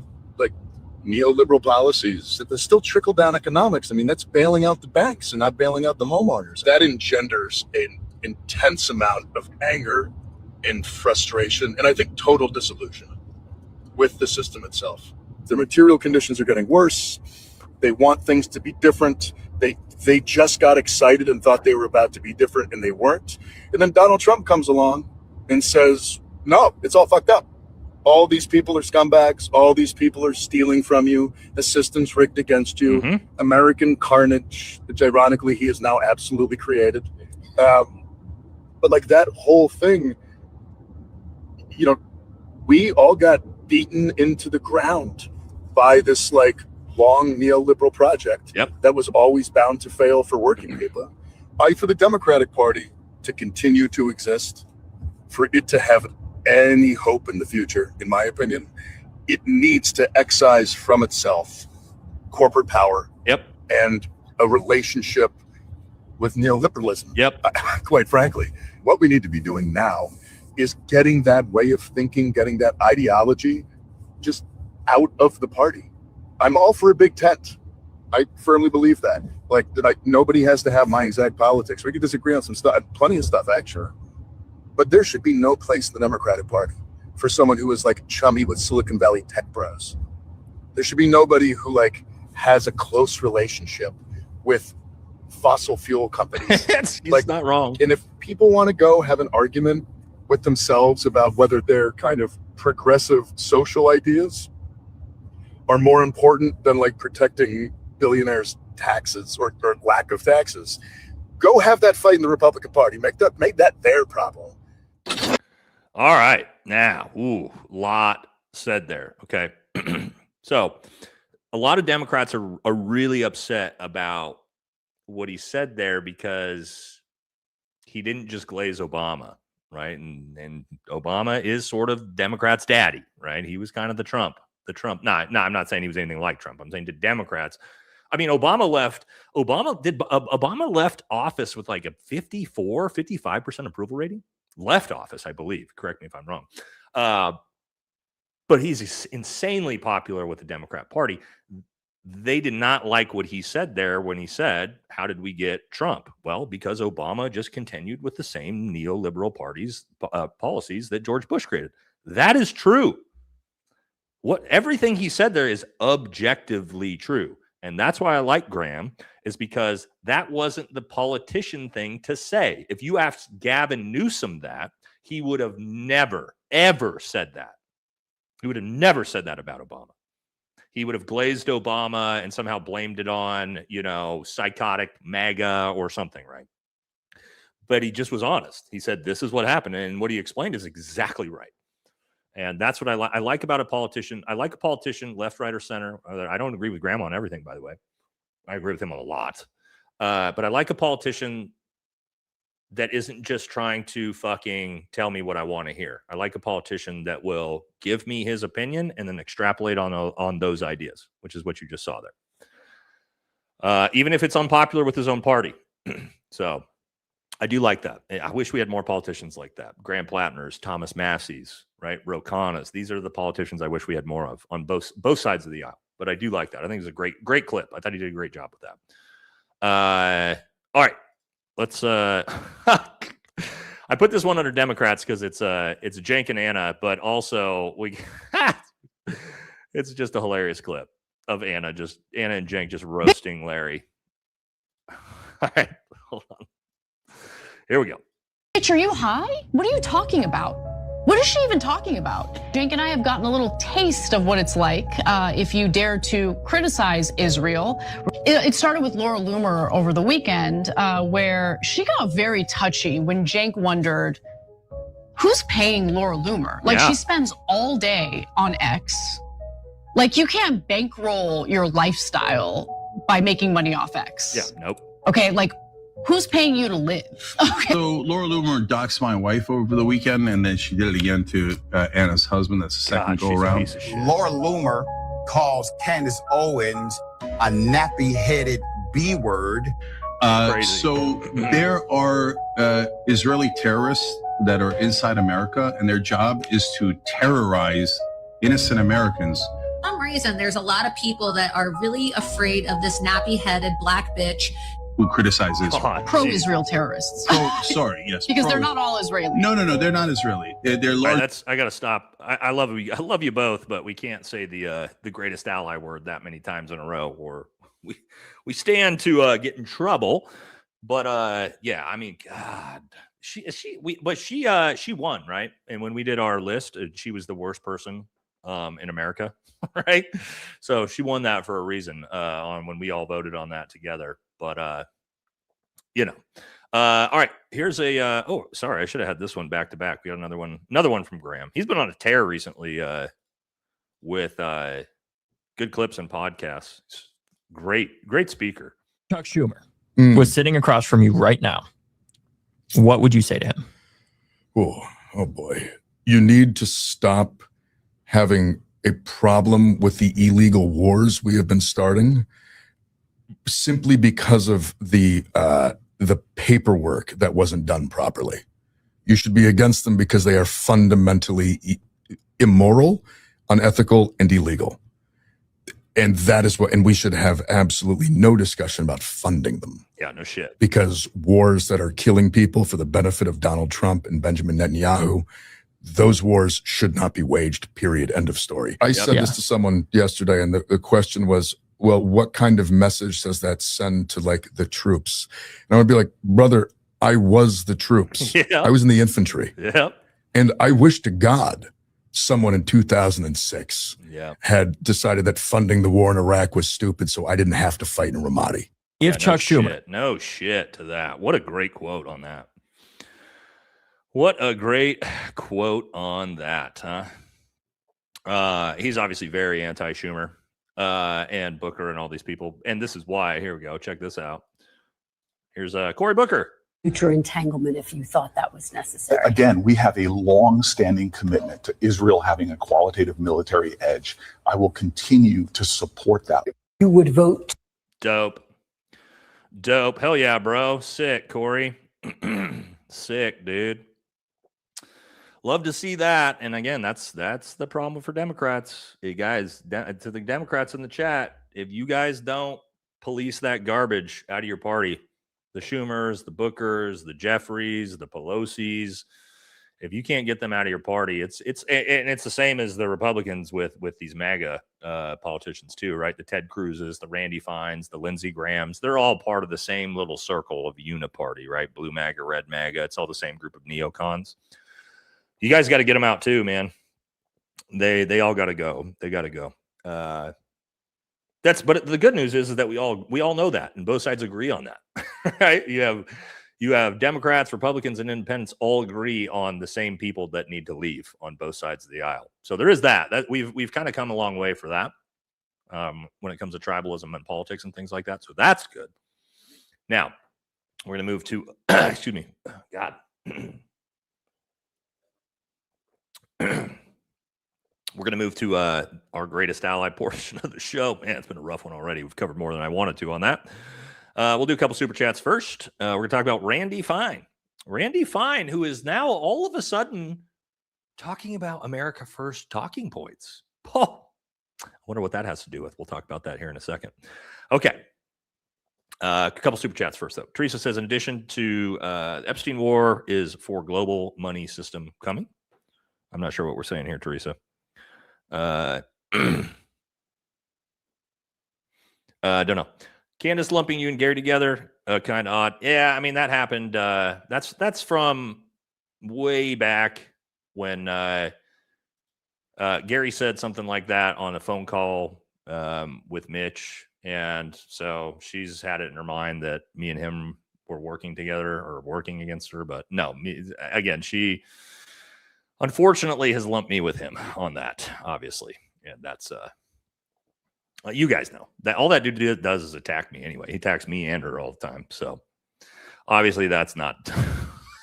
neoliberal policies, there's still trickle-down economics. I mean, that's bailing out the banks and not bailing out the homeowners. That engenders an intense amount of anger and frustration, and I think total disillusionment with the system itself. The material conditions are getting worse. They want things to be different. They just got excited and thought they were about to be different, and they weren't. And then Donald Trump comes along and says, no, it's all fucked up. All these people are scumbags. All these people are stealing from you. The system's rigged against you. American carnage, which ironically he has now absolutely created. But like that whole thing, you know, we all got beaten into the ground by this like long neoliberal project that was always bound to fail for working people. For the Democratic Party to continue to exist, for it to have any hope in the future, in my opinion, it needs to excise from itself corporate power and a relationship with neoliberalism. Quite frankly, what we need to be doing now is getting that way of thinking, getting that ideology just out of the party. I'm all for a big tent. I firmly believe that. Like, nobody has to have my exact politics. We could disagree on some stuff, plenty of stuff, actually. But there should be no place in the Democratic Party for someone who is like chummy with Silicon Valley tech bros. There should be nobody who like has a close relationship with fossil fuel companies. He's not wrong. And if people want to go have an argument with themselves about whether their kind of progressive social ideas are more important than like protecting billionaires' taxes or lack of taxes, go have that fight in the Republican Party. Make that their problem. All right. Now, lot said there. Okay. So a lot of Democrats are really upset about what he said there because he didn't just glaze Obama, right? And Obama is sort of Democrats' daddy, right? He was kind of the Trump. No, I'm not saying he was anything like Trump. I'm saying to Democrats. I mean, Obama left office with like a 55% approval rating. Left office, I believe. Correct me if I'm wrong. But he's insanely popular with the Democrat Party. They did not like what he said there when he said, how did we get Trump? Well, because Obama just continued with the same neoliberal policies that George Bush created. That is true. Everything he said there is objectively true. And that's why I like Graham, is because that wasn't the politician thing to say. If you asked Gavin Newsom that, he would have never, ever said that. He would have never said that about Obama. He would have glazed Obama and somehow blamed it on, psychotic MAGA or something, right? But he just was honest. He said, this is what happened. And what he explained is exactly right. And that's what I like about a politician. I like a politician, left, right, or center. I don't agree with Graham on everything, by the way. I agree with him on a lot. But I like a politician that isn't just trying to fucking tell me what I want to hear. I like a politician that will give me his opinion and then extrapolate on those ideas, which is what you just saw there. Even if it's unpopular with his own party. So I do like that. I wish we had more politicians like that. Graham Plattners, Thomas Massey's, right? Ro Khanna's. These are the politicians I wish we had more of on both sides of the aisle. But I do like that. I think it's a great clip. I thought he did a great job with that. All right. Let's I put this one under Democrats because it's Cenk and Anna, but also it's just a hilarious clip of Anna and Cenk just roasting Larry. All right, hold on. Here we go. Bitch, are you high? What are you talking about? What is she even talking about? Cenk and I have gotten a little taste of what it's like if you dare to criticize Israel. It started with Laura Loomer over the weekend where she got very touchy when Cenk wondered, who's paying Laura Loomer? Like, she spends all day on X. Like, you can't bankroll your lifestyle by making money off X. Yeah, nope. Okay, like, who's paying you to live? Okay. So Laura Loomer doxed my wife over the weekend, and then she did it again to Anna's husband. That's the second go around. Laura Loomer calls Candace Owens a nappy-headed B-word. So there are Israeli terrorists that are inside America, and their job is to terrorize innocent Americans some reason, there's a lot of people that are really afraid of this nappy-headed black bitch Who criticizes Pro-Israel terrorists. Sorry, yes. Because they're not all Israeli. No, they're not Israeli. They're All large. right, I got to stop. I love you. I love you both, but we can't say the greatest ally word that many times in a row, or we stand to get in trouble. But yeah, I mean, God, she won, right? And when we did our list, she was the worst person in America, right? So she won that for a reason on when we all voted on that together. But you know. All right, here's a oh, sorry, I should have had this one back to back. We got another one from Graham. He's been on a tear recently with good clips and podcasts. Great speaker. Chuck Schumer was sitting across from you right now. What would you say to him? Oh boy. You need to stop having a problem with the illegal wars we have been starting simply because of the paperwork that wasn't done properly. You should be against them because they are fundamentally immoral, unethical, and illegal. And that is and we should have absolutely no discussion about funding them. Yeah, no shit. Because wars that are killing people for the benefit of Donald Trump and Benjamin Netanyahu, those wars should not be waged, period, end of story. I said this to someone yesterday, and the question was, well, what kind of message does that send to like the troops? And I would be like, brother, I was the troops. Yeah. I was in the infantry. Yeah. And I wish to God someone in 2006 had decided that funding the war in Iraq was stupid, so I didn't have to fight in Ramadi. If Chuck Schumer. No shit to that. What a great quote on that. What a great quote on that, huh? He's obviously very anti-Schumer. And Booker and all these people. And this is why. Here we go. Check this out. Here's Cory Booker. Future entanglement if you thought that was necessary. Again, we have a long-standing commitment to Israel having a qualitative military edge. I will continue to support that. You would vote. Dope. Hell yeah, bro. Sick, Cory. Sick, dude. Love to see that. And again, that's the problem for Democrats. Hey guys, to the Democrats in the chat, if you guys don't police that garbage out of your party, the Schumers, the Bookers, the Jeffries, the Pelosi's, if you can't get them out of your party, it's the same as the Republicans with these MAGA politicians too, right? The Ted Cruzes, the Randy Fines, the Lindsey Grahams, they're all part of the same little circle of uniparty, right? Blue MAGA, red MAGA. It's all the same group of neocons. You guys got to get them out too, man. They all got to go. They got to go. But the good news is that we all know that, and both sides agree on that, right? You have Democrats, Republicans, and Independents all agree on the same people that need to leave on both sides of the aisle. So there is that we've kind of come a long way for that when it comes to tribalism and politics and things like that. So that's good. Now we're going to move to excuse me, God. We're going to move to our greatest ally portion of the show. Man, it's been a rough one already. We've covered more than I wanted to on that. We'll do a couple super chats first. We're going to talk about Randy Fine. Randy Fine, who is now all of a sudden talking about America First talking points. Oh, I wonder what that has to do with. We'll talk about that here in a second. Okay. A couple super chats first, though. Teresa says, in addition to Epstein War is for global money system coming. I'm not sure what we're saying here, Teresa. Don't know. Candace lumping you and Gary together, kind of odd. Yeah, I mean that happened. That's from way back when Gary said something like that on a phone call with Mitch, and so she's had it in her mind that me and him were working together or working against her. But no, she unfortunately has lumped me with him on that, obviously. And that's you guys know that all that dude does is attack me anyway. He attacks me and her all the time. So obviously that's not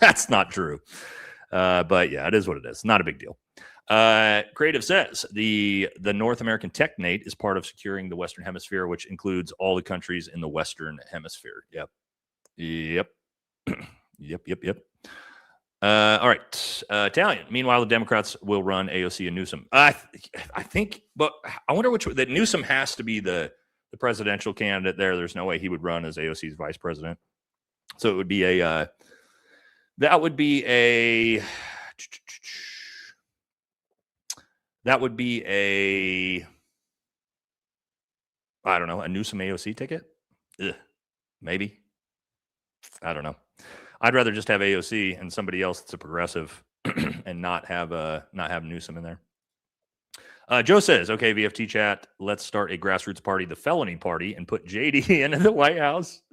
that's not true. But yeah, it is what it is. Not a big deal. Creative says the North American Technate is part of securing the Western Hemisphere, which includes all the countries in the Western Hemisphere. Yep. All right. Italian. Meanwhile, the Democrats will run AOC and Newsom. I think, but I wonder which that Newsom has to be the presidential candidate there. There's no way he would run as AOC's vice president. So it would be a that would be a I don't know, a Newsom AOC ticket? Ugh, maybe. I don't know. I'd rather just have AOC and somebody else that's a progressive and not have Newsom in there. Joe says, okay, VFT chat, let's start a grassroots party, the Felony Party, and put JD into the White House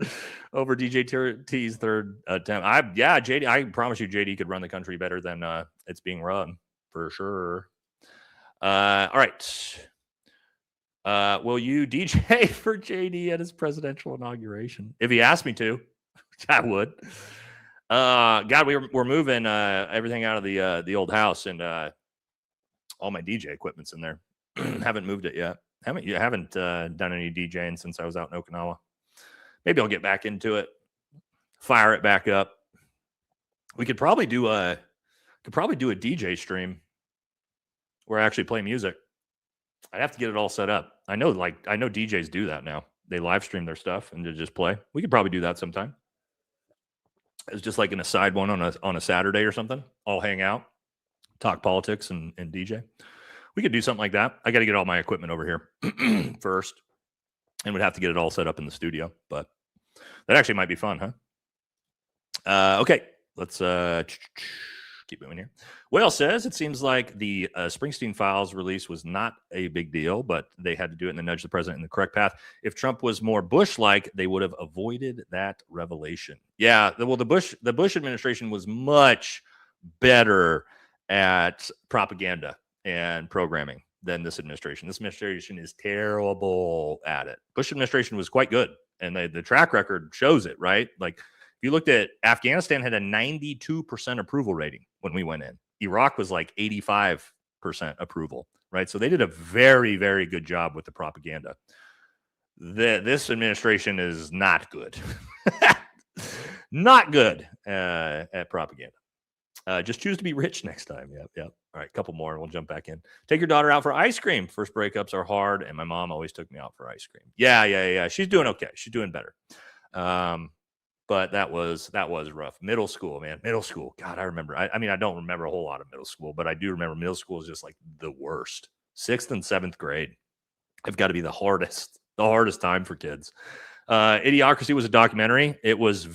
over DJT's third attempt. JD, I promise you JD could run the country better than it's being run, for sure. All right. Will you DJ for JD at his presidential inauguration? If he asked me to, I would. God, we're moving everything out of the old house, and all my DJ equipment's in there. Haven't moved it yet. Haven't done any DJing since I was out in Okinawa. Maybe I'll get back into it. Fire it back up. We could probably do a DJ stream where I actually play music. I'd have to get it all set up. I know DJs do that now. They live stream their stuff and they just play. We could probably do that sometime. It's just like an aside one on a Saturday or something. All hang out, talk politics and DJ. We could do something like that. I got to get all my equipment over here first, and we'd have to get it all set up in the studio. But that actually might be fun, huh? Okay, let's keep moving here. Whale says it seems like the Springsteen Files release was not a big deal, but they had to do it and then nudge the president in the correct path. If Trump was more Bush-like, they would have avoided that revelation. Yeah, well, the Bush administration was much better at propaganda and programming than this administration. This administration is terrible at it. Bush administration was quite good, and the track record shows it, right? Like, if you looked at Afghanistan, had a 92% approval rating when we went in. Iraq was like 85% approval, right? So they did a very, very good job with the propaganda. This administration is not good. Not good at propaganda. Just choose to be rich next time. Yep. All right, couple more and we'll jump back in. Take your daughter out for ice cream. First breakups are hard, and my mom always took me out for ice cream. Yeah. She's doing okay. She's doing better. But that was rough. Middle school, man. Middle school. God, I remember. I mean, I don't remember a whole lot of middle school, but I do remember middle school is just like the worst. 6th and 7th grade have got to be the hardest time for kids. Idiocracy was a documentary. It was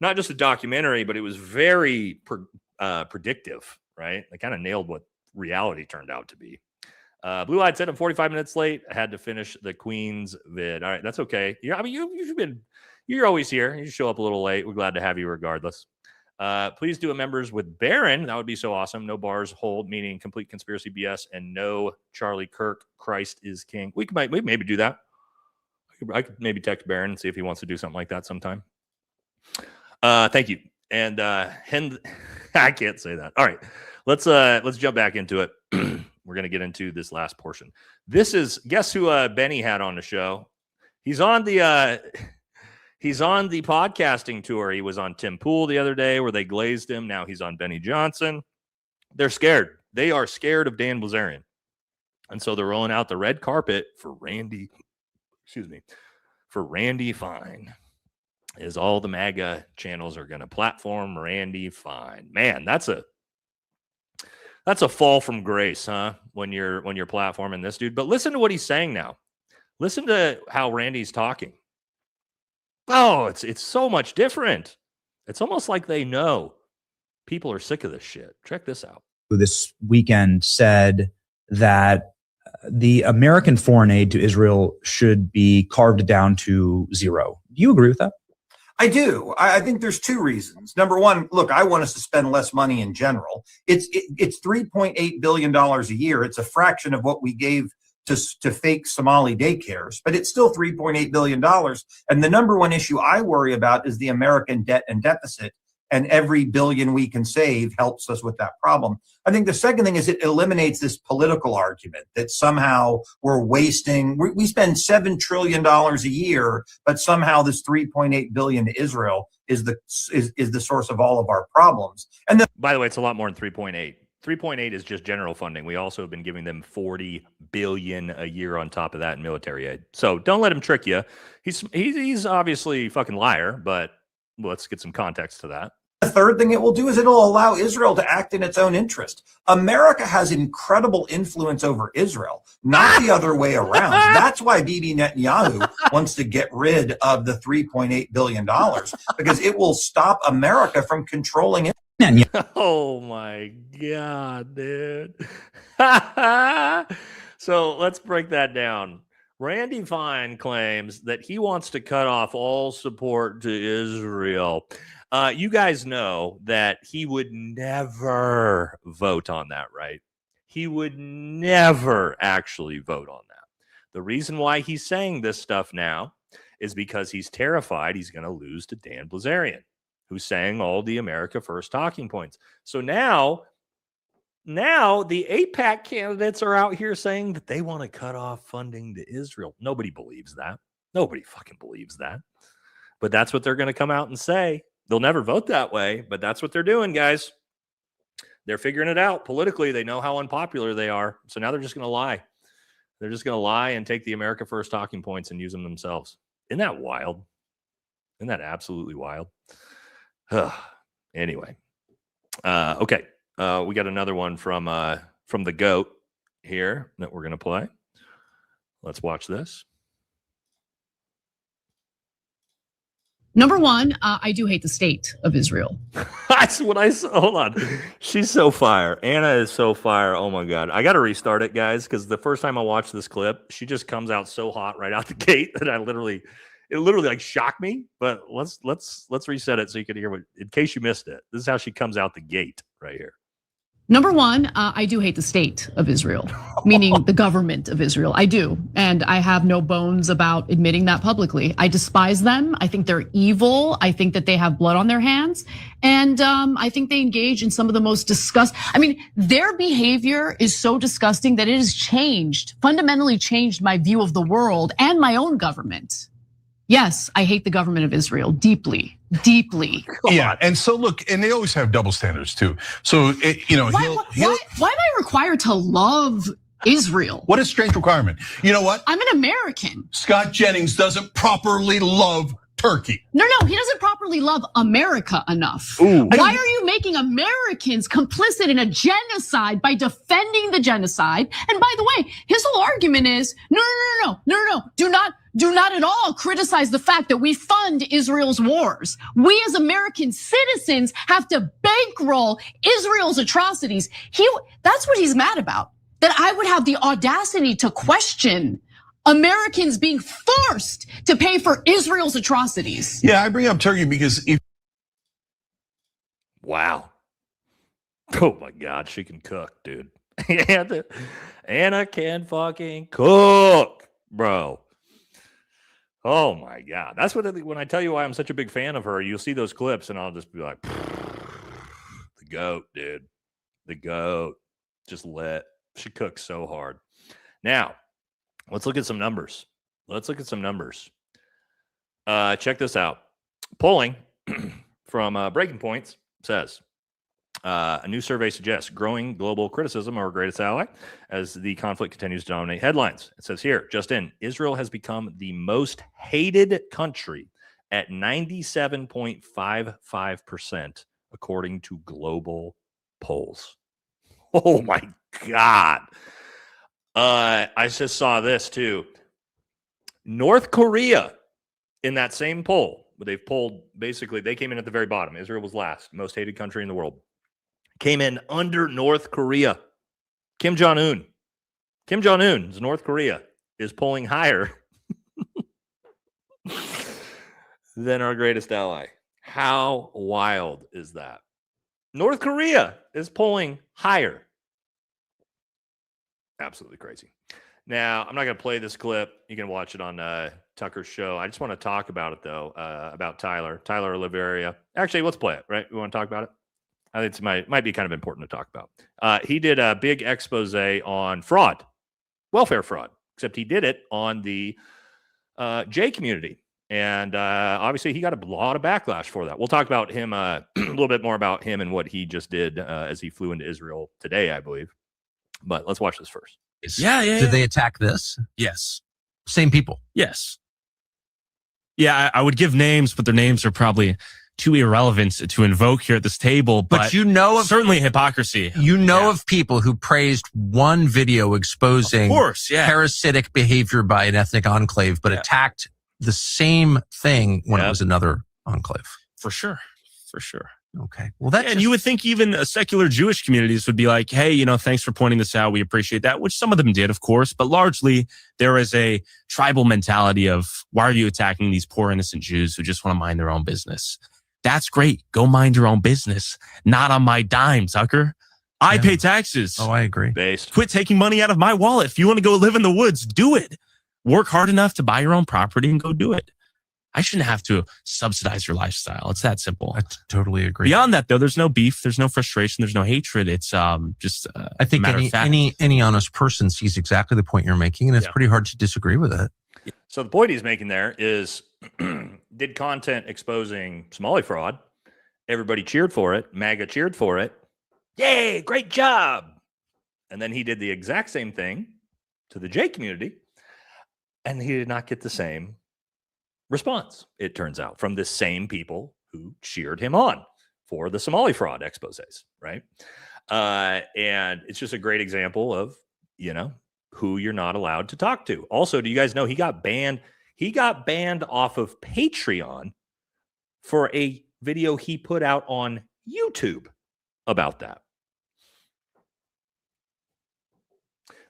not just a documentary, but it was very predictive, right? They kind of nailed what reality turned out to be. Blue Eyed said I'm 45 minutes late. I had to finish the Queen's vid. All right, that's okay. Yeah, I mean, you're always here. You show up a little late. We're glad to have you regardless. Please do a members with Barron. That would be so awesome. No bars hold, meaning complete conspiracy BS, and no Charlie Kirk, Christ is king. We maybe do that. I could maybe text Barron and see if he wants to do something like that sometime. Thank you. And I can't say that. All right, let's jump back into it. We're gonna get into this last portion. Guess who Benny had on the show? He's on the podcasting tour. He was on Tim Pool the other day where they glazed him. Now he's on Benny Johnson. They're scared. They are scared of Dan Bilzerian. And so they're rolling out the red carpet for Randy Fine. Is all the MAGA channels are going to platform Randy Fine. Man, that's a fall from grace, huh? When you're platforming this dude. But listen to what he's saying now. Listen to how Randy's talking. Oh, it's so much different. It's almost like they know people are sick of this shit. Check this out. This weekend said that the American foreign aid to Israel should be carved down to zero. Do you agree with that? I do. I think there's two reasons. Number one, look, I want us to spend less money in general. It's $3.8 billion a year. It's a fraction of what we gave to fake Somali daycares, but it's still $3.8 billion. And the number one issue I worry about is the American debt and deficit and every billion we can save helps us with that problem. I think the second thing is it eliminates this political argument that somehow we're wasting, we spend $7 trillion a year, but somehow this 3.8 billion to Israel is the source of all of our problems. And then, by the way, it's a lot more than 3.8. 3.8 is just general funding. We also have been giving them 40 billion a year on top of that in military aid. So don't let him trick you. He's obviously a fucking liar, but let's get some context to that. the third thing it will do is it'll allow Israel to act in its own interest. America has incredible influence over Israel, not the other way around. That's why Bibi Netanyahu wants to get rid of the $3.8 billion, because it will stop America from controlling it. Oh my God, dude. So let's break that down. Randy Fine claims that he wants to cut off all support to Israel. You guys know that he would never vote on that, right? He would never actually vote on that. The reason why he's saying this stuff now is because he's terrified he's going to lose to Dan Bilzerian, who's saying all the America First talking points. So now the AIPAC candidates are out here saying that they want to cut off funding to Israel. Nobody believes that. Nobody fucking believes that. But that's what they're going to come out and say. They'll never vote that way, but that's what they're doing, guys. They're figuring it out politically. They know how unpopular they are. So now they're just going to lie. They're just going to lie and take the America First talking points and use them themselves. Isn't that wild? Isn't that absolutely wild? Anyway. Okay. We got another one from the GOAT here that we're going to play. Let's watch this. Number one, I do hate the state of Israel. That's what I saw. Hold on. She's so fire. Anna is so fire. Oh my God. I got to restart it, guys, because the first time I watched this clip, she just comes out so hot right out the gate that it literally like shocked me. But let's reset it so you can hear what, in case you missed it. This is how she comes out the gate right here. Number one, I do hate the state of Israel, meaning the government of Israel. I do. And I have no bones about admitting that publicly. I despise them. I think they're evil. I think that they have blood on their hands. And I think they engage in some of the most their behavior is so disgusting that it has fundamentally changed my view of the world and my own government. Yes, I hate the government of Israel deeply, deeply. Yeah, and so look, and they always have double standards too. So why am I required to love Israel? What a strange requirement. You know what? I'm an American. Scott Jennings doesn't properly love Turkey. No, he doesn't properly love America enough. Ooh. Why are you making Americans complicit in a genocide by defending the genocide? And by the way, his whole argument is, no. Do not at all criticize the fact that we fund Israel's wars. We as American citizens have to bankroll Israel's atrocities. That's what he's mad about. That I would have the audacity to question Americans being forced to pay for Israel's atrocities. Yeah, I bring up Turkey because wow. Oh my God, she can cook, dude. Anna can fucking cook, bro. Oh my God. That's when I tell you why I'm such a big fan of her, you'll see those clips and I'll just be like, the GOAT, dude. The GOAT. Just lit. She cooks so hard. Now, let's look at some numbers. Check this out. Polling from Breaking Points says, a new survey suggests growing global criticism of our greatest ally as the conflict continues to dominate headlines. It says here, just in, Israel has become the most hated country at 97.55%, according to global polls. Oh my God. I just saw this too. North Korea in that same poll, they've polled basically, they came in at the very bottom. Israel was last, most hated country in the world. Came in under North Korea. Kim Jong-un's North Korea is polling higher than our greatest ally. How wild is that? North Korea is polling higher. Absolutely crazy. Now, I'm not going to play this clip. You can watch it on Tucker's show. I just want to talk about it, though, about Tyler Oliveria. Actually, let's play it, right? We want to talk about it? I think it might be kind of important to talk about. He did a big expose on fraud, welfare fraud, except he did it on the J community. And obviously, he got a lot of backlash for that. We'll talk about him a little bit more about him and what he just did as he flew into Israel today, I believe. But let's watch this first. Did they attack this? Yes. Same people? Yes. Yeah, I would give names, but their names are probably too irrelevant to invoke here at this table. But you know of certainly hypocrisy. You know of people who praised one video exposing parasitic behavior by an ethnic enclave, but attacked the same thing when it was another enclave. For sure. For sure. Okay. Well, and you would think even secular Jewish communities would be like, hey, thanks for pointing this out. We appreciate that, which some of them did, of course. But largely, there is a tribal mentality of, why are you attacking these poor, innocent Jews who just want to mind their own business? That's great. Go mind your own business. Not on my dime, Tucker. I pay taxes. Oh, I agree. Quit taking money out of my wallet. If you want to go live in the woods, do it. Work hard enough to buy your own property and go do it. I shouldn't have to subsidize your lifestyle. It's that simple. I totally agree. Beyond that, though, there's no beef, there's no frustration, there's no hatred. It's just I think any honest person sees exactly the point you're making, and it's pretty hard to disagree with it. So the point he's making there is, did content exposing Somali fraud. Everybody cheered for it. MAGA cheered for it. Yay, great job. And then he did the exact same thing to the J community, and he did not get the same response, it turns out, from the same people who cheered him on for the Somali fraud exposés, right? And it's just a great example of, who you're not allowed to talk to. Also, do you guys know he got banned? He got banned off of Patreon for a video he put out on YouTube about that.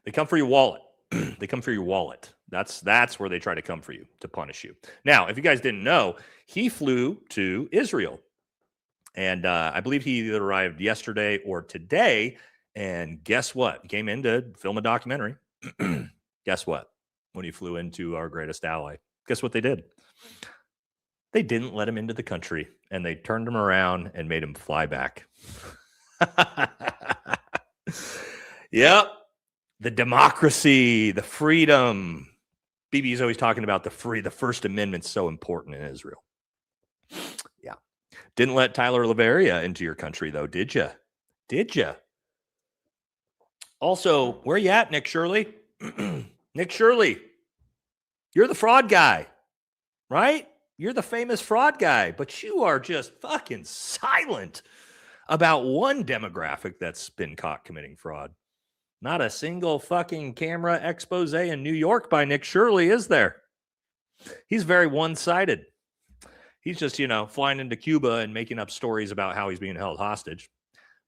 They come for your wallet. They come for your wallet. That's where they try to come for you, to punish you. Now, if you guys didn't know, he flew to Israel. And I believe he either arrived yesterday or today. And guess what? He came in to film a documentary. Guess what? When he flew into our greatest ally, guess what they did? They didn't let him into the country, and they turned him around and made him fly back. Yep. The democracy, the freedom. BB's always talking about the First Amendment's so important in Israel. Yeah. Didn't let Tyler Oliveria into your country, though, did you? Did you? Also, where you at, Nick Shirley? Nick Shirley, you're the fraud guy, right? You're the famous fraud guy, but you are just fucking silent about one demographic that's been caught committing fraud. Not a single fucking camera expose in New York by Nick Shirley, is there? He's very one-sided. He's just, flying into Cuba and making up stories about how he's being held hostage.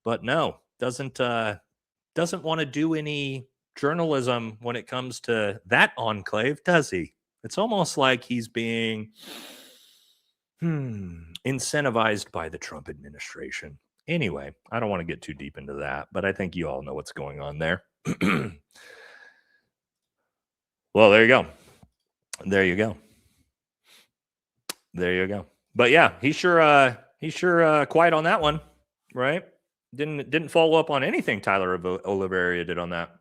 But no, doesn't want to do any journalism when it comes to that enclave, does he? It's almost like he's being incentivized by the Trump administration. Anyway, I don't want to get too deep into that, but I think you all know what's going on there. Well, there you go. There you go. There you go. But yeah, he's sure quiet on that one, right? Didn't follow up on anything Tyler Oliveria did on that.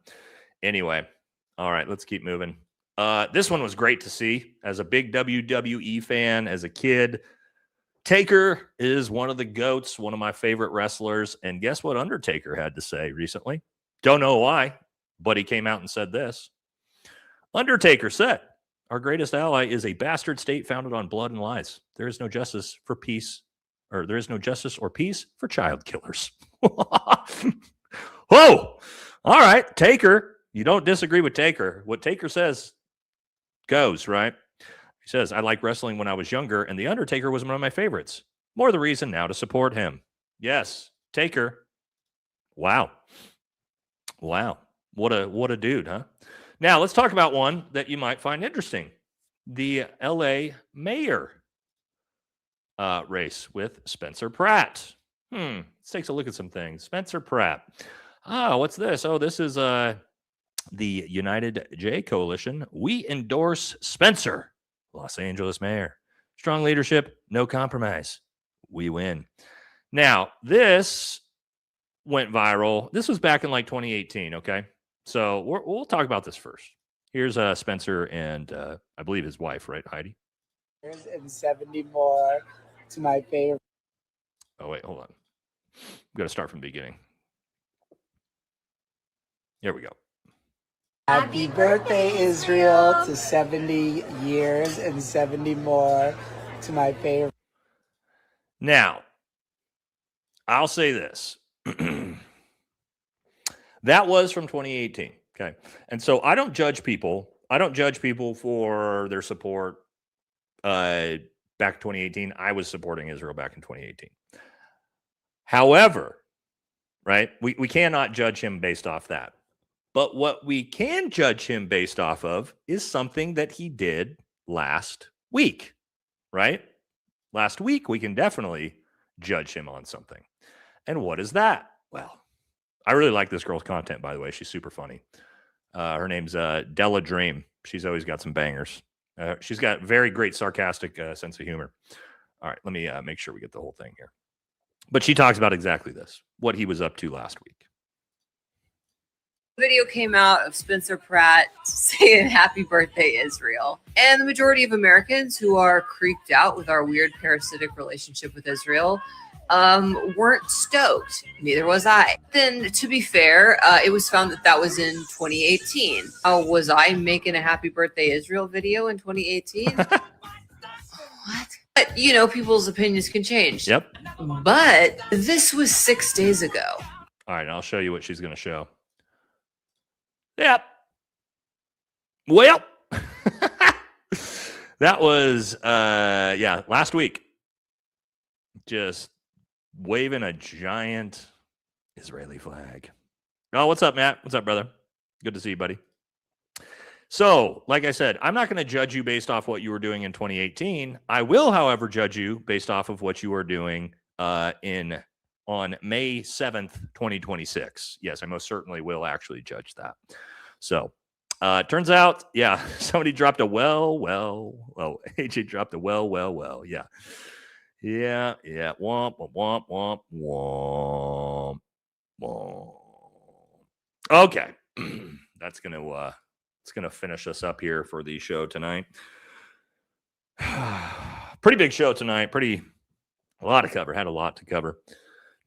Anyway, all right, let's keep moving. This one was great to see as a big WWE fan, as a kid. Taker is one of the GOATs, one of my favorite wrestlers. And guess what Undertaker had to say recently? Don't know why, but he came out and said this. Undertaker said, "Our greatest ally is a bastard state founded on blood and lies. There is no justice for peace, or there is no justice or peace for child killers." Whoa! All right, Taker. You don't disagree with Taker. What Taker says goes, right? He says, "I like wrestling when I was younger, and The Undertaker was one of my favorites. More the reason now to support him." Yes, Taker. Wow. Wow. What a dude, huh? Now, let's talk about one that you might find interesting. The LA mayor race with Spencer Pratt. Let's take a look at some things. Spencer Pratt. Oh, what's this? Oh, this is the United J Coalition, we endorse Spencer, Los Angeles mayor. Strong leadership, no compromise. We win. Now, this went viral. This was back in like 2018, okay? So we'll talk about this first. Here's Spencer and I believe his wife, right, Heidi? And 70 more to my favorite. Oh, wait, hold on. We've got to start from the beginning. Here we go. Happy birthday, Israel, to 70 years and 70 more to my favorite. Now, I'll say this. That was from 2018. Okay. And so I don't judge people. I don't judge people for their support. Back in 2018, I was supporting Israel back in 2018. However, right, we cannot judge him based off that. But what we can judge him based off of is something that he did last week, right? Last week, we can definitely judge him on something. And what is that? Well, I really like this girl's content, by the way. She's super funny. Her name's Della Dream. She's always got some bangers. She's got very great sarcastic sense of humor. All right, let me make sure we get the whole thing here. But she talks about exactly this, what he was up to last week. Video came out of Spencer Pratt saying happy birthday, Israel. And the majority of Americans who are creeped out with our weird parasitic relationship with Israel weren't stoked. Neither was I. Then, to be fair, it was found that that was in 2018. Was I making a happy birthday, Israel video in 2018? What? But, you know, people's opinions can change. Yep. But this was 6 days ago. All right, I'll show you what she's going to show. Yep. Well, that was, last week. Just waving a giant Israeli flag. Oh, what's up, Matt? What's up, brother? Good to see you, buddy. So, like I said, I'm not going to judge you based off what you were doing in 2018. I will, however, judge you based off of what you are doing on May 7th, 2026. Yes, I most certainly will actually judge that. So, turns out, yeah, somebody dropped a well. AJ dropped a well. Yeah. Yeah. Womp, womp, womp, womp, womp. Okay. That's gonna finish us up here for the show tonight. Pretty big show tonight. A lot to cover. Had a lot to cover.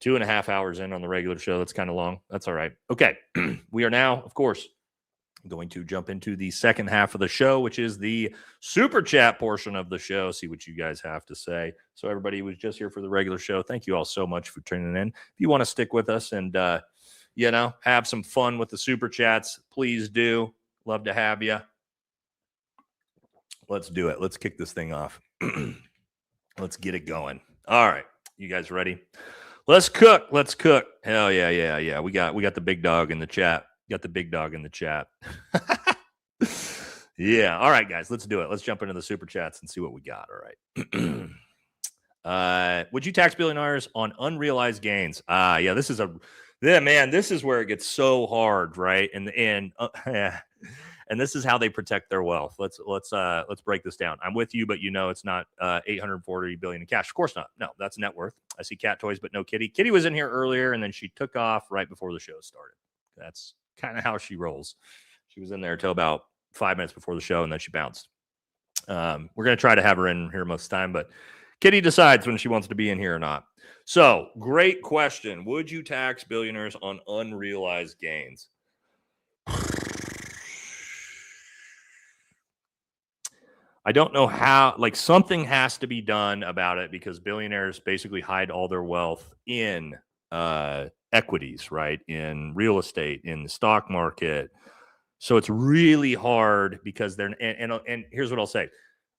2.5 hours in on the regular show. That's kind of long. That's all right. Okay. We are now, of course, going to jump into the second half of the show, which is the super chat portion of the show. See what you guys have to say. So everybody who was just here for the regular show, thank you all so much for tuning in. If you want to stick with us and, have some fun with the super chats, please do. Love to have you. Let's do it. Let's kick this thing off. Let's get it going. All right. You guys ready? Let's cook. Hell yeah. We got the big dog in the chat. Yeah. All right, guys, let's do it. Let's jump into the super chats and see what we got. All right. Would you tax billionaires on unrealized gains? Yeah, this is this is where it gets so hard, right? And this is how they protect their wealth. Let's break this down. I'm with you, but it's not 840 billion in cash. Of course not. No, that's net worth. I see cat toys, but no kitty. Kitty was in here earlier, and then she took off right before the show started. That's kind of how she rolls. She was in there till about 5 minutes before the show, and then she bounced. We're going to try to have her in here most of the time, but Kitty decides when she wants to be in here or not. So, great question. Would you tax billionaires on unrealized gains? I don't know how, something has to be done about it because billionaires basically hide all their wealth in equities, right? In real estate, in the stock market. So it's really hard because they're, and here's what I'll say.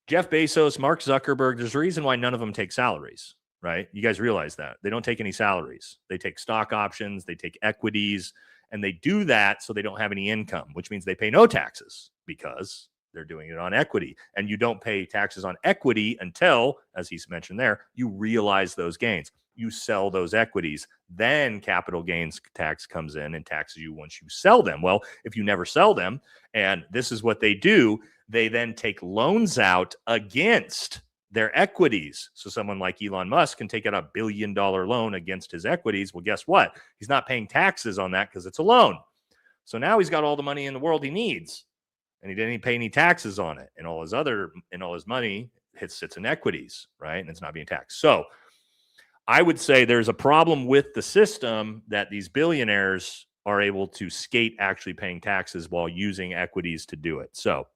Jeff Bezos, Mark Zuckerberg, there's a reason why none of them take salaries, right? You guys realize that. They don't take any salaries. They take stock options, they take equities, and they do that so they don't have any income, which means they pay no taxes because They're doing it on equity. And you don't pay taxes on equity until, as he's mentioned there, you realize those gains. You sell those equities. Then capital gains tax comes in and taxes you once you sell them. Well, if you never sell them, and this is what they do, they then take loans out against their equities. So someone like Elon Musk can take out $1 billion loan against his equities. Well, guess what? He's not paying taxes on that because it's a loan. So now he's got all the money in the world he needs, and he didn't pay any taxes on it. And all his money sits in equities, right? And it's not being taxed. So I would say there's a problem with the system that these billionaires are able to skate actually paying taxes while using equities to do it. So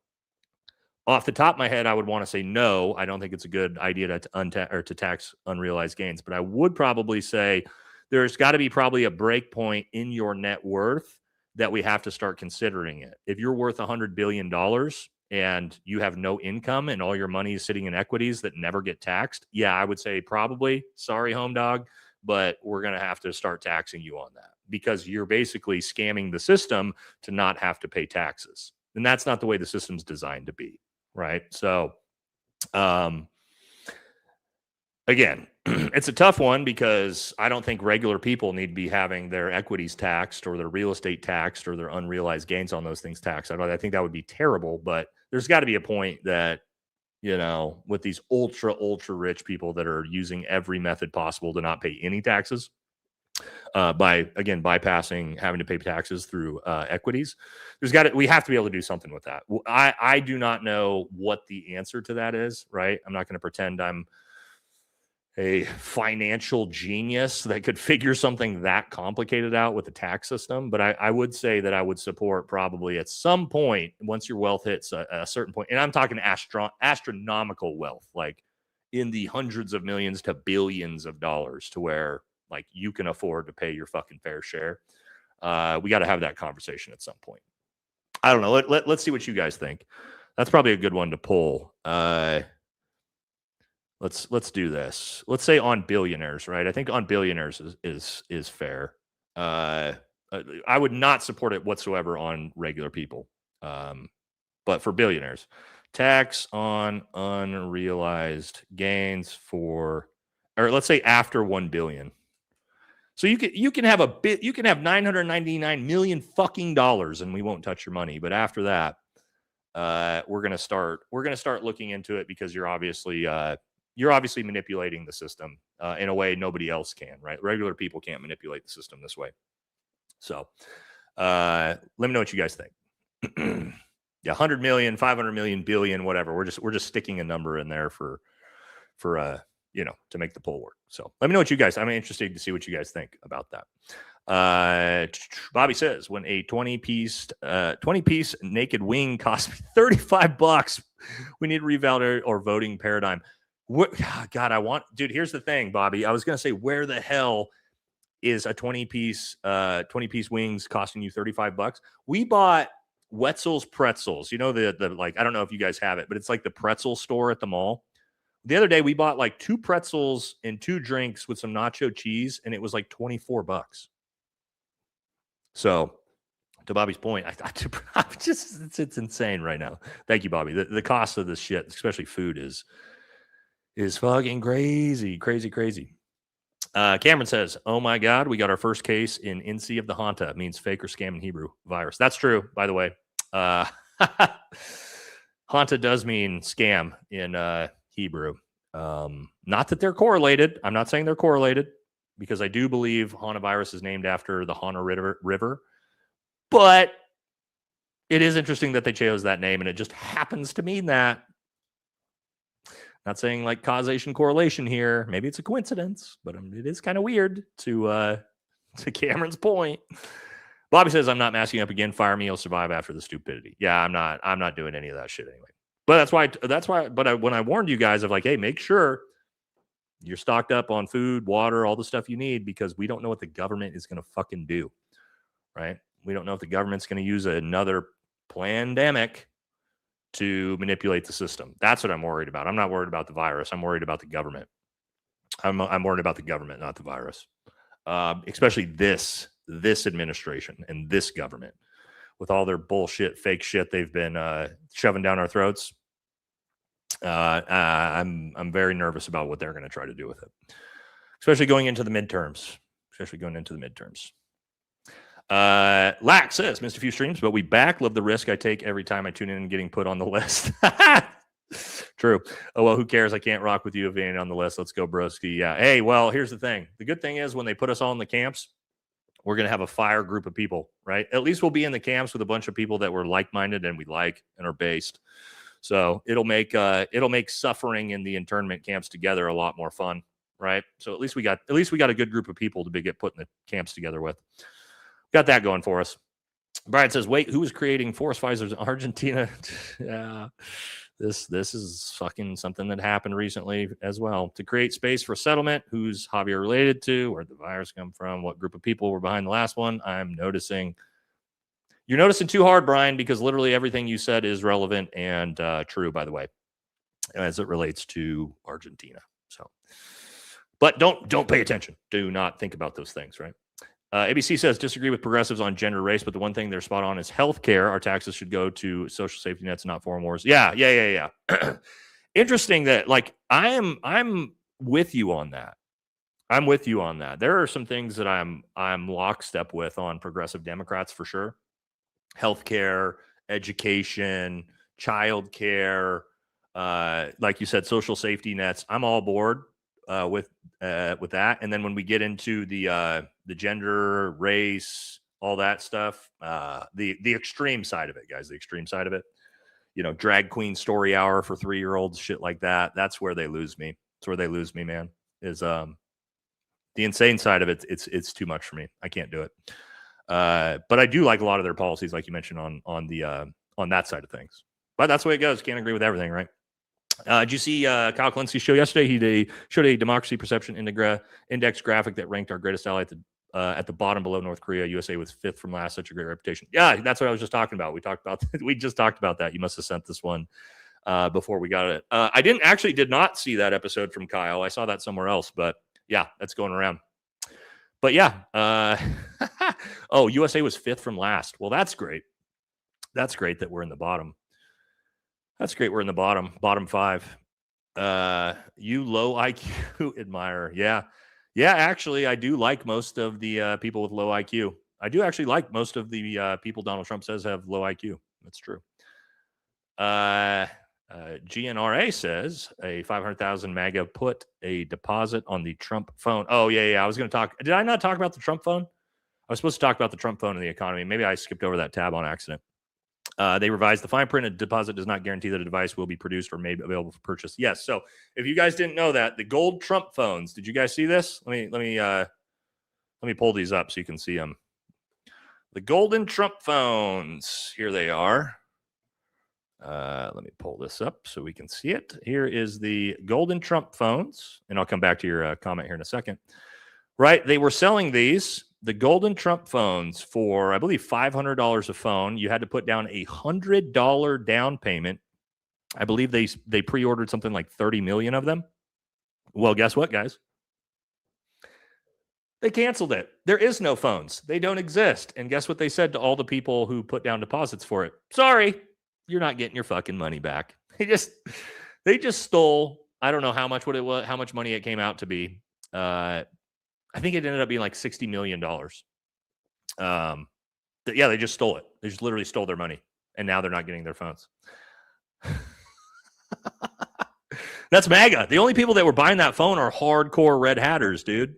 off the top of my head, I would want to say no. I don't think it's a good idea to tax unrealized gains. But I would probably say there's got to be probably a break point in your net worth that we have to start considering it. If you're worth $100 billion and you have no income and all your money is sitting in equities that never get taxed, yeah, I would say probably, sorry, home dog, but we're going to have to start taxing you on that because you're basically scamming the system to not have to pay taxes. And that's not the way the system's designed to be, right? So, again, it's a tough one because I don't think regular people need to be having their equities taxed or their real estate taxed or their unrealized gains on those things taxed. I think that would be terrible, but there's got to be a point that, you know, with these ultra rich people that are using every method possible to not pay any taxes, by again bypassing having to pay taxes through equities, we have to be able to do something with that. I do not know what the answer to that is, right? I'm not going to pretend I'm a financial genius that could figure something that complicated out with the tax system. But I would say that I would support probably at some point, once your wealth hits a certain point, and I'm talking astronomical wealth, like in the hundreds of millions to billions of dollars, to where like you can afford to pay your fucking fair share. We got to have that conversation at some point. I don't know. Let's see what you guys think. That's probably a good one to pull. Let's do this. Let's say on billionaires, right? I think on billionaires is fair. I would not support it whatsoever on regular people. But for billionaires, tax on unrealized gains or let's say after 1 billion. So you can have you can have 999 million fucking dollars and we won't touch your money. But after that, we're gonna start looking into it because you're obviously manipulating the system in a way nobody else can, right? Regular people can't manipulate the system this way. So let me know what you guys think. Yeah, 100 million, 500 million, billion, whatever. We're just sticking a number in there for to make the poll work. So let me know what you guys. I'm interested to see what you guys think about that. Bobby says, when a 20-piece naked wing costs me $35, we need to revalidate our voting paradigm. God, dude, here's the thing, Bobby. I was going to say, where the hell is a 20-piece wings costing you $35? We bought Wetzel's Pretzels. You know, the like, I don't know if you guys have it, but it's like the pretzel store at the mall. The other day we bought like 2 pretzels and 2 drinks with some nacho cheese, and it was like $24. So to Bobby's point, it's insane right now. Thank you, Bobby. The cost of this shit, especially food, is fucking crazy. Cameron says, oh my God, we got our first case in NC of the Hanta. It means fake or scam in Hebrew virus. That's true, by the way. Hanta does mean scam in Hebrew. Not that they're correlated. I'm not saying they're correlated because I do believe Hanta virus is named after the Hana River. But it is interesting that they chose that name, and it just happens to mean that. Not saying like causation correlation here. Maybe it's a coincidence, but it is kind of weird to Cameron's point. Bobby says, I'm not masking up again. Fire me. You'll survive after the stupidity. Yeah, I'm not doing any of that shit anyway. But that's why. But when I warned you guys of like, hey, make sure you're stocked up on food, water, all the stuff you need, because we don't know what the government is going to fucking do, right? We don't know if the government's going to use another pandemic to manipulate the system. That's what I'm worried about. I'm not worried about the virus. I'm worried about the government. I'm worried about the government, not the virus. Especially this administration and this government. with all their bullshit, fake shit they've been shoving down our throats. I'm very nervous about what they're going to try to do with it, especially going into the midterms. Lack says, missed a few streams, but we back. Love the risk I take every time I tune in and getting put on the list. True. Oh, well, who cares? I can't rock with you if you ain't on the list. Let's go, broski. Yeah. Hey, well, here's the thing. The good thing is when they put us all in the camps, we're going to have a fire group of people, right? At least we'll be in the camps with a bunch of people that we're like-minded and we like and are based. So it'll make suffering in the internment camps together a lot more fun, right? So at least we got a good group of people to get put in the camps together with. Got that going for us. Brian says, wait, who is creating forest fires in Argentina? Yeah. This is fucking something that happened recently as well. To create space for settlement, who's Javier related to, where'd the virus come from, what group of people were behind the last one. I'm noticing. You're noticing too hard, Brian, because literally everything you said is relevant and true, by the way, as it relates to Argentina. So, but don't pay attention. Do not think about those things, right? ABC says, disagree with progressives on gender, race, but the one thing they're spot on is healthcare. Our taxes should go to social safety nets, not foreign wars. Yeah. Interesting that, like, I'm with you on that. There are some things that I'm lockstep with on progressive Democrats for sure. Healthcare, education, childcare, like you said, social safety nets. I'm all aboard with that. And then when we get into the gender, race, all that stuff, the extreme side of it, guys, the extreme side of it, drag queen story hour for 3-year-olds, shit like that. That's where they lose me. That's where they lose me, man, is the insane side of it. It's too much for me. I can't do it. But I do like a lot of their policies, like you mentioned on that side of things. But that's the way it goes. Can't agree with everything, right? Did you see Kyle Clancy's show yesterday? He showed a democracy perception index graphic that ranked our greatest ally at the bottom below North Korea. USA was 5th from last. Such a great reputation. Yeah, that's what I was just talking about. We just talked about that. You must have sent this one before we got it. I did not see that episode from Kyle. I saw that somewhere else, but yeah, that's going around. But yeah, oh, USA was 5th from last. Well, that's great. That's great that we're in the bottom. That's great. We're in the bottom 5. You low IQ admirer. Yeah. Actually, I do like most of the people with low IQ. I do actually like most of the people Donald Trump says have low IQ. That's true. GNRA says a 500,000 MAGA put a deposit on the Trump phone. Oh yeah. I was going to talk. Did I not talk about the Trump phone? I was supposed to talk about the Trump phone and the economy. Maybe I skipped over that tab on accident. They revised the fine print. A deposit does not guarantee that a device will be produced or made available for purchase. Yes. So if you guys didn't know that, the gold Trump phones. Did you guys see this? Let me pull these up so you can see them. The golden Trump phones. Here they are. Let me pull this up so we can see it. Here is the golden Trump phones, and I'll come back to your comment here in a second. Right, they were selling the golden Trump phones for, I believe, $500 a phone. You had to put down $100 down payment. I believe they pre-ordered something like 30 million of them. Well, guess what, guys? They canceled it. There is no phones. They don't exist. And guess what they said to all the people who put down deposits for it? Sorry, you're not getting your fucking money back. They just stole. I don't know how much money it came out to be. I think it ended up being like $60 million. Yeah, they just stole it. They just literally stole their money, and now they're not getting their phones. That's MAGA. The only people that were buying that phone are hardcore red hatters, dude.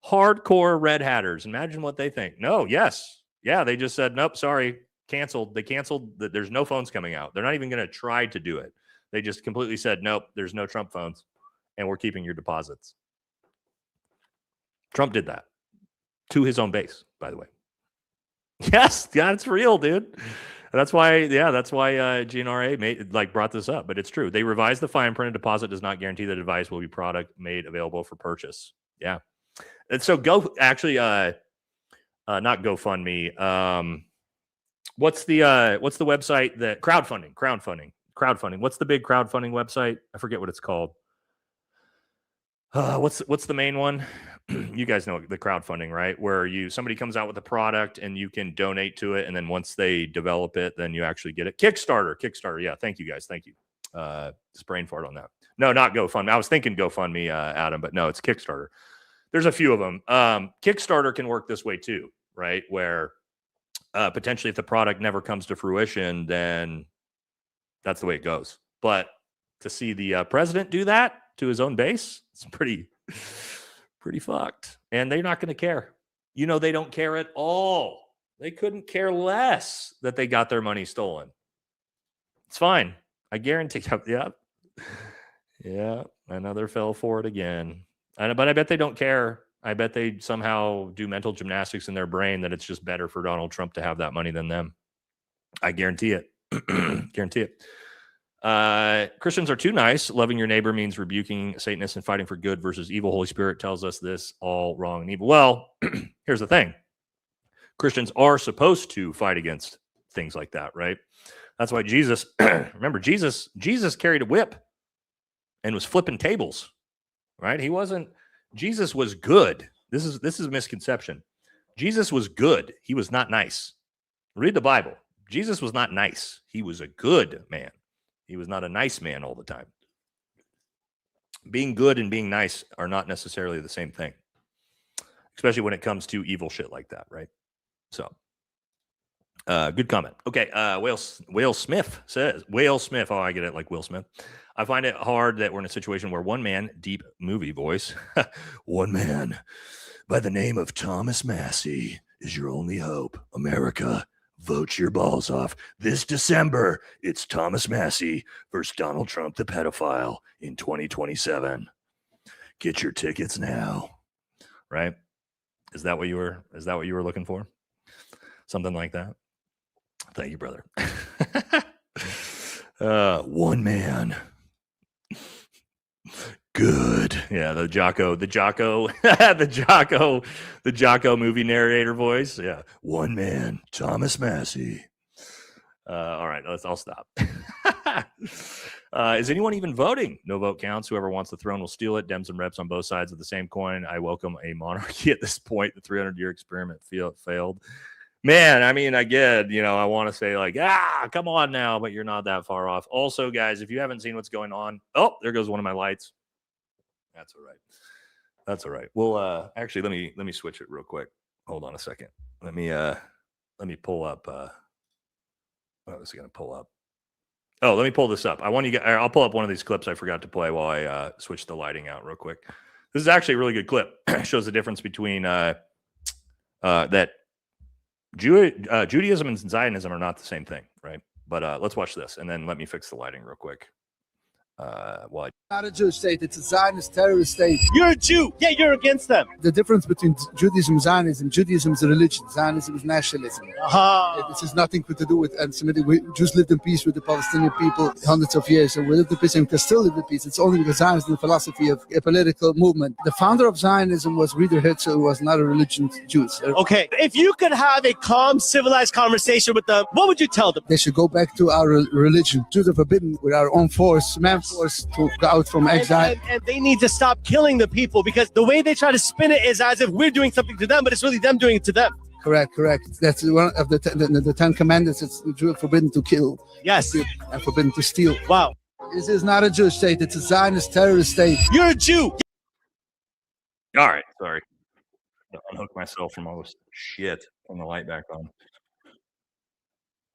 Hardcore red hatters. Imagine what they think. No, yes. Yeah, they just said, nope, sorry, canceled. They canceled. There's no phones coming out. They're not even going to try to do it. They just completely said, nope, there's no Trump phones, and we're keeping your deposits. Trump did that to his own base, by the way. Yes, yeah, it's real, dude. That's why GNRA brought this up, but it's true. They revised the fine print. A deposit does not guarantee the device will be product made available for purchase. Yeah, and so not GoFundMe. What's the website that crowdfunding? What's the big crowdfunding website? I forget what it's called. What's the main one? You guys know the crowdfunding, right? Where somebody comes out with a product and you can donate to it, and then once they develop it, then you actually get it. Kickstarter. Yeah, thank you guys. Thank you. Just brain fart on that. No, not GoFundMe. I was thinking GoFundMe, Adam, but no, it's Kickstarter. There's a few of them. Kickstarter can work this way too, right? Where potentially if the product never comes to fruition, then that's the way it goes. But to see the president do that to his own base, it's pretty fucked. And they're not going to care. They don't care at all. They couldn't care less that they got their money stolen. It's fine. I guarantee. Yeah. Another fell for it again. But I bet they don't care. I bet they somehow do mental gymnastics in their brain that it's just better for Donald Trump to have that money than them. I guarantee it. Guarantee it. Christians are too nice. Loving your neighbor means rebuking Satanists and fighting for good versus evil. Holy Spirit tells us this all wrong and evil. Well, here's the thing. Christians are supposed to fight against things like that, right? That's why Jesus, remember, Jesus carried a whip and was flipping tables, right? Jesus was good. This is a misconception. Jesus was good. He was not nice. Read the Bible. Jesus was not nice. He was a good man. He was not a nice man all the time. Being good and being nice are not necessarily the same thing, especially when it comes to evil shit like that, right? So, good comment. Okay, Whale Smith says, Whale Smith, oh, I get it, like Will Smith. I find it hard that we're in a situation where one man, deep movie voice, one man by the name of Thomas Massey is your only hope. America, vote your balls off. This December, it's Thomas Massey versus Donald Trump, the pedophile, in 2027. Get your tickets now. Right? Is that what you were looking for? Something like that? Thank you, brother. One man. Good. Yeah, the Jocko movie narrator voice. Yeah. One man, Thomas Massey. All right, I'll stop. Is anyone even voting? No vote counts. Whoever wants the throne will steal it. Dems and reps on both sides of the same coin. I welcome a monarchy at this point. The 300-year experiment failed. Man, I mean, I get, I want to say like, come on now, but you're not that far off. Also, guys, if you haven't seen what's going on, oh, there goes one of my lights. That's all right. That's all right. Well, actually, let me switch it real quick. Hold on a second. Let me pull up. What was it going to pull up? Oh, let me pull this up. I'll pull up one of these clips I forgot to play while I switch the lighting out real quick. This is actually a really good clip. It shows the difference between that Judaism and Zionism are not the same thing, right? But let's watch this, and then let me fix the lighting real quick. Not a Jewish state, it's a Zionist terrorist state. You're a Jew. Yeah, you're against them. The difference between Judaism and Judaism is a religion, Zionism is nationalism. This has nothing to do with anti-Semitic. Jews lived in peace with the Palestinian people hundreds of years, and we lived in peace and we can still live in peace. It's only because Zionism is the philosophy of a political movement. The founder of Zionism was Friedrich Herzl, who was not a religious Jew. Okay, if you could have a calm, civilized conversation with them, what would you tell them? They should go back to our religion. Jews are forbidden with our own force, forced to go out from exile. And they need to stop killing the people, because the way they try to spin it is as if we're doing something to them, but it's really them doing it to them. Correct. That's one of the 10 commandments. It's forbidden to kill. Yes. And forbidden to steal. Wow. This is not a Jewish state. It's a Zionist terrorist state. You're a Jew. All right. Sorry. I unhooked myself from all this shit. Turn the light back on.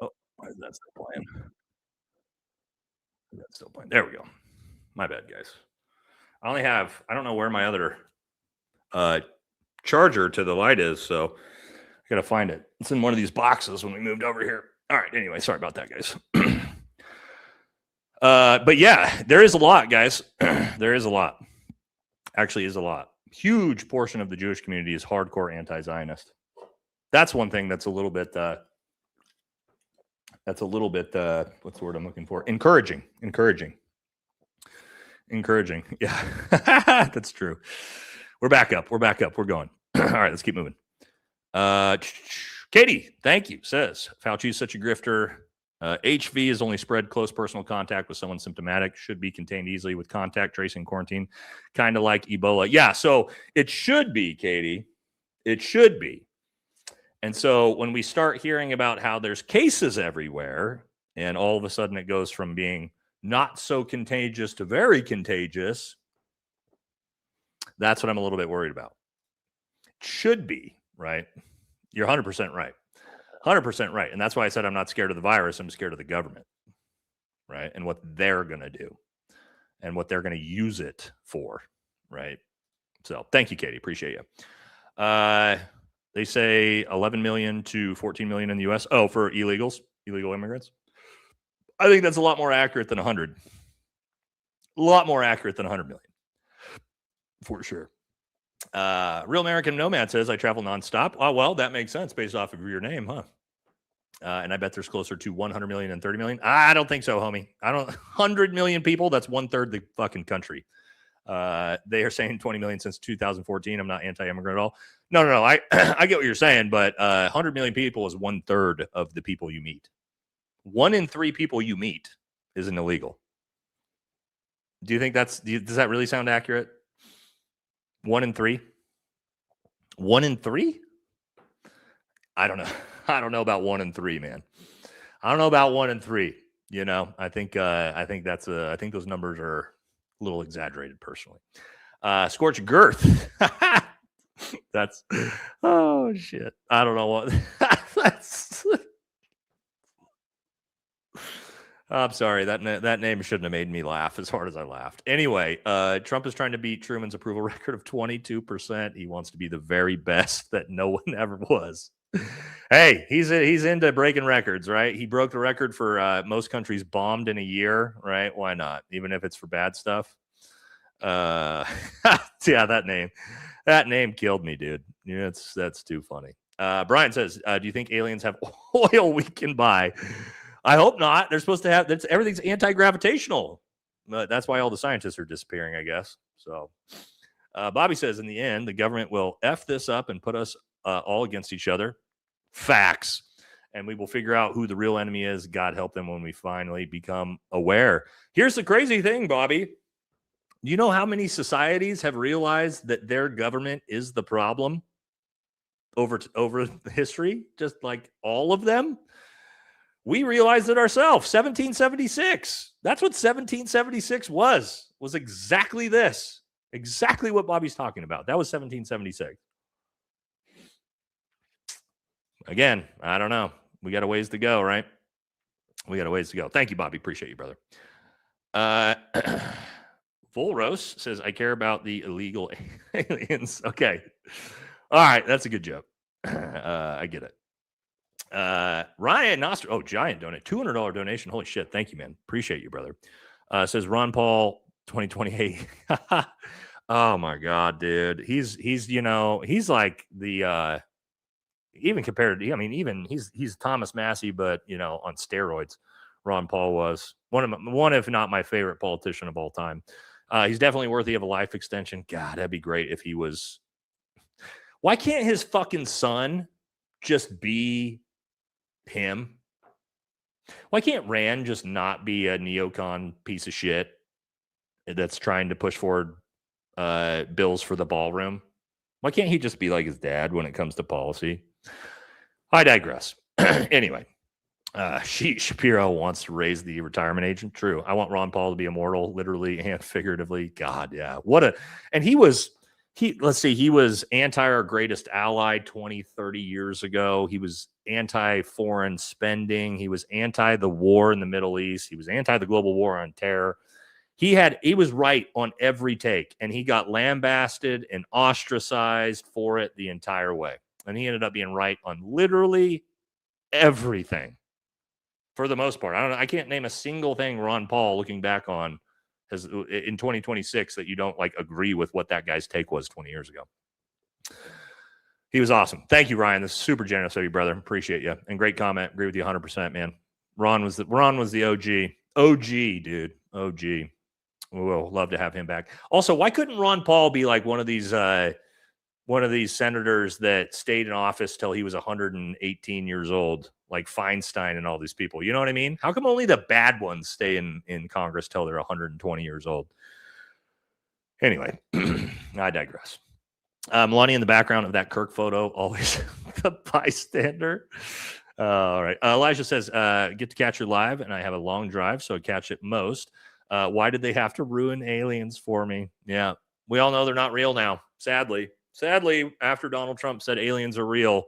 Oh, why is that still playing? That's still playing. There we go. My bad, guys. I don't know where my other charger to the light is, so I gotta find it. It's in one of these boxes when we moved over here. All right, anyway, sorry about that, guys. But yeah, there is a lot, guys. There is a lot. Actually is a lot. Huge portion of the Jewish community is hardcore anti-Zionist. That's one thing that's a little bit what's the word I'm looking for? Encouraging. Yeah, that's true. We're back up. We're going. All right, let's keep moving. Katie, thank you, says Fauci is such a grifter. HV is only spread close personal contact with someone symptomatic, should be contained easily with contact tracing quarantine, kind of like Ebola. Yeah, so it should be, Katie. It should be. And so when we start hearing about how there's cases everywhere, and all of a sudden it goes from being not so contagious to very contagious, that's what I'm a little bit worried about. It should be, right? You're 100% right. 100% right. And that's why I said I'm not scared of the virus. I'm scared of the government, right? And what they're going to do and what they're going to use it for, right? So thank you, Katie. Appreciate you. They say 11 million to 14 million in the U.S. Oh, for illegal immigrants. I think that's a lot more accurate than 100. A lot more accurate than 100 million. For sure. Real American Nomad says, I travel nonstop. Oh, well, that makes sense based off of your name, huh? And I bet there's closer to 100 million and 30 million. I don't think so, homie. 100 million people, that's 1/3 the fucking country. They are saying 20 million since 2014. I'm not anti-immigrant at all. No. I get what you're saying, but 100 million people is 1/3 of the people you meet. 1 in 3 people you meet is an illegal. Do you think does that really sound accurate? 1 in 3? 1 in 3? I don't know. I don't know about 1 in 3, man. I don't know about 1 in 3. You know, I think those numbers are a little exaggerated personally. Scorch Girth. That's, oh shit. I don't know what that's. I'm sorry. That name shouldn't have made me laugh as hard as I laughed. Anyway, Trump is trying to beat Truman's approval record of 22%. He wants to be the very best that no one ever was. Hey, he's into breaking records, right? He broke the record for most countries bombed in a year, right? Why not? Even if it's for bad stuff. Yeah, that name killed me, dude. Yeah, that's too funny. Brian says, do you think aliens have oil we can buy? I hope not. They're supposed to have, everything's anti-gravitational. That's why all the scientists are disappearing, I guess. So Bobby says, in the end, the government will F this up and put us all against each other. Facts. And we will figure out who the real enemy is. God help them when we finally become aware. Here's the crazy thing, Bobby. You know how many societies have realized that their government is the problem over history? Just like all of them. We realized it ourselves. 1776. That's what 1776 was exactly this. Exactly what Bobby's talking about. That was 1776. Again, I don't know. We got a ways to go, right? We got a ways to go. Thank you, Bobby. Appreciate you, brother. Volros says, I care about the illegal aliens. Okay. All right. That's a good joke. I get it. Ryan Nostra. Oh, giant donate. $200 donation. Holy shit. Thank you, man. Appreciate you, brother. Says Ron Paul 2028. Oh my God, dude. He's like the, even compared to, even he's Thomas Massey, but on steroids. Ron Paul was one, if not my favorite politician of all time. He's definitely worthy of a life extension. God, that'd be great if he was. Why can't his fucking son just be him? Why can't Rand just not be a neocon piece of shit that's trying to push forward bills for the ballroom? Why can't he just be like his dad when it comes to policy? I digress. Anyway, Shapiro wants to raise the retirement age. True. I want Ron Paul to be immortal, literally and figuratively. God, yeah. And he was anti our greatest ally 20, 30 years ago. He was anti-foreign spending. He was anti the war in the Middle East. He was anti the global war on terror. He was right on every take, and he got lambasted and ostracized for it the entire way. And he ended up being right on literally everything for the most part. I can't name a single thing Ron Paul looking back on in 2026 that you don't agree with what that guy's take was 20 years ago. He was awesome. Thank you, Ryan. This is super generous of you, brother. Appreciate you. And great comment. Agree with you 100%, man. Ron was the OG. OG, dude. OG. We'll love to have him back. Also, why couldn't Ron Paul be like one of these senators that stayed in office till he was 118 years old? like Feinstein and all these people. You know what I mean? How come only the bad ones stay in Congress till they're 120 years old? Anyway, I digress. Melania in the background of that Kirk photo, always the bystander. All right. Elijah says, get to catch her live, and I have a long drive, so I catch it most. Why did they have to ruin aliens for me? Yeah, we all know they're not real now, sadly. Sadly, after Donald Trump said aliens are real,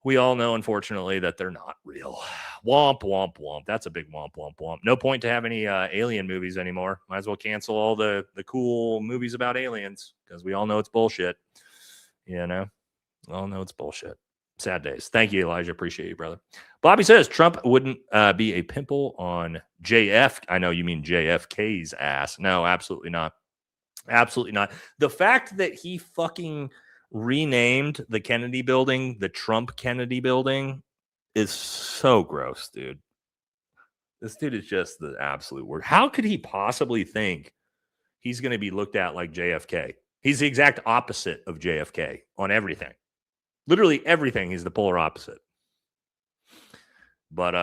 we all know, unfortunately, that they're not real. Womp, womp, womp. That's a big womp, womp, womp. No point to have any alien movies anymore. Might as well cancel all the cool movies about aliens because we all know it's bullshit. You know? We all know it's bullshit. Sad days. Thank you, Elijah. Appreciate you, brother. Bobby says Trump wouldn't be a pimple on JF. I know you mean JFK's ass. No, absolutely not. Absolutely not. The fact that he fucking renamed the Kennedy building the Trump Kennedy building is so gross, dude. This dude is just the absolute worst. How could he possibly think he's going to be looked at like JFK? He's the exact opposite of JFK on everything. Literally everything. He's the polar opposite. But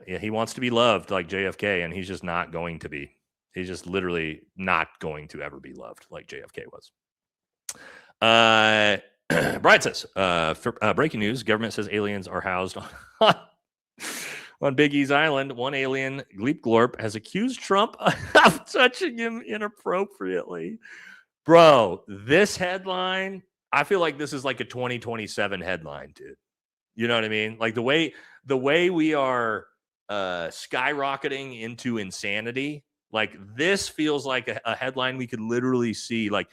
yeah, he wants to be loved like JFK, and he's just not going to be. He's just literally not going to ever be loved like JFK was. Brian says, breaking news, government says aliens are housed on Big E's Island. One alien, Gleep Glorp, has accused Trump of touching him inappropriately. Bro, this headline, I feel like this is like a 2027 headline, dude. You know what I mean? Like the way we are skyrocketing into insanity, like this feels like a headline we could literally see, like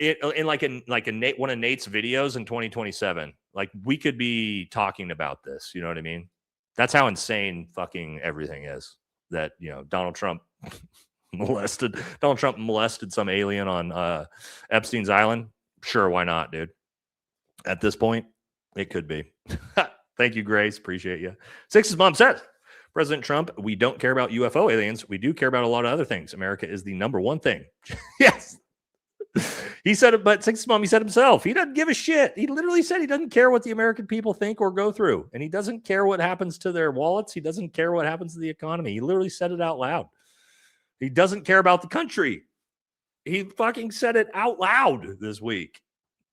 in one of Nate's videos in 2027. Like we could be talking about this. You know what I mean? That's how insane fucking everything is. That, you know, Donald Trump molested some alien on Epstein's Island. Sure, why not, dude? At this point, it could be. Thank you, Grace. Appreciate you. Six's mom says, President Trump, we don't care about UFO aliens. We do care about a lot of other things. America is the number one thing. Yes. He said it, but Six's mom, he said himself, he doesn't give a shit. He literally said he doesn't care what the American people think or go through. And he doesn't care what happens to their wallets. He doesn't care what happens to the economy. He literally said it out loud. He doesn't care about the country. He fucking said it out loud this week.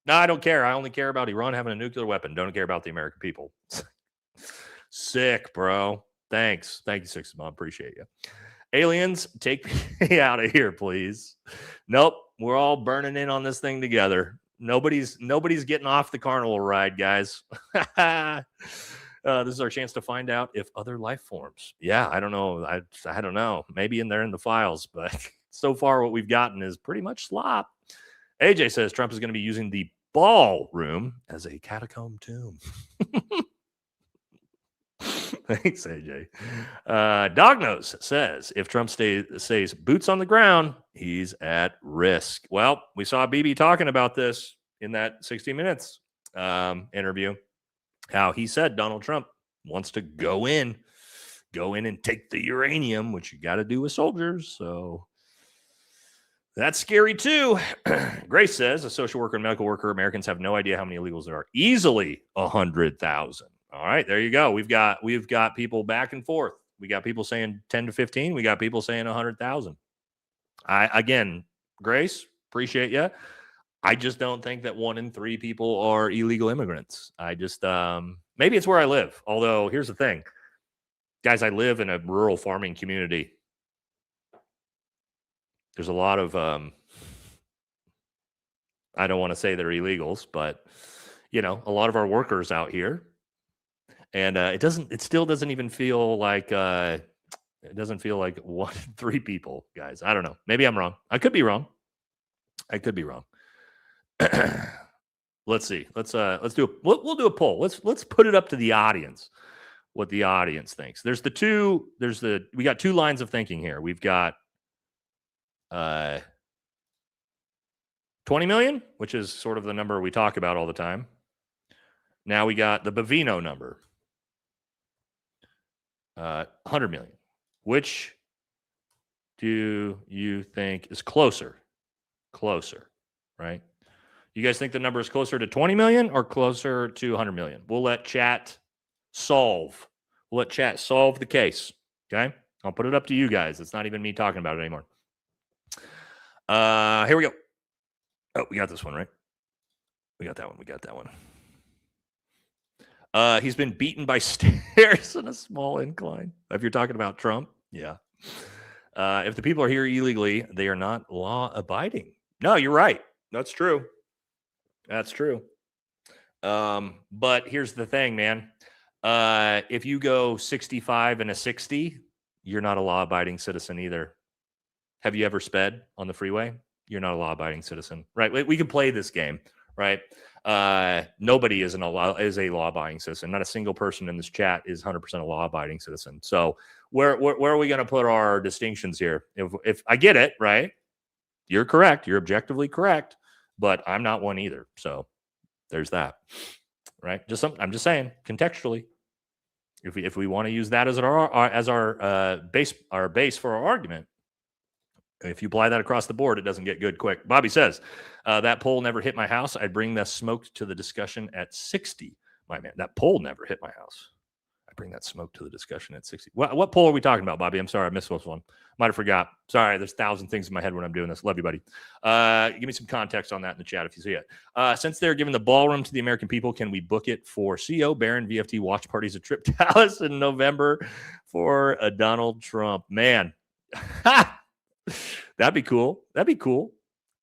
No, I don't care. I only care about Iran having a nuclear weapon. Don't care about the American people. Sick, bro. Thanks. Thank you, Six's mom. Appreciate you. Aliens, take me out of here, please. Nope. We're all burning in on this thing together. Nobody's getting off the carnival ride, guys. This is our chance to find out if other life forms. Yeah, I don't know. I don't know. Maybe they're in the files, but so far what we've gotten is pretty much slop. AJ says Trump is going to be using the ballroom as a catacomb tomb. Thanks, AJ. Dognose says if Trump stays boots on the ground, he's at risk. Well, we saw BB talking about this in that 60 Minutes interview. How he said Donald Trump wants to go in and take the uranium, which you got to do with soldiers. So that's scary too. Grace says a social worker and medical worker, Americans have no idea how many illegals there are. Easily 100,000. All right, there you go. We've got people back and forth. We got people saying 10 to 15. We got people saying 100,000. Again, Grace, appreciate you. I just don't think that 1 in 3 people are illegal immigrants. I just maybe it's where I live. Although here's the thing, guys, I live in a rural farming community. There's a lot of I don't want to say they're illegals, but you know, a lot of our workers out here. And it still doesn't even feel like it doesn't feel like 1 in 3 people, guys. I don't know. Maybe I'm wrong. I could be wrong. Let's see. We'll do a poll. Let's put it up to the audience, what the audience thinks. We got 2 lines of thinking here. We've got 20 million, which is sort of the number we talk about all the time. Now we got the Bavino number. 100 million. Which do you think is closer? Closer, right? You guys think the number is closer to 20 million or closer to 100 million? We'll let chat solve. We'll let chat solve the case. Okay? I'll put it up to you guys. It's not even me talking about it anymore. Here we go. Oh, we got this one, right? We got that one. We got that one. He's been beaten by stairs in a small incline. If you're talking about Trump, yeah. If the people are here illegally, they are not law-abiding. No, you're right. That's true. That's true. But here's the thing, man. If you go 65 and a 60, you're not a law-abiding citizen either. Have you ever sped on the freeway? You're not a law-abiding citizen, right? We can play this game, right? Nobody is a law-abiding citizen. Not a single person in this chat is 100% a law-abiding citizen. So where are we going to put our distinctions here? If I get it, right? You're correct. You're objectively correct, but I'm not one either. So there's that, right? I'm just saying contextually. If we want to use that as our base for our argument, if you apply that across the board, it doesn't get good quick. Bobby says, that poll never hit my house. I'd bring the smoke to the discussion at 60. My man, that poll never hit my house. I bring that smoke to the discussion at 60. What poll are we talking about, Bobby? I'm sorry, I missed this one. Might have forgot. Sorry, there's 1,000 things in my head when I'm doing this. Love you, buddy. Give me some context on that in the chat if you see it. Since they're giving the ballroom to the American people, can we book it for CO, Barron, VFT watch parties, a trip to Dallas in November for a Donald Trump? Man. That'd be cool. That'd be cool.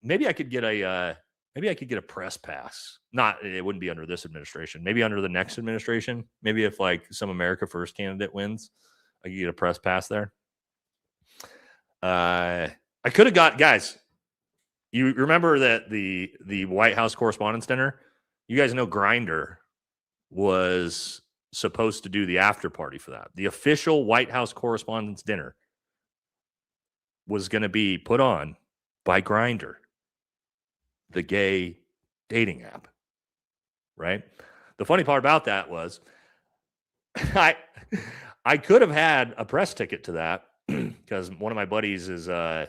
Maybe I could get a press pass. It wouldn't be under this administration. Maybe under the next administration. Maybe if like some America First candidate wins, I could get a press pass there. I could have got, guys. You remember that the White House Correspondents' Dinner? You guys know Grindr was supposed to do the after party for that. The official White House Correspondents' Dinner was going to be put on by Grindr, the gay dating app, right? The funny part about that was I could have had a press ticket to that because one of my buddies is I'm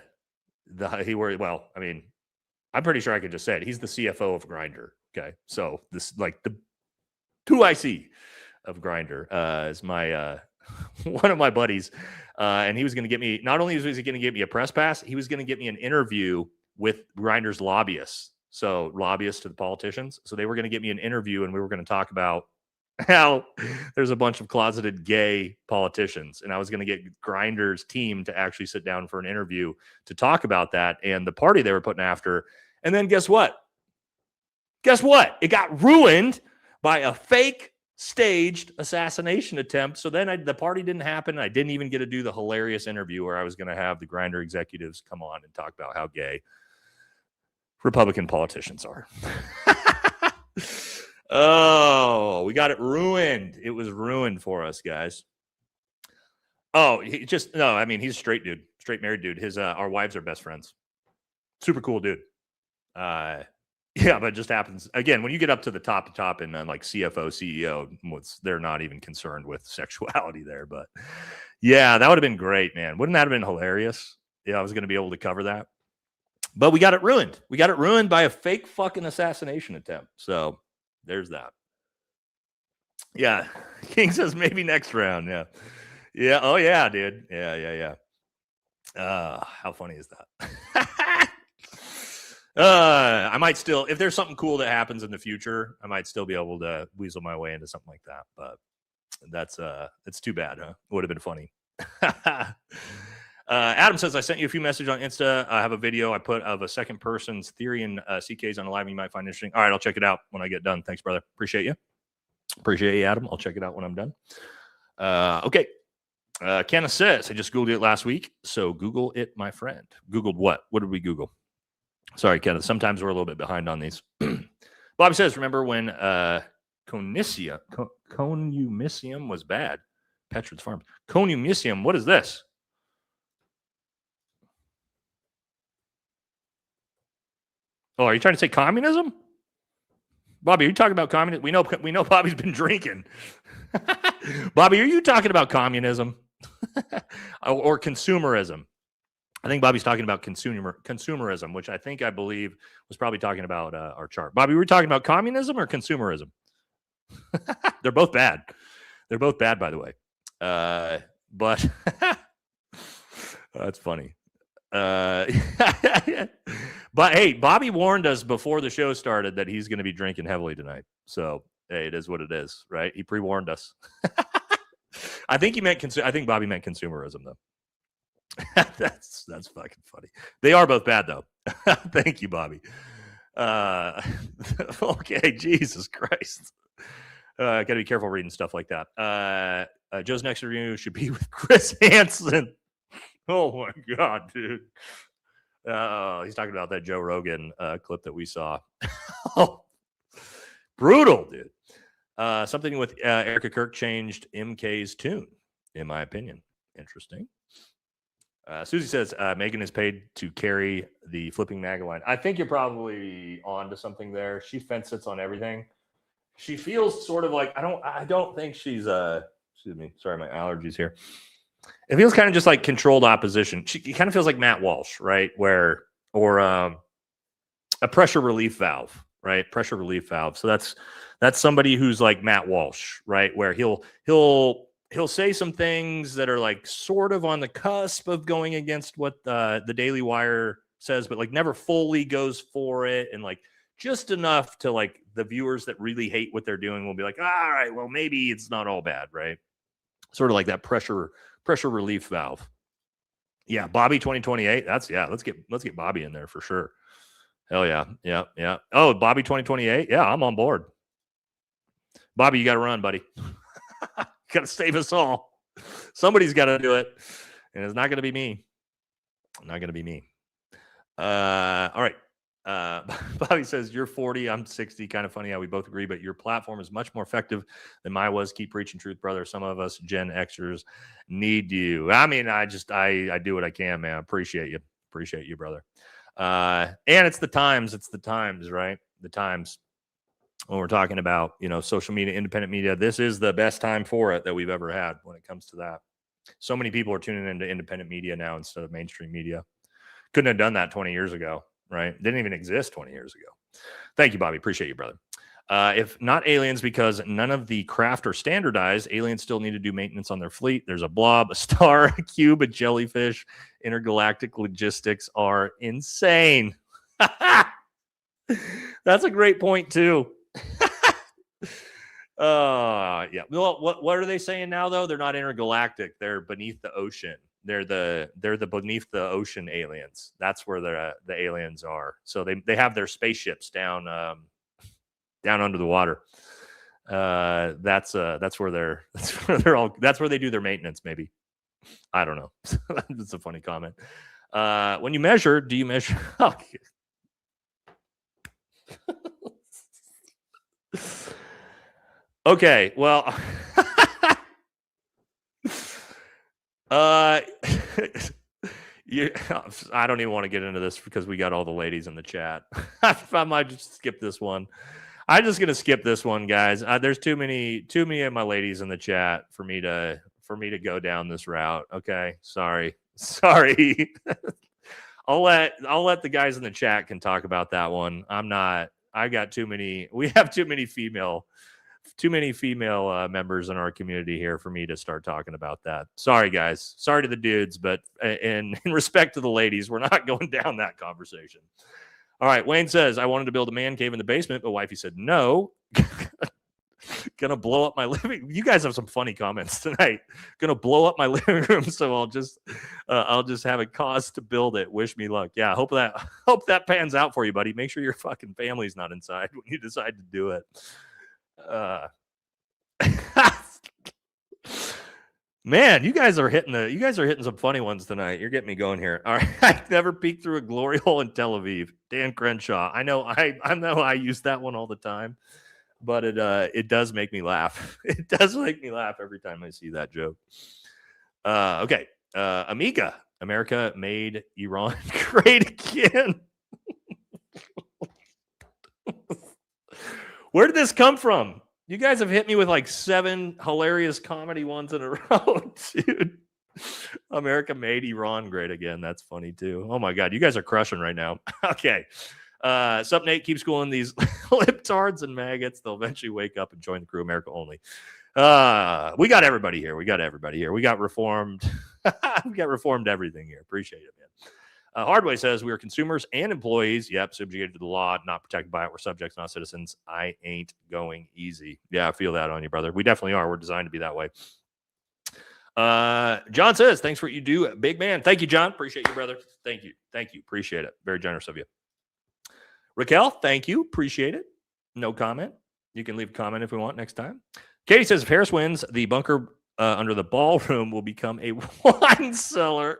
pretty sure I could just say it. He's the CFO of Grindr. Okay. So this like the 2IC of Grindr is my one of my buddies. And he was going to get me, not only was he going to get me a press pass, he was going to get me an interview with Grindr's lobbyists. So lobbyists to the politicians. So they were going to get me an interview and we were going to talk about how there's a bunch of closeted gay politicians. And I was going to get Grindr's team to actually sit down for an interview to talk about that and the party they were putting after. And then guess what? It got ruined by a fake staged assassination attempt. So then the party didn't happen. I didn't even get to do the hilarious interview where I was going to have the Grindr executives come on and talk about how gay Republican politicians are. Oh, we got it ruined. It was ruined for us, guys. Oh, he's a straight dude, straight married dude. Our wives are best friends. Super cool dude. Yeah, but it just happens again when you get up to the top and then like CFO, CEO, they're not even concerned with sexuality there. But yeah, that would have been great, man. Wouldn't that have been hilarious? Yeah, I was going to be able to cover that, but we got it ruined. We got it ruined by a fake fucking assassination attempt. So there's that. Yeah, King says maybe next round. Yeah, yeah. Oh yeah, dude. Yeah. How funny is that? I might still, if there's something cool that happens in the future, I might still be able to weasel my way into something like that. But it's too bad, huh? Would have been funny. Adam says, I sent you a few messages on Insta. I have a video I put of a second person's theory and CKs on a live you might find interesting. All right, I'll check it out when I get done. Thanks, brother. Appreciate you, Adam. I'll check it out when I'm done. Okay. Kenneth says, I just Googled it last week. So Google it, my friend. Googled what? What did we Google? Sorry, Kenneth. Sometimes we're a little bit behind on these. Bobby says, remember when conumicium was bad? Petrid's Farms. Conumicium, what is this? Oh, are you trying to say communism? Bobby, are you talking about communism? We know Bobby's been drinking. Bobby, are you talking about communism or consumerism? I think Bobby's talking about consumerism, which I believe was probably talking about our chart. Bobby, were we talking about communism or consumerism? They're both bad. They're both bad, by the way. But that's funny. But hey, Bobby warned us before the show started that he's going to be drinking heavily tonight. So hey, it is what it is, right? He pre-warned us. I think he meant I think Bobby meant consumerism, though. That's fucking funny. They are both bad, though. Thank you, Bobby. Okay, Jesus Christ. Got to be careful reading stuff like that. Joe's next review should be with Chris Hansen. Oh my God, dude. He's talking about that Joe Rogan clip that we saw. Brutal, dude. Something with Erica Kirk changed MK's tune, in my opinion. Interesting. Susie says Megan is paid to carry the flipping MAGA line. I think you're probably on to something there. She fence sits on everything. She feels sort of like I don't think she's excuse me, sorry, my allergies here. It feels kind of just like controlled opposition. She kind of feels like Matt Walsh, right? Or a pressure relief valve, right? Pressure relief valve. So that's somebody who's like Matt Walsh, right? Where he'll say some things that are like sort of on the cusp of going against what the Daily Wire says, but like never fully goes for it, and like just enough to like the viewers that really hate what they're doing will be like, all right, well, maybe it's not all bad, right? Sort of like that pressure relief valve. Yeah, Bobby 2028. Let's get Bobby in there for sure. Hell yeah. Yeah. Oh, Bobby 2028. Yeah, I'm on board. Bobby, you got to run, buddy. Got to save us all. Somebody's got to do it, and it's not going to be me. Not going to be me. All right. Bobby says, you're 40, I'm 60. Kind of funny how we both agree, but your platform is much more effective than mine was. Keep preaching truth, brother. Some of us Gen Xers need you. I mean, I do what I can, man. Appreciate you, brother. And it's the times, right? The times when we're talking about, social media, independent media. This is the best time for it that we've ever had when it comes to that. So many people are tuning into independent media now instead of mainstream media. Couldn't have done that 20 years ago. Right? Didn't even exist 20 years ago. Thank you, Bobby. Appreciate you, brother. If not aliens, because none of the craft are standardized, aliens still need to do maintenance on their fleet. There's a blob, a star, a cube, a jellyfish. Intergalactic logistics are insane. That's a great point, too. Yeah. Well, what are they saying now, though? They're not intergalactic. They're beneath the ocean. They're the beneath the ocean aliens. That's where the aliens are. So they have their spaceships down under the water. That's where they do their maintenance. Maybe, I don't know. That's a funny comment. When you measure, do you measure? Okay. Well. I don't even want to get into this because we got all the ladies in the chat. I might just skip this one. I'm just gonna skip this one, guys. There's too many of my ladies in the chat for me to go down this route. Okay, sorry. I'll let the guys in the chat can talk about that one. I got too many. We have too many female members in our community here for me to start talking about that. Sorry, guys. Sorry to the dudes, but in respect to the ladies, we're not going down that conversation. All right. Wayne says, I wanted to build a man cave in the basement, but wifey said no. Gonna blow up my living. You guys have some funny comments tonight. Gonna blow up my living room, so I'll just have a cause to build it. Wish me luck. Yeah, hope that pans out for you, buddy. Make sure your fucking family's not inside when you decide to do it. Man, you guys are hitting some funny ones tonight. You're getting me going here. All right. I never peeked through a glory hole in Tel Aviv. Dan Crenshaw. I know I use that one all the time, but it does make me laugh. It does make me laugh every time I see that joke. Okay. Amiga. America made Iran great again. Where did this come from? You guys have hit me with like 7 hilarious comedy ones in a row, dude. America made Iran great again. That's funny too. Oh my God, you guys are crushing right now. Okay. Sup Nate, keep schooling these libtards and maggots. They'll eventually wake up and join the crew. America only. We got everybody here. We got reformed. We got reformed everything here. Appreciate it, man. Hardway says we are consumers and employees. Yep, subjugated to the law, not protected by it. We're subjects, not citizens. I ain't going easy. Yeah, I feel that on you, brother. We definitely are. We're designed to be that way. John says, thanks for what you do, big man. Thank you, John. Appreciate you, brother. Thank you. Appreciate it. Very generous of you. Raquel, thank you. Appreciate it. No comment. You can leave a comment if we want next time. Katie says, if Harris wins, the bunker under the ballroom will become a wine cellar.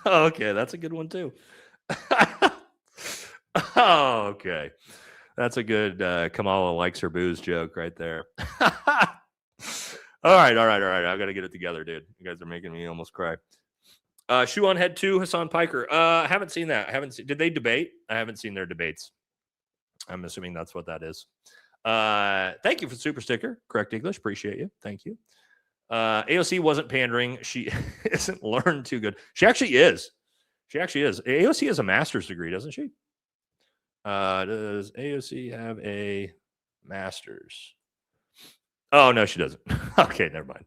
Okay, that's a good one, too. Okay. That's a good Kamala likes her booze joke right there. All right. I got to get it together, dude. You guys are making me almost cry. Shoe on Head 2, Hassan Piker. I haven't seen that. Did they debate? I haven't seen their debates. I'm assuming that's what that is. Thank you for the super sticker. Correct English. Appreciate you. Thank you. AOC wasn't pandering. She isn't learned too good. She actually is. AOC has a master's degree, doesn't she? Does AOC have a master's? Oh, no, she doesn't. Okay, never mind.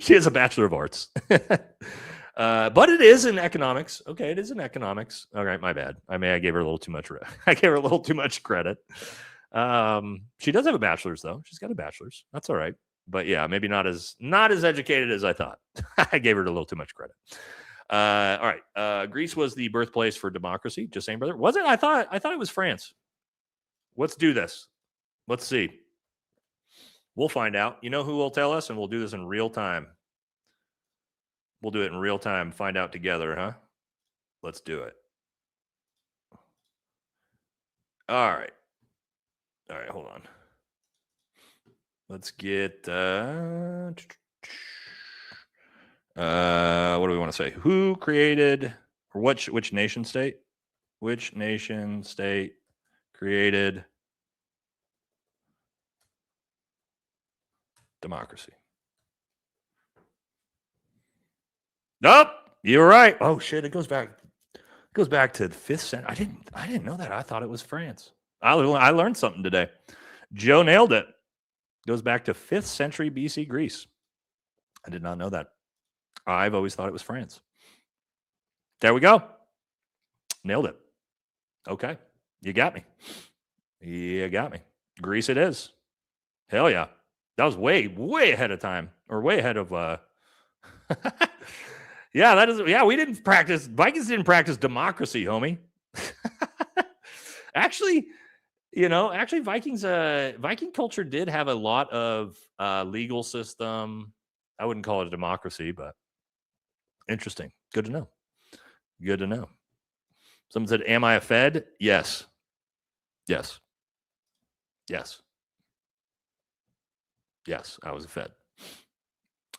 She has a Bachelor of Arts. But it is in economics. Okay, it is in economics. All right, my bad. I gave her a little too much. I gave her a little too much credit. She does have a bachelor's, though. She's got a bachelor's. That's all right. But yeah, maybe not as educated as I thought. I gave her a little too much credit. All right. Greece was the birthplace for democracy. Just saying, brother. Was it? I thought it was France. Let's do this. Let's see. We'll find out. You know who will tell us, and we'll do this in real time. We'll do it in real time. Find out together, huh? Let's do it. All right. Hold on. Let's get what do we want to say? Who created, or which nation state? Which nation state created democracy? Nope, you're right. Oh shit, it goes back to the 5th century. I didn't know that. I thought it was France. I learned something today. Joe nailed it. Goes back to 5th century BC Greece. I did not know that. I've always thought it was France. There we go. Nailed it. Okay. You got me. Greece it is. Hell yeah. That was way ahead of time. Or way ahead of yeah, that is. Yeah, we didn't practice. Vikings didn't practice democracy, homie. Actually, Vikings. Viking culture did have a lot of legal system. I wouldn't call it a democracy, but interesting. Good to know. Someone said, "Am I a Fed?" Yes. Yes, I was a Fed.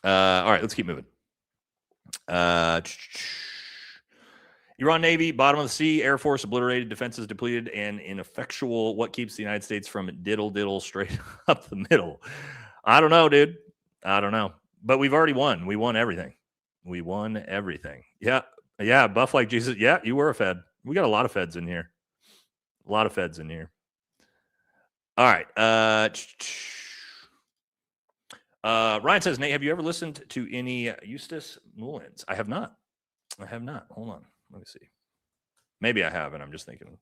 All right, let's keep moving. Iran Navy, bottom of the sea, Air Force obliterated, defenses depleted, and ineffectual. What keeps the United States from diddle straight up the middle? I don't know, dude. I don't know. But we've already won. We won everything. Yeah. Buff like Jesus. Yeah, you were a Fed. We got a lot of Feds in here. All right. Ryan says, Nate, have you ever listened to any Eustace Mullins? I have not. Hold on. Let me see. Maybe I have, and I'm just thinking.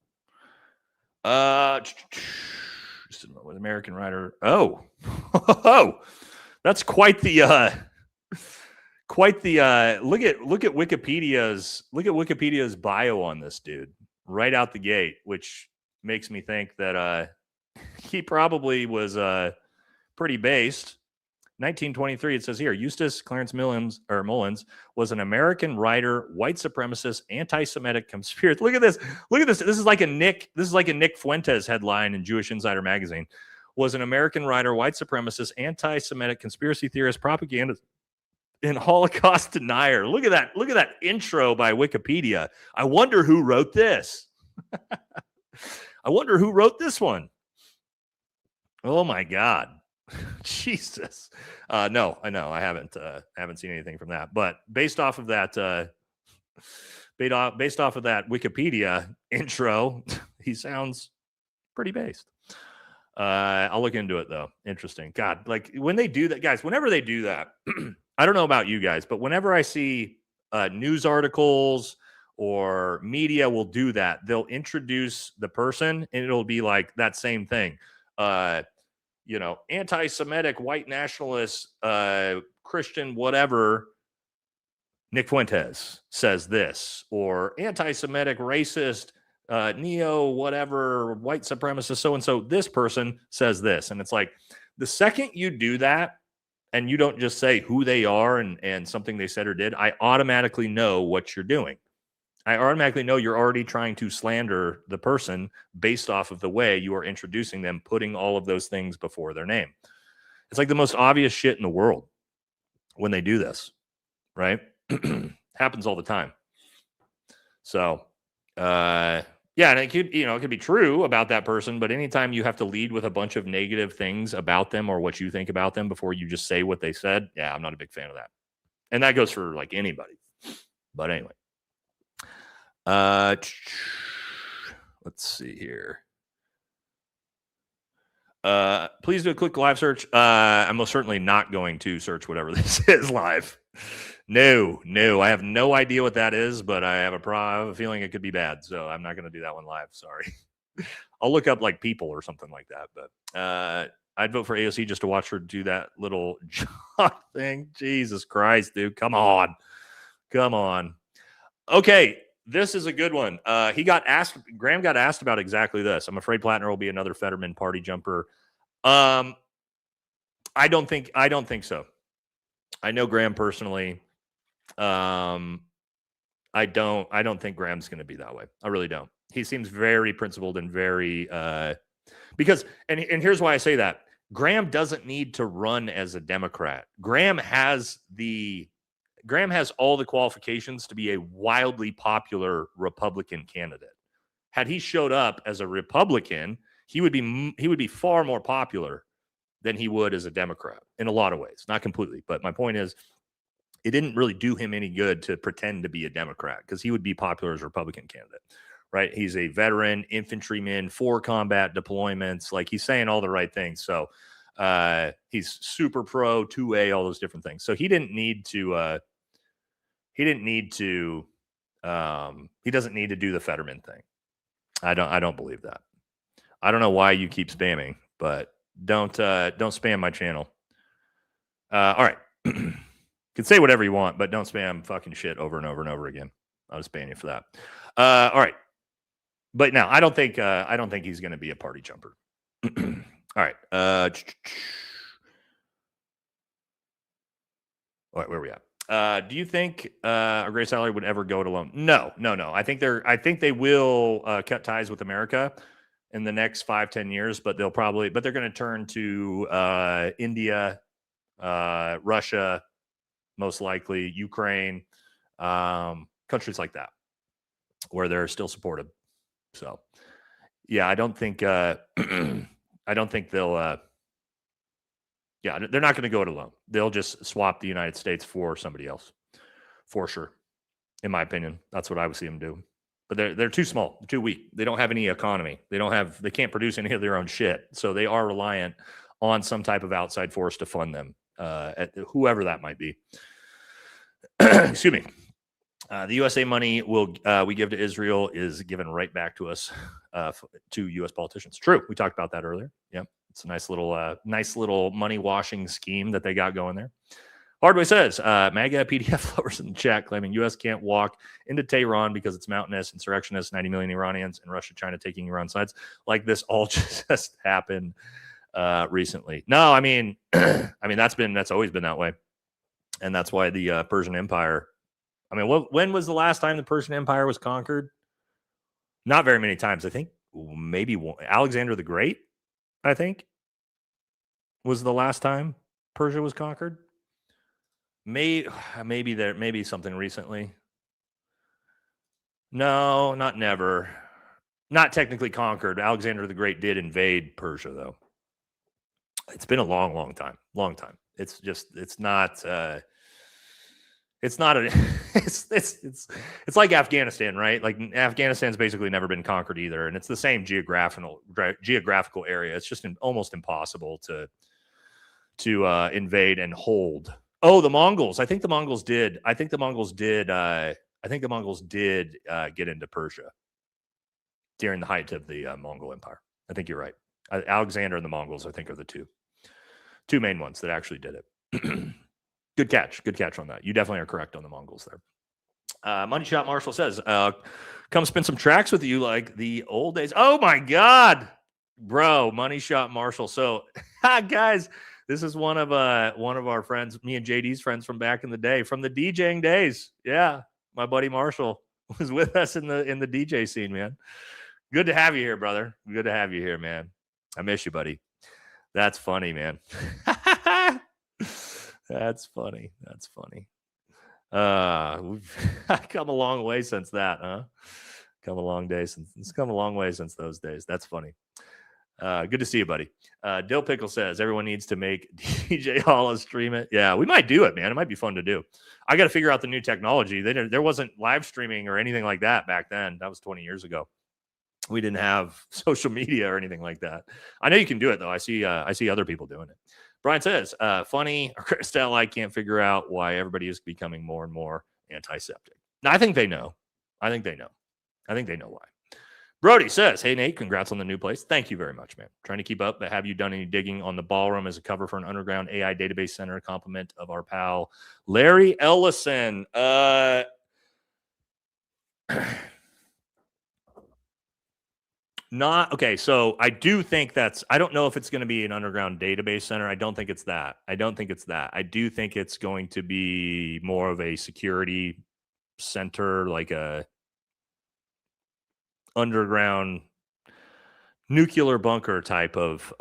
American writer. Oh, that's quite the look at Wikipedia's bio on this dude right out the gate, which makes me think that he probably was pretty based. 1923, it says here, Eustace Clarence Mullins was an American writer, white supremacist, anti-Semitic conspiracy. Look at this. This is like a Nick Fuentes headline in Jewish Insider magazine. Was an American writer, white supremacist, anti-Semitic conspiracy theorist, propagandist, and Holocaust denier. Look at that intro by Wikipedia. I wonder who wrote this. I wonder who wrote this one. Oh my God. Jesus. No, I know. I haven't seen anything from that. But based off of that Wikipedia intro, he sounds pretty based. I'll look into it though. Interesting. God, like when they do that, guys, whenever they do that, I don't know about you guys, but whenever I see news articles or media will do that, they'll introduce the person and it'll be like that same thing. Anti-Semitic, white nationalist, Christian, whatever, Nick Fuentes says this, or anti-Semitic, racist, neo, whatever, white supremacist, so-and-so, this person says this. And it's like, the second you do that, and you don't just say who they are and something they said or did, I automatically know what you're doing. I automatically know you're already trying to slander the person based off of the way you are introducing them, putting all of those things before their name. It's like the most obvious shit in the world when they do this, right? Happens all the time. So, and it could be true about that person, but anytime you have to lead with a bunch of negative things about them or what you think about them before you just say what they said, yeah, I'm not a big fan of that. And that goes for like anybody. But anyway. Let's see here. Please do a quick live search. I'm most certainly not going to search whatever this is live. No, I have no idea what that is, but I have a feeling it could be bad, so I'm not going to do that one live. Sorry. I'll look up like people or something like that, but I'd vote for AOC just to watch her do that little jock thing. Jesus Christ, dude. Come on. Okay. This is a good one. Graham got asked about exactly this. I'm afraid Plattner will be another Fetterman party jumper. I don't think so. I know Graham personally. I don't think Graham's going to be that way. I really don't. He seems very principled and very because here's why I say that. Graham doesn't need to run as a Democrat. Graham has all the qualifications to be a wildly popular Republican candidate. Had he showed up as a Republican, he would be far more popular than he would as a Democrat in a lot of ways. Not completely, but my point is, it didn't really do him any good to pretend to be a Democrat because he would be popular as a Republican candidate, right? He's a veteran infantryman for combat deployments. Like, he's saying all the right things. So he's super pro 2A, all those different things. So he doesn't need to do the Fetterman thing. I don't believe that. I don't know why you keep spamming, but don't spam my channel. All right. You can say whatever you want, but don't spam fucking shit over and over and over again. I'll just ban you for that. All right. But now I don't think he's going to be a party jumper. All right. All right, where are we at? Do you think a great salary would ever go it alone? No. I think they will cut ties with America in the next 5-10 years, but they're going to turn to India, Russia, most likely Ukraine, countries like that, where they're still supportive. So, yeah, I don't think they'll. Yeah, they're not going to go it alone. They'll just swap the United States for somebody else, for sure. In my opinion, that's what I would see them do. But they're too small, too weak. They don't have any economy. They can't produce any of their own shit. So they are reliant on some type of outside force to fund them, whoever that might be. Excuse me. The USA money we give to Israel is given right back to us, to U.S. politicians. True. We talked about that earlier. Yeah. It's a nice little money washing scheme that they got going there. Hardway says, MAGA PDF flowers in the chat claiming U.S. can't walk into Tehran because it's mountainous, insurrectionists, 90 million Iranians, and Russia, China taking Iran sides. Like this all just happened recently. No, I mean that's always been that way, and that's why the Persian Empire. I mean, when was the last time the Persian Empire was conquered? Not very many times. I think maybe Alexander the Great, I think, was the last time Persia was conquered. Maybe something recently. No, not never. Not technically conquered. Alexander the Great did invade Persia, though. It's been a long time. It's just, it's not a, it's like Afghanistan, right? Like Afghanistan's basically never been conquered either. And it's the same geographical area. It's just almost impossible to invade and hold. Oh, the Mongols. I think the Mongols did get into Persia during the height of the Mongol Empire. I think you're right. Alexander and the Mongols, I think, are the two main ones that actually did it. Good catch on that. You definitely are correct on the Mongols there. Money Shot Marshall says, come spin some tracks with you like the old days. Oh my God, bro, Money Shot Marshall. So guys, this is one of our friends, me and JD's friends from back in the day, from the DJing days. Yeah, my buddy Marshall was with us in the DJ scene, man. Good to have you here, brother. Good to have you here, man. I miss you, buddy. That's funny, man. That's funny. We've come a long way since that, huh? It's come a long way since those days. That's funny. Good to see you, buddy. Dill Pickle says everyone needs to make DJ Hollow stream it. Yeah, we might do it, man. It might be fun to do. I got to figure out the new technology. There wasn't live streaming or anything like that back then. That was 20 years ago. We didn't have social media or anything like that. I know you can do it though. I see other people doing it. Brian says, funny, Stella, I can't figure out why everybody is becoming more and more antiseptic. Now, I think they know why. Brody says, hey, Nate, congrats on the new place. Thank you very much, man. Trying to keep up, but have you done any digging on the ballroom as a cover for an underground AI database center? Compliment of our pal, Larry Ellison. Not okay. So I do think I don't know if it's going to be an underground database center. I don't think it's that. I do think it's going to be more of a security center, like a underground nuclear bunker type of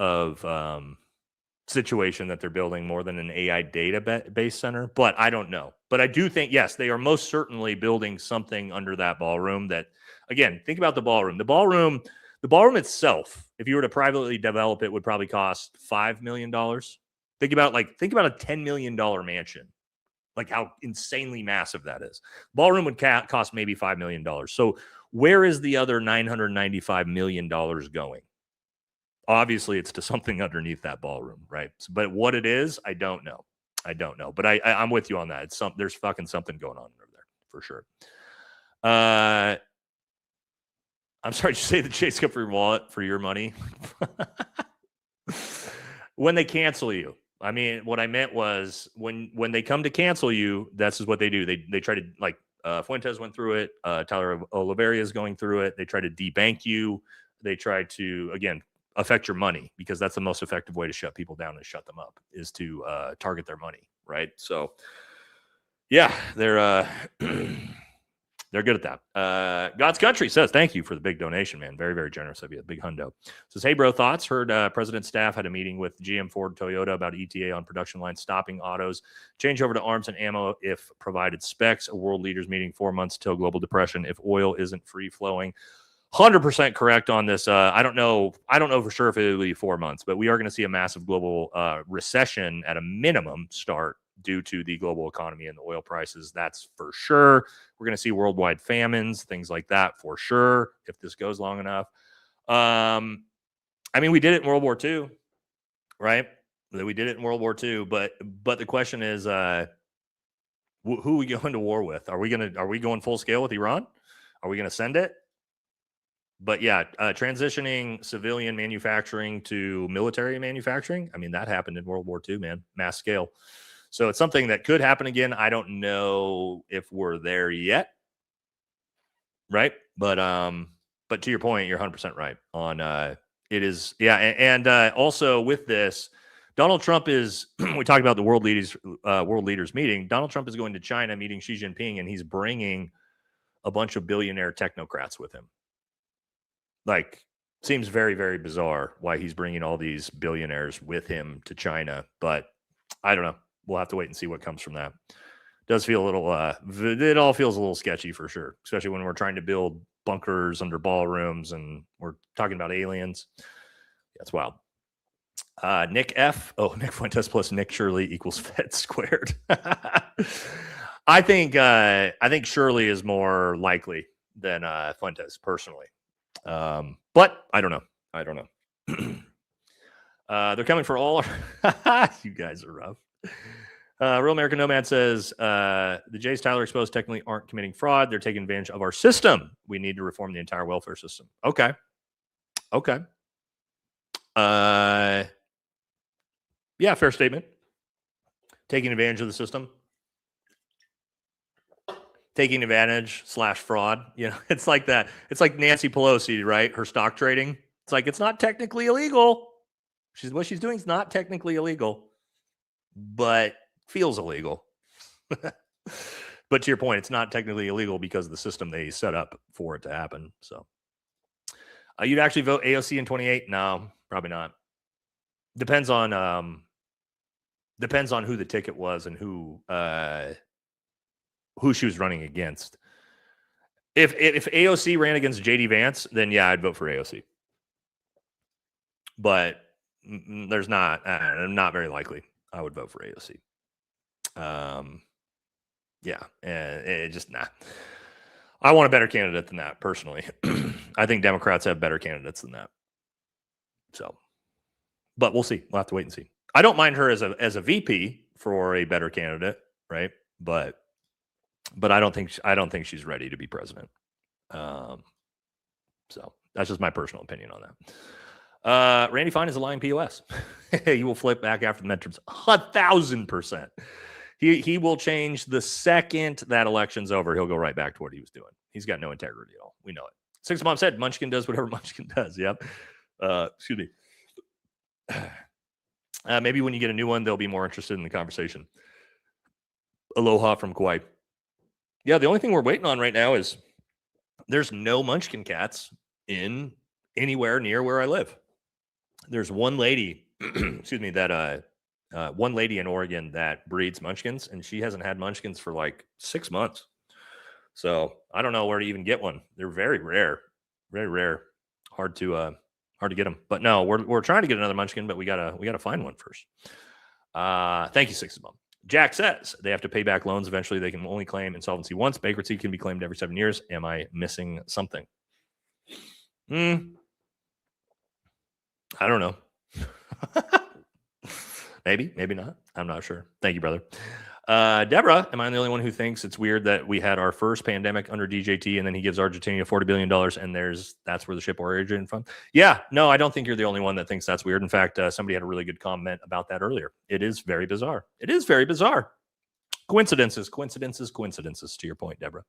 situation that they're building, more than an AI database center. But I don't know. But I do think, yes, they are most certainly building something under that ballroom. That, again, think about the ballroom. The ballroom itself, if you were to privately develop it, would probably cost $5 million. Think about a $10 million mansion, like how insanely massive that is. Ballroom would cost maybe $5 million. So where is the other $995 million going? Obviously, it's to something underneath that ballroom, right? But what it is, I don't know. But I'm with you on that. There's fucking something going on over there for sure. I'm sorry, did you say the Chase Cup for your wallet for your money? When they cancel you. I mean, what I meant was when they come to cancel you, that's just what they do. They try to, like, Fuentes went through it. Tyler Oliveria is going through it. They try to debank you. They try to, again, affect your money, because that's the most effective way to shut people down and shut them up, is to target their money, right? So, yeah, they're good at that. God's Country says, thank you for the big donation, man. Very, very generous of you. Big hundo. Says, hey, bro, thoughts? Heard President's staff had a meeting with GM, Ford, Toyota about ETA on production lines stopping autos. Change over to arms and ammo if provided specs. A world leaders meeting 4 months till global depression if oil isn't free flowing. 100% correct on this. I don't know for sure if it will be 4 months, but we are going to see a massive global recession at a minimum start due to the global economy and the oil prices. That's for sure. We're going to see worldwide famines, things like that for sure, if this goes long enough. I mean, we did it in World War II, right? We did it in World War II, but the question is, who are we going to war with? Are we going full scale with Iran? Are we going to send it? But yeah, transitioning civilian manufacturing to military manufacturing, I mean, that happened in World War II, man, mass scale. So it's something that could happen again. I don't know if we're there yet, right? But to your point, you're 100% right on it is. Yeah, and also with this, Donald Trump is. We talked about the world leaders meeting. Donald Trump is going to China, meeting Xi Jinping, and he's bringing a bunch of billionaire technocrats with him. Like, seems very, very bizarre why he's bringing all these billionaires with him to China, but I don't know. We'll have to wait and see what comes from that. Does feel a little, it all feels a little sketchy for sure, especially when we're trying to build bunkers under ballrooms and we're talking about aliens. That's wild. Nick F. Oh, Nick Fuentes plus Nick Shirley equals Fed squared. I think Shirley is more likely than Fuentes personally. But I don't know. They're coming for all. You guys are rough. Real American Nomad says the Jays Tyler exposed technically aren't committing fraud. They're taking advantage of our system. We need to reform the entire welfare system. Okay. Yeah, fair statement. Taking advantage of the system. Taking advantage / fraud. You know, it's like that. It's like Nancy Pelosi, right? Her stock trading. It's like, it's not technically illegal. What she's doing is not technically illegal, but feels illegal. But to your point, it's not technically illegal because of the system they set up for it to happen. So you'd actually vote AOC in 28? No, probably not. Depends on who the ticket was and who she was running against. If AOC ran against JD Vance, then yeah, I'd vote for AOC. But there's not very likely I would vote for AOC. Yeah, and it just nah. I want a better candidate than that personally. I think Democrats have better candidates than that. So, but we'll see. We'll have to wait and see. I don't mind her as a VP for a better candidate, right? But I don't think she's ready to be president. So that's just my personal opinion on that. Randy Fine is a lying POS. He will flip back after the midterms 1,000%. He will change the second that election's over. He'll go right back to what he was doing. He's got no integrity at all. We know it. Six Mom said Munchkin does whatever Munchkin does. Yep. Excuse me. Maybe when you get a new one, they'll be more interested in the conversation. Aloha from Kauai. Yeah, the only thing we're waiting on right now is there's no Munchkin cats in anywhere near where I live. There's one lady, excuse me, that one lady in Oregon that breeds Munchkins, and she hasn't had Munchkins for like 6 months. So I don't know where to even get one. They're very rare, hard to get them. But no, we're trying to get another Munchkin, but we gotta find one first. Thank you, Six Mom. Jack says they have to pay back loans eventually. They can only claim insolvency once. Bankruptcy can be claimed every 7 years. Am I missing something? I don't know. Maybe not. I'm not sure. Thank you, brother. Deborah, am I the only one who thinks it's weird that we had our first pandemic under DJT and then he gives Argentina $40 billion and that's where the ship originated from? Yeah, no, I don't think you're the only one that thinks that's weird. In fact, somebody had a really good comment about that earlier. It is very bizarre. Coincidences to your point, Deborah.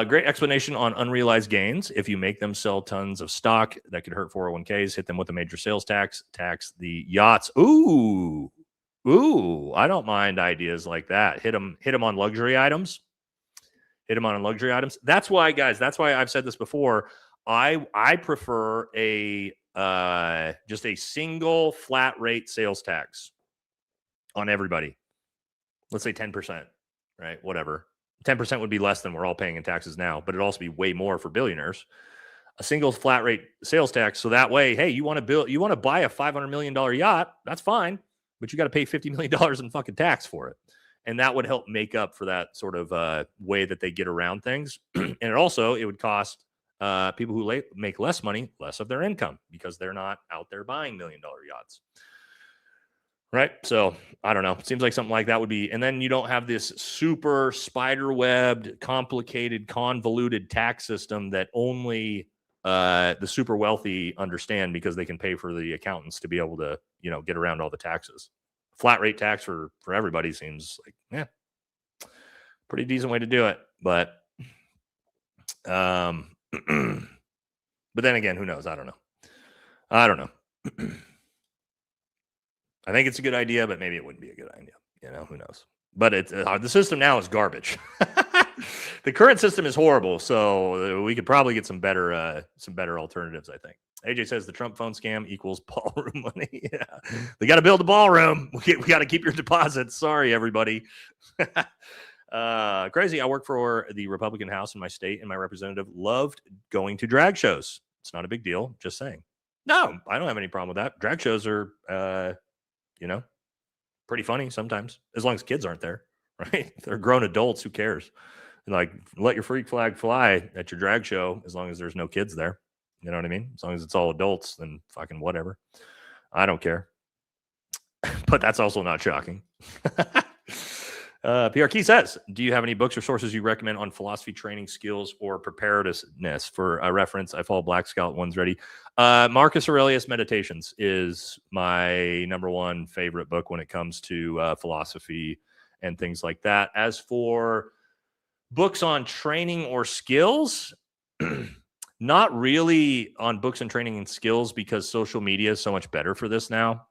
Great explanation on unrealized gains. If you make them sell tons of stock, that could hurt 401ks. Hit them with a major sales tax. Tax the yachts. Ooh, I don't mind ideas like that. Hit them on luxury items. That's why, guys. That's why I've said this before. I prefer just a single flat rate sales tax on everybody. Let's say 10%, right? Whatever. 10% would be less than we're all paying in taxes now, but it'd also be way more for billionaires. A single flat rate sales tax. So that way, hey, you want to buy a $500 million yacht, that's fine, but you got to pay $50 million in fucking tax for it. And that would help make up for that sort of way that they get around things. And it would cost people who make less money, less of their income because they're not out there buying $1 million yachts. Right. So I don't know. It seems like something like that would be. And then you don't have this super spider-webbed, complicated, convoluted tax system that only the super wealthy understand because they can pay for the accountants to be able to, get around all the taxes. Flat rate tax for everybody seems like, pretty decent way to do it. But then again, who knows? I don't know. I think it's a good idea, but maybe it wouldn't be a good idea. Who knows? But the system now is garbage. The current system is horrible, so we could probably get some better alternatives, I think. AJ says the Trump phone scam equals ballroom money. Yeah, they got to build a ballroom. We got to keep your deposits. Sorry, everybody. Crazy. I work for the Republican House in my state, and my representative loved going to drag shows. It's not a big deal. Just saying. No, I don't have any problem with that. Drag shows are, pretty funny sometimes, as long as kids aren't there, right? If they're grown adults, who cares? Like, let your freak flag fly at your drag show as long as there's no kids there. You know what I mean? As long as it's all adults, then fucking whatever. I don't care. But that's also not shocking. PR Key says, do you have any books or sources you recommend on philosophy training skills or preparedness? For a reference, I follow Black Scout. One's ready. Marcus Aurelius Meditations is my number one favorite book when it comes to philosophy and things like that. As for books on training or skills, not really on books on training and skills, because social media is so much better for this now.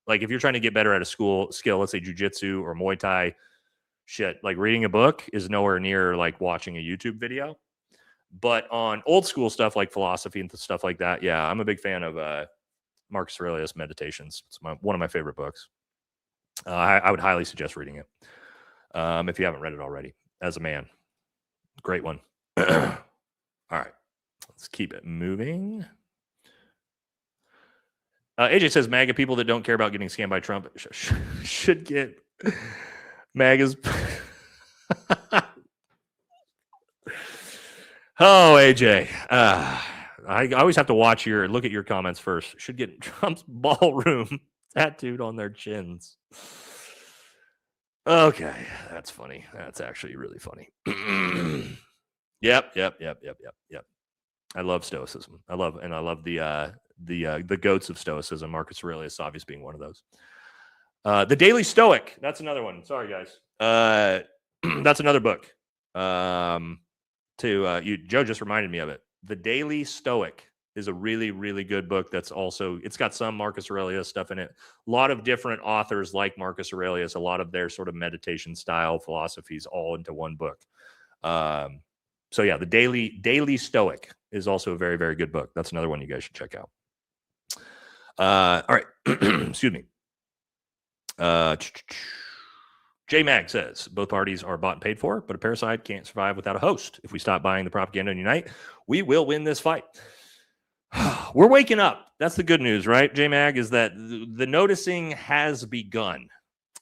Like, if you're trying to get better at a skill, let's say jujitsu or Muay Thai, shit, like reading a book is nowhere near like watching a YouTube video. But on old school stuff like philosophy and stuff like that, yeah, I'm a big fan of Marcus Aurelius Meditations. It's one of my favorite books. I would highly suggest reading it if you haven't read it already. As a man, great one. All right, let's keep it moving. AJ says MAGA people that don't care about getting scammed by Trump should get MAGA's. Oh, AJ. I always have to look at your comments first. Should get Trump's ballroom tattooed on their chins. Okay, that's funny. That's actually really funny. Yep. I love stoicism. I love the goats of stoicism. Marcus Aurelius, obviously, being one of those. The Daily Stoic. That's another one. Sorry, guys. That's another book. Joe just reminded me of it. The Daily Stoic is a really, really good book. That's also, it's got some Marcus Aurelius stuff in it. A lot of different authors like Marcus Aurelius, a lot of their sort of meditation style philosophies all into one book. So yeah, the Daily Stoic is also a very, very good book. That's another one you guys should check out. All right. Excuse me. J-Mag says, both parties are bought and paid for, but a parasite can't survive without a host. If we stop buying the propaganda and unite, we will win this fight. We're waking up. That's the good news, right, J-Mag, is that the noticing has begun.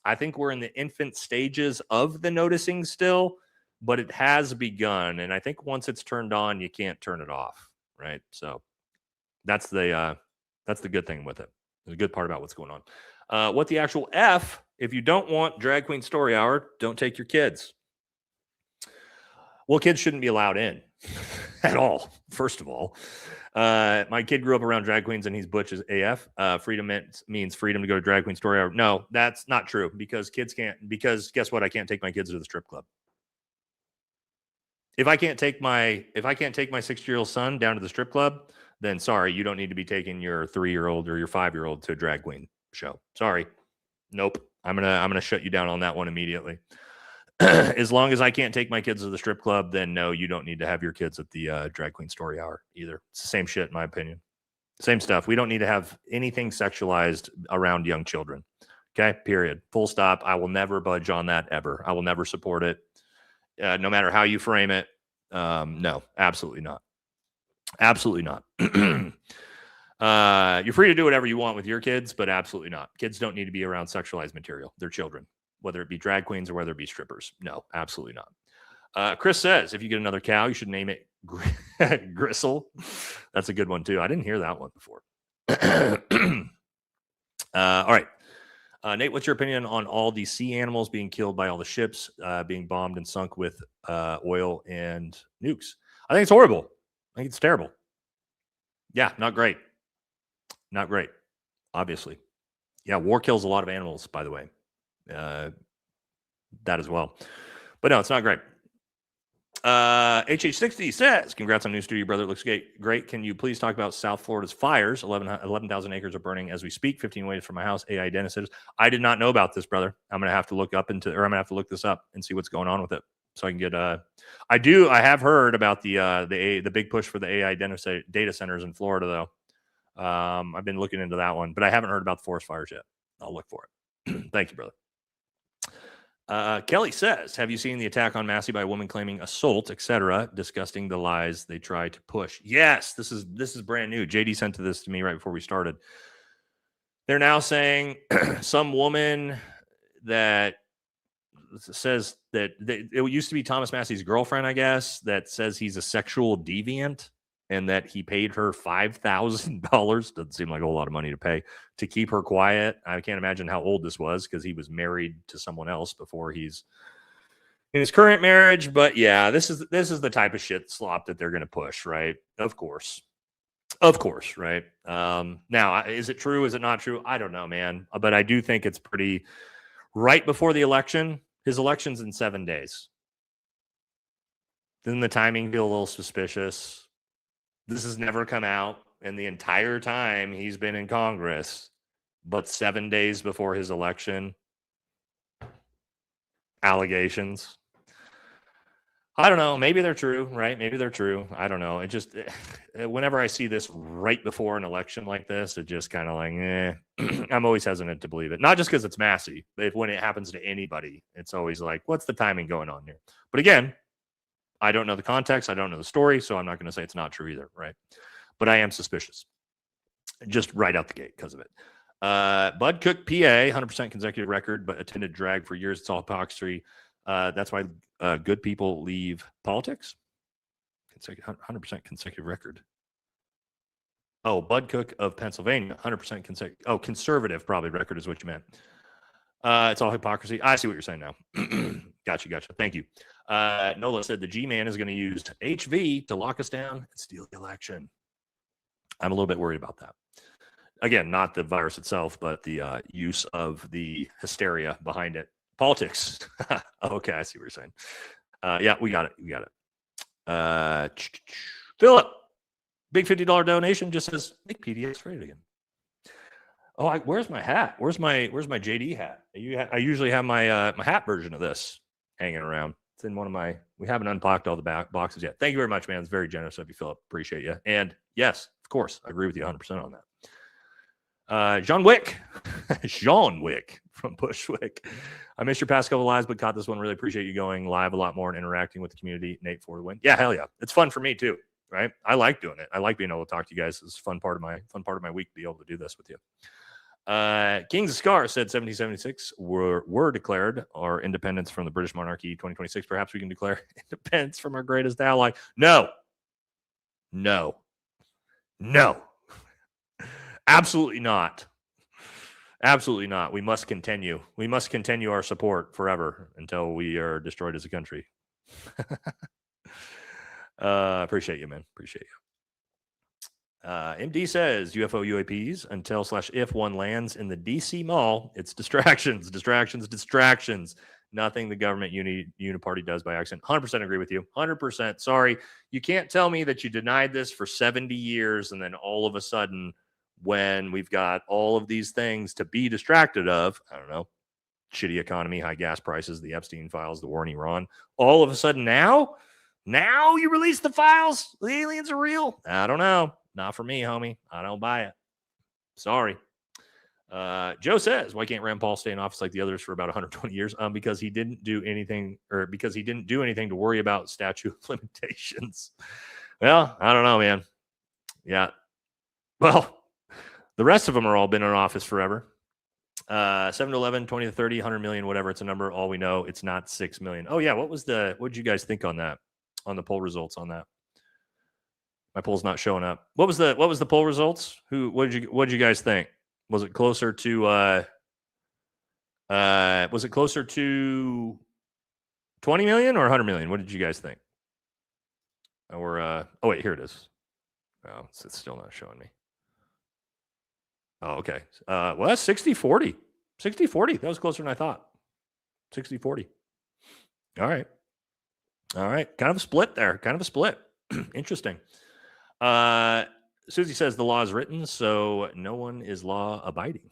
I think we're in the infant stages of the noticing still, but it has begun. And I think once it's turned on, you can't turn it off, right? So that's the good thing with it. The good part about what's going on. What the actual F, if you don't want Drag Queen Story Hour, don't take your kids. Well, kids shouldn't be allowed in at all, first of all. My kid grew up around drag queens and he's butch as AF. Freedom means freedom to go to Drag Queen Story Hour. No, that's not true, because kids can't, because guess what? I can't take my kids to the strip club. If I can't take my 6-year-old son down to the strip club, then sorry, you don't need to be taking your 3-year-old or your 5-year-old to a drag queen show. Sorry. Nope. I'm gonna shut you down on that one immediately. As long as I can't take my kids to the strip club, then no, you don't need to have your kids at the Drag Queen Story Hour either. It's the same shit, in my opinion. Same stuff. We don't need to have anything sexualized around young children. Okay, period. Full stop. I will never budge on that ever. I will never support it, no matter how you frame it. No, absolutely not. Absolutely not. You're free to do whatever you want with your kids, but absolutely not. Kids don't need to be around sexualized material. They're children, whether it be drag queens or whether it be strippers. No, absolutely not. Chris says, if you get another cow, you should name it Gristle. That's a good one too. I didn't hear that one before. All right. Nate, what's your opinion on all these sea animals being killed by all the ships being bombed and sunk with oil and nukes? I think it's horrible. I think it's terrible. Yeah, not great. Not great, obviously. Yeah, war kills a lot of animals, by the way. That as well. But no, it's not great. HH60 says, congrats on new studio, brother. It looks great. Can you please talk about South Florida's fires? 11,000 acres are burning as we speak. 15 ways from my house. AI dentists. I did not know about this, brother. I'm going to have to look this up and see what's going on with it. So I can get I have heard about the big push for the AI data centers in Florida, though. I've been looking into that one, but I haven't heard about the forest fires yet. I'll look for it. Thank you, brother. Kelly says, have you seen the attack on Massey by a woman claiming assault, etc., disgusting the lies they try to push? Yes, this is brand new. JD sent this to me right before we started. They're now saying some woman that says that it used to be Thomas Massey's girlfriend, I guess, that says he's a sexual deviant and that he paid her $5,000. Doesn't seem like a whole lot of money to pay to keep her quiet. I can't imagine how old this was because he was married to someone else before he's in his current marriage. But yeah, this is the type of shit slop that they're going to push, right? Of course, right? Now, is it true? Is it not true? I don't know, man. But I do think it's pretty right before the election. His election's in 7 days. Doesn't the timing feel a little suspicious? This has never come out in the entire time he's been in Congress, but 7 days before his election, allegations. I don't know. Maybe they're true, right? Maybe they're true. I don't know. It just, whenever I see this right before an election like this, it just kind of like, I'm always hesitant to believe it. Not just because it's Massey, but when it happens to anybody, it's always like, what's the timing going on here? But again, I don't know the context. I don't know the story, so I'm not going to say it's not true either, right? But I am suspicious, just right out the gate because of it. Bud Cook, PA, 100% consecutive record, but attended drag for years. It's all hypocrisy. That's why good people leave politics. 100% consecutive record. Oh, Bud Cook of Pennsylvania, 100% consecutive. Oh, conservative probably record is what you meant. It's all hypocrisy. I see what you're saying now. Gotcha. Thank you. Nola said the G-Man is going to use HV to lock us down and steal the election. I'm a little bit worried about that. Again, not the virus itself, but the use of the hysteria behind it. Politics. Okay, I see what you're saying. Yeah, we got it. Philip, big $50 donation just says make PDX great again. Oh, where's my hat? Where's my JD hat? I usually have my my hat version of this hanging around. It's in one of my. We haven't unpacked all the back boxes yet. Thank you very much, man. It's very generous of you, Philip. Appreciate you. And yes, of course, I agree with you 100% on that. John Wick from Bushwick. I missed your past couple lives, but caught this one. Really appreciate you going live a lot more and interacting with the community. Nate for the win. Yeah, hell yeah. It's fun for me too, right? I like doing it. I like being able to talk to you guys. It's a fun part of my week to be able to do this with you. Kings of Scar said 1776 were declared our independence from the British monarchy. 2026, perhaps we can declare independence from our greatest ally. No. Absolutely not. Absolutely not. We must continue. We must continue our support forever until we are destroyed as a country. Appreciate you, man. Appreciate you. MD says UFO UAPs until/if one lands in the DC mall, it's distractions. Nothing the government uniparty does by accident. 100% agree with you. 100%. Sorry. You can't tell me that you denied this for 70 years and then all of a sudden, when we've got all of these things to be distracted of, I don't know, shitty economy, high gas prices, the Epstein files, the war in Iran, all of a sudden now you release the files, the aliens are real. I don't know. Not for me, homie. I don't buy it. Sorry. Joe says, why can't Rand Paul stay in office like the others for about 120 years? Because he didn't do anything to worry about statute of limitations. Well, I don't know, man. Yeah. Well, the rest of them are all been in office forever. 7 to 11, 20 to 30, 100 million, whatever. It's a number. All we know, it's not 6 million. Oh yeah. What did you guys think on that? On the poll results on that? My poll's not showing up. What was the poll results? What did you guys think? Was it closer to 20 million or 100 million? What did you guys think? Or oh wait, here it is. Oh, it's still not showing me. Oh, okay. Well, that's 60-40. 60-40. That was closer than I thought. 60-40. All right. Kind of a split there. Interesting. Susie says the law is written, so no one is law abiding.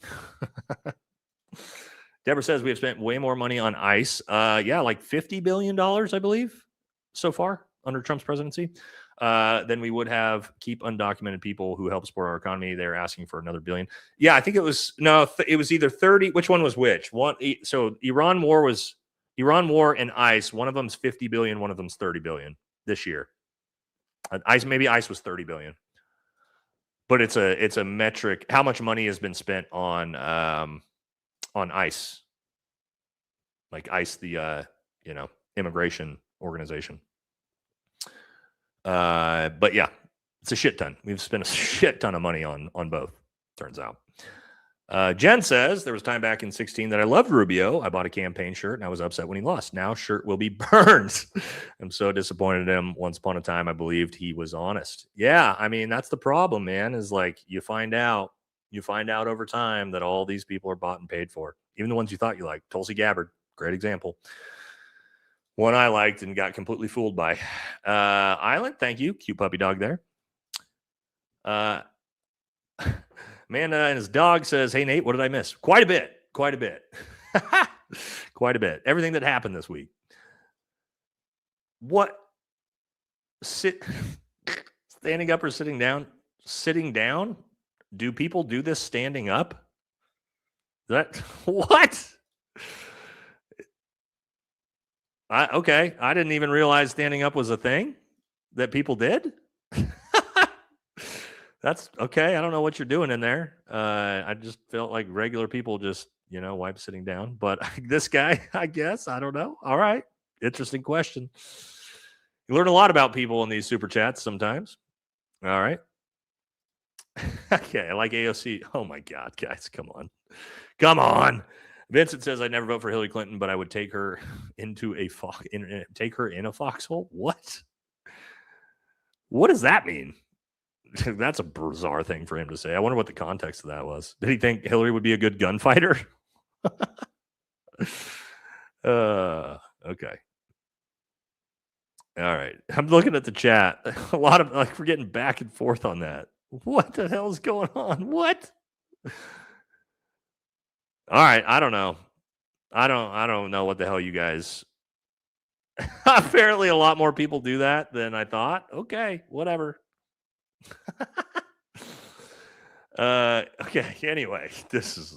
Deborah says we have spent way more money on ICE. Yeah, like $50 billion, I believe, so far under Trump's presidency. Than we would have keep undocumented people who help support our economy. They're asking for another $1 billion. Yeah, I think it was either 30. Which one was which? So Iran war was Iran war and ICE, one of them's 50 billion, one of them's 30 billion this year. Maybe ICE was 30 billion. But it's a metric. How much money has been spent on ICE, like ICE, the immigration organization. But yeah, it's a shit ton. We've spent a shit ton of money on both. Turns out. Jen says there was time back in 16 that I loved Rubio. I bought a campaign shirt and I was upset when he lost. Now shirt will be burned. I'm so disappointed in him. Once upon a time, I believed he was honest. Yeah, I mean, that's the problem, man, is like you find out over time that all these people are bought and paid for. Even the ones you thought you liked. Tulsi Gabbard, great example. One I liked and got completely fooled by. Island, thank you. Cute puppy dog there. Amanda and his dog says, hey, Nate, what did I miss? Quite a bit. Quite a bit. Everything that happened this week. What? Standing up or sitting down? Sitting down? Do people do this standing up? What? Okay. I didn't even realize standing up was a thing that people did. That's okay. I don't know what you're doing in there. I just felt like regular people just, wipe sitting down. But this guy, I guess, I don't know. All right. Interesting question. You learn a lot about people in these super chats sometimes. All right. Okay. I like AOC. Oh my God, guys. Come on. Come on. Vincent says, I'd never vote for Hillary Clinton, but I would take her into take her in a foxhole. What? What does that mean? That's a bizarre thing for him to say. I wonder what the context of that was. Did he think Hillary would be a good gunfighter? Okay. All right. I'm looking at the chat. A lot of we're getting back and forth on that. What the hell is going on? What? All right. I don't know. I don't know what the hell you guys. Apparently a lot more people do that than I thought. Okay, whatever. Okay. Anyway,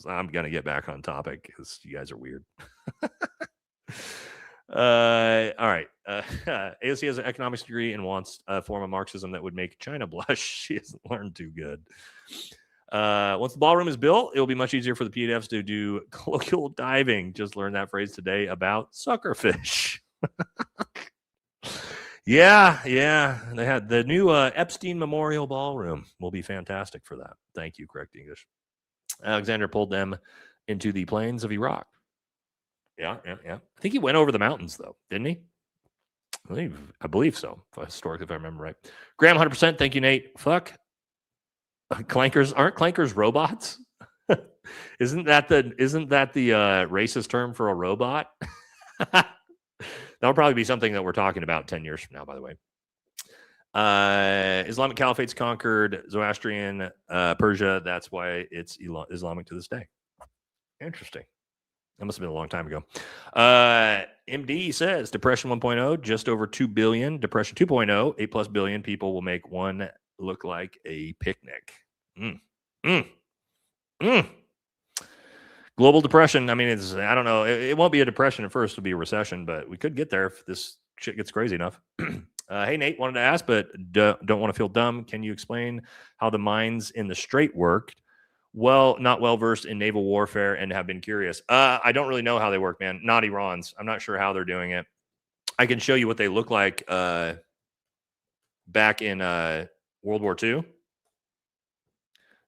I'm gonna get back on topic because you guys are weird. All right. AOC has an economics degree and wants a form of Marxism that would make China blush. She hasn't learned too good. Once the ballroom is built, it will be much easier for the PDFs to do colloquial diving. Just learned that phrase today about suckerfish. Yeah. They had the new Epstein Memorial Ballroom. Will be fantastic for that. Thank you, correct English. Alexander pulled them into the plains of Iraq. Yeah. I think he went over the mountains, though, didn't he? I believe so, historically, if I remember right. Graham, 100%. Thank you, Nate. Fuck. Clankers aren't clankers robots? Isn't that the racist term for a robot? That'll probably be something that we're talking about 10 years from now, by the way. Islamic Caliphate's conquered Zoroastrian Persia. That's why it's Islamic to this day. Interesting. That must have been a long time ago. MD says Depression 1.0, just over 2 billion. Depression 2.0, 8+ billion people will make one look like a picnic. Global depression. I mean, I don't know. It won't be a depression at first. It'll be a recession, but we could get there if this shit gets crazy enough. Hey, Nate, wanted to ask, but don't want to feel dumb. Can you explain how the mines in the Strait worked? Well, not well versed in naval warfare and have been curious. I don't really know how they work, man. Not Iran's. I'm not sure how they're doing it. I can show you what they look like back in World War II.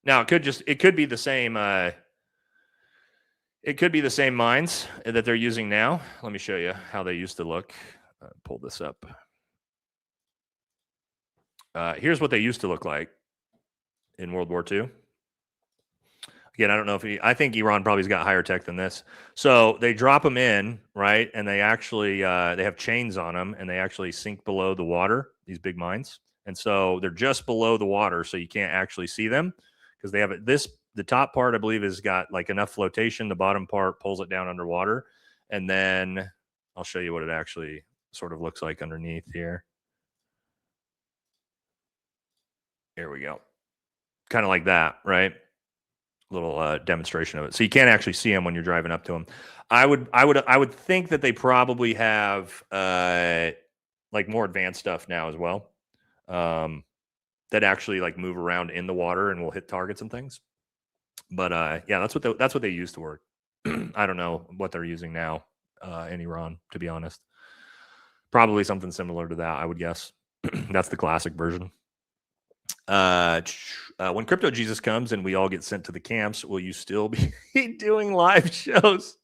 Now, it could be the same. It could be the same mines that they're using now. Let me show you how they used to look. Pull this up. Here's what they used to look like in World War II. Again, I don't know if I think Iran probably's got higher tech than this. So they drop them in, right? And they actually they have chains on them, and they actually sink below the water, these big mines. And so they're just below the water, so you can't actually see them because they have the top part, I believe, has got like enough flotation. The bottom part pulls it down underwater. And then I'll show you what it actually sort of looks like underneath here. Here we go. Kind of like that, right? demonstration of it. So you can't actually see them when you're driving up to them. I would think that they probably have like more advanced stuff now as well, that actually like move around in the water and will hit targets and things. But yeah, that's what they used to work. I don't know what they're using now in Iran, to be honest. Probably something similar to that, I would guess. That's the classic version. When Crypto Jesus comes and we all get sent to the camps, will you still be doing live shows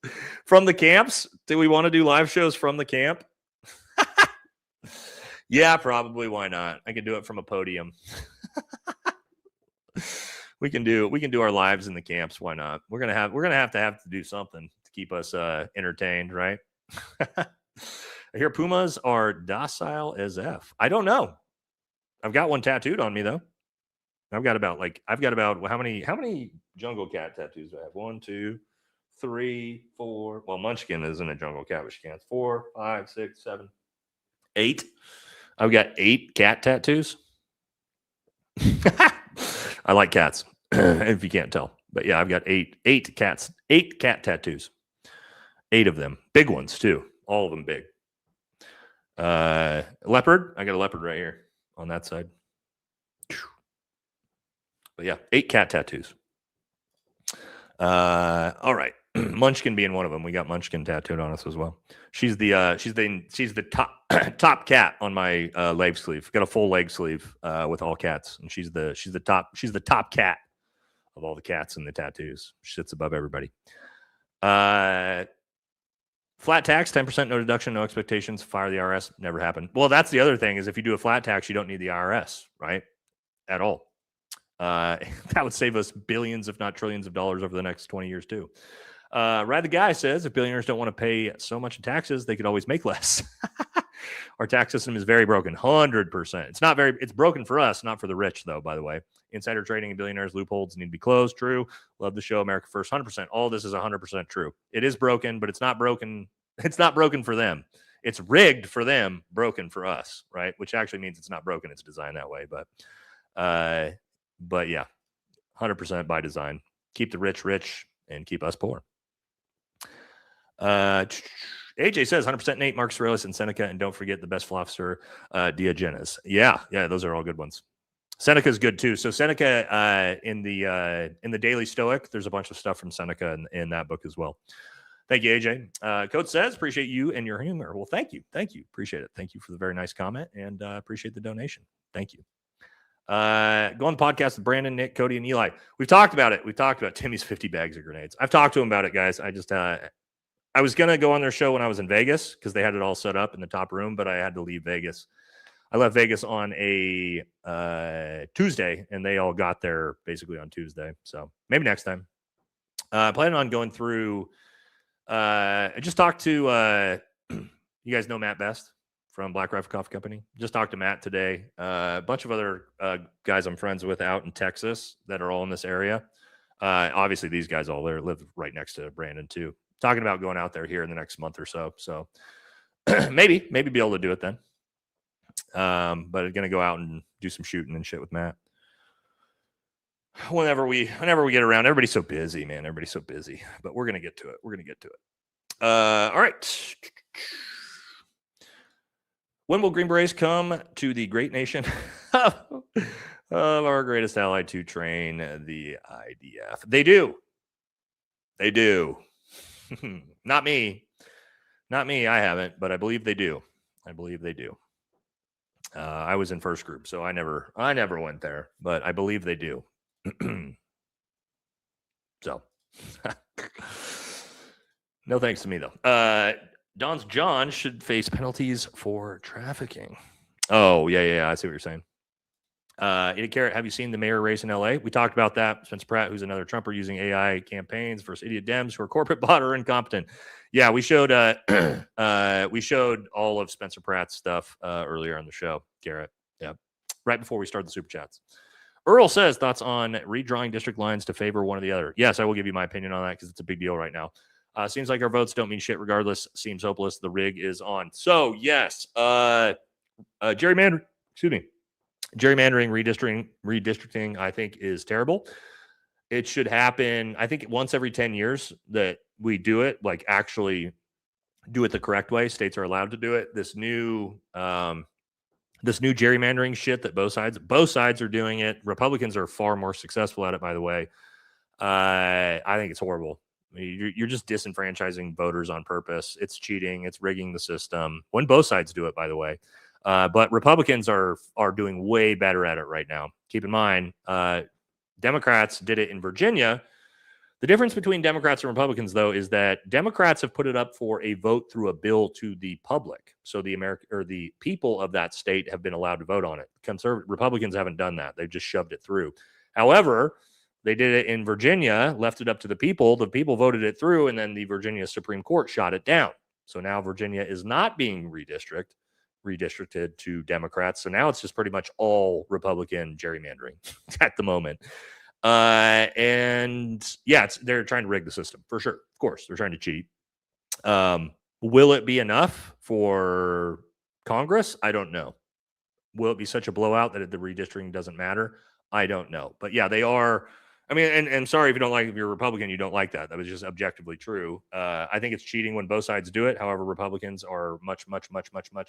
from the camps? Do we want to do live shows from the camp? Yeah, probably. Why not? I can do it from a podium. we can do our lives in the camps. Why not? We're gonna have to do something to keep us entertained, right? I hear pumas are docile as F. I don't know. I've got one tattooed on me though. I've got about how many jungle cat tattoos do I have? 1, 2, 3, 4. Well, Munchkin isn't a jungle cat, but she can. 4, 5, 6, 7, 8. I've got 8 cat tattoos. I like cats, if you can't tell. But yeah, I've got 8 cat tattoos. 8 of them. Big ones too. All of them big. Leopard. I got a leopard right here on that side. But yeah, 8 cat tattoos. All right. Munchkin being one of them. We got Munchkin tattooed on us as well. She's the top cat on my leg sleeve. Got a full leg sleeve with all cats, and she's the top cat of all the cats in the tattoos. She sits above everybody. Flat tax, 10%, no deduction, no expectations. Fire the IRS. Never happened. Well, that's the other thing is if you do a flat tax, you don't need the IRS, right? At all. That would save us billions, if not trillions of dollars over the next 20 years too. Rad the Guy says, if billionaires don't want to pay so much in taxes, they could always make less. Our tax system is very broken, 100%. It's broken for us, not for the rich though, by the way. Insider trading and billionaires loopholes need to be closed. True. Love the show. America First, 100%. All this is 100% true. It is broken, but it's not broken. It's not broken for them. It's rigged for them, broken for us, right? Which actually means it's not broken. It's designed that way. But yeah, 100% by design. Keep the rich rich and keep us poor. AJ says 100% Nate, Marcus Aurelius, and Seneca, and don't forget the best philosopher, Diogenes. Yeah, those are all good ones. Seneca's good too. So Seneca in the Daily Stoic, there's a bunch of stuff from Seneca in that book as well. Thank you, AJ. Coach says, appreciate you and your humor. Well, thank you. Appreciate it. Thank you for the very nice comment and appreciate the donation. Thank you. Go on the podcast with Brandon, Nick, Cody, and Eli. We've talked about it. We've talked about Timmy's 50 bags of grenades. I've talked to him about it, guys. I was going to go on their show when I was in Vegas because they had it all set up in the top room, but I had to leave Vegas. I left Vegas on a Tuesday, and they all got there basically on Tuesday. So maybe next time. Planning on going through. I just talked to you guys know Matt Best from Black Rifle Coffee Company. Just talked to Matt today. A bunch of other guys I'm friends with out in Texas that are all in this area. Obviously, these guys all there live right next to Brandon too. Talking about going out there here in the next month or so. So maybe be able to do it then. But I'm gonna go out and do some shooting and shit with Matt. Whenever we get around, everybody's so busy, man. Everybody's so busy. But we're gonna get to it. All right. When will Green Berets come to the great nation of our greatest ally to train the IDF? They do. Not me. I haven't, but I believe they do. I was in first group, so I never went there, but I believe they do. So, no thanks to me though. Don's John should face penalties for trafficking. Oh, yeah. I see what you're saying. Eddie Carrot, have you seen the mayor race in LA? We talked about that. Spencer Pratt, who's another Trumper using AI campaigns versus idiot Dems who are corporate bought or incompetent. Yeah, we showed all of Spencer Pratt's stuff earlier on the show, Garrett. Yeah, right before we started the super chats. Earl says thoughts on redrawing district lines to favor one or the other. Yes, I will give you my opinion on that because it's a big deal right now. Seems like our votes don't mean shit regardless. Seems hopeless. The rig is on. So yes, gerrymandering, redistricting, I think is terrible. It should happen, I think, once every 10 years that we do it, like actually do it the correct way. States are allowed to do it. This new gerrymandering shit that both sides are doing it. Republicans are far more successful at it, by the way. I think it's horrible. You're just disenfranchising voters on purpose. It's cheating. It's rigging the system. When both sides do it, by the way. But Republicans are doing way better at it right now. Keep in mind, Democrats did it in Virginia. The difference between Democrats and Republicans, though, is that Democrats have put it up for a vote through a bill to the public. So the people of that state have been allowed to vote on it. Republicans haven't done that. They've just shoved it through. However, they did it in Virginia, left it up to the people. The people voted it through, and then the Virginia Supreme Court shot it down. So now Virginia is not being redistricted to Democrats. So now it's just pretty much all Republican gerrymandering at the moment. And yeah, they're trying to rig the system for sure. Of course, they're trying to cheat. Will it be enough for Congress? I don't know. Will it be such a blowout that the redistricting doesn't matter? I don't know. But yeah, they are. I mean, and sorry if you don't like, if you're a Republican, you don't like that. That was just objectively true. I think it's cheating when both sides do it. However, Republicans are much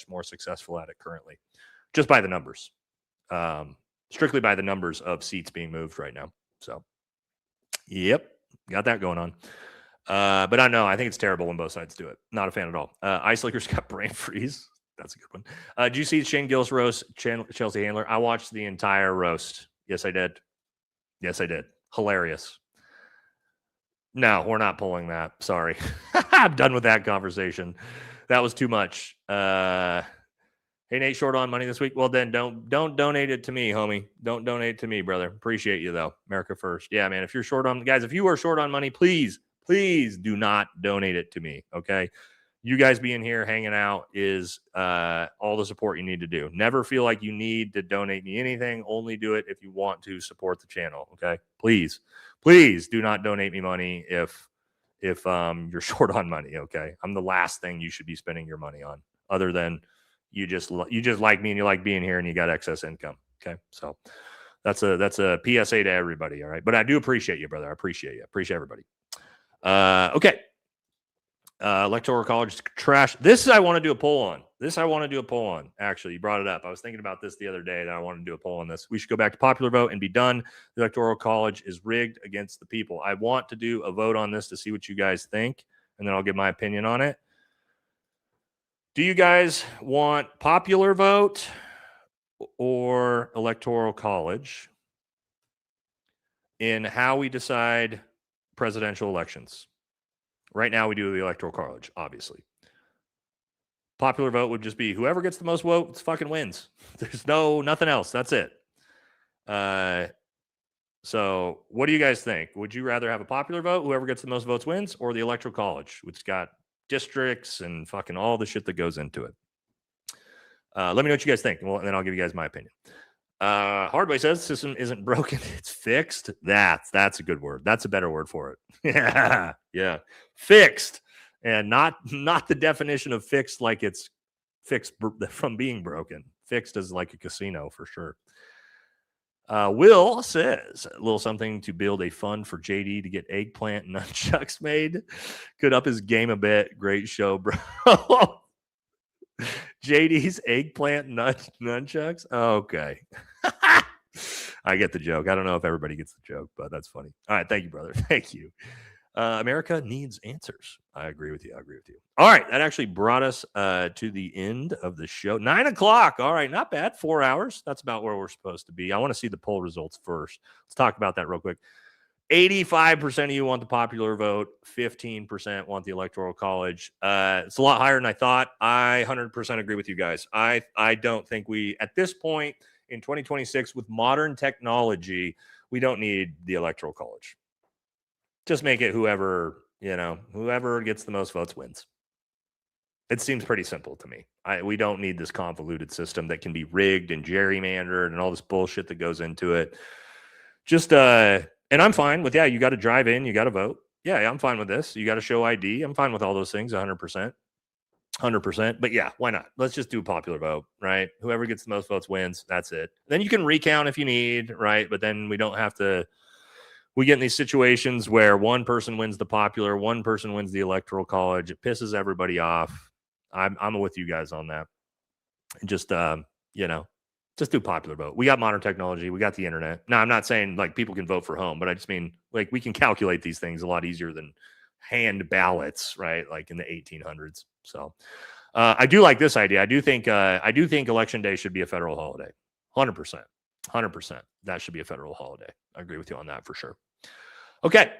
more successful at it currently, just by the numbers, strictly by the numbers of seats being moved right now. So, yep, got that going on. But I know, I think it's terrible when both sides do it. Not a fan at all. Ice Lickers got brain freeze. That's a good one. Did you see Shane Gill's roast, Chelsea Handler? I watched the entire roast. Yes, I did. Hilarious. No, we're not pulling that. Sorry. I'm done with that conversation. That was too much. Hey, Nate, short on money this week? Well, then don't donate it to me, homie. Don't donate it to me, brother. Appreciate you, though. America first. Yeah, man, if you're short on... Guys, if you are short on money, please do not donate it to me, okay? You guys being here, hanging out is all the support you need to do. Never feel like you need to donate me anything. Only do it if you want to support the channel, okay? Please do not donate me money if you're short on money, okay? I'm the last thing you should be spending your money on, other than you just like me and you like being here and you got excess income, okay? So that's a PSA to everybody, all right? But I do appreciate you, brother. I appreciate you. Appreciate everybody. Okay. Electoral college trash. This I want to do a poll on. Actually, you brought it up. I was thinking about this the other day that I want to do a poll on this. We should go back to popular vote and be done. The electoral college is rigged against the people. I want to do a vote on this to see what you guys think, and then I'll give my opinion on it. Do you guys want popular vote or electoral college in how we decide presidential elections? Right now, we do the electoral college, obviously. Popular vote would just be whoever gets the most votes fucking wins. There's nothing else. That's it. So what do you guys think? Would you rather have a popular vote, whoever gets the most votes wins, or the electoral college, which got districts and fucking all the shit that goes into it? Let me know what you guys think, and then I'll give you guys my opinion. Hardway says the system isn't broken, it's fixed. That's a good word. That's a better word for it. Yeah. Fixed. And not the definition of fixed like it's fixed from being broken. Fixed as like a casino for sure. Will says a little something to build a fund for JD to get eggplant nunchucks made. Could up his game a bit. Great show, bro. JD's eggplant nunchucks. Okay. I get the joke. I don't know if everybody gets the joke, but that's funny. All right. Thank you, brother. Thank you. America needs answers. I agree with you. All right. That actually brought us to the end of the show. 9 o'clock. All right. Not bad. 4 hours. That's about where we're supposed to be. I want to see the poll results first. Let's talk about that real quick. 85% of you want the popular vote. 15% want the electoral college. It's a lot higher than I thought. I 100% agree with you guys. I don't think we, at this point in 2026, with modern technology, we don't need the electoral college. Just make it whoever gets the most votes wins. It seems pretty simple to me. We don't need this convoluted system that can be rigged and gerrymandered and all this bullshit that goes into it. Just and I'm fine with, you got to drive in, you got to vote. Yeah, I'm fine with this. You got to show ID. I'm fine with all those things 100%. 100%. But yeah, why not? Let's just do a popular vote, right? Whoever gets the most votes wins. That's it. Then you can recount if you need, right? But then we don't have to we get in these situations where one person wins the popular, one person wins the electoral college. It pisses everybody off. I'm with you guys on that. Just just do popular vote. We got modern technology. We got the internet. Now, I'm not saying like people can vote for home, but I just mean like we can calculate these things a lot easier than hand ballots, right? Like in the 1800s. So I do like this idea. I do think Election Day should be a federal holiday. 100%. 100%. That should be a federal holiday. I agree with you on that for sure. Okay.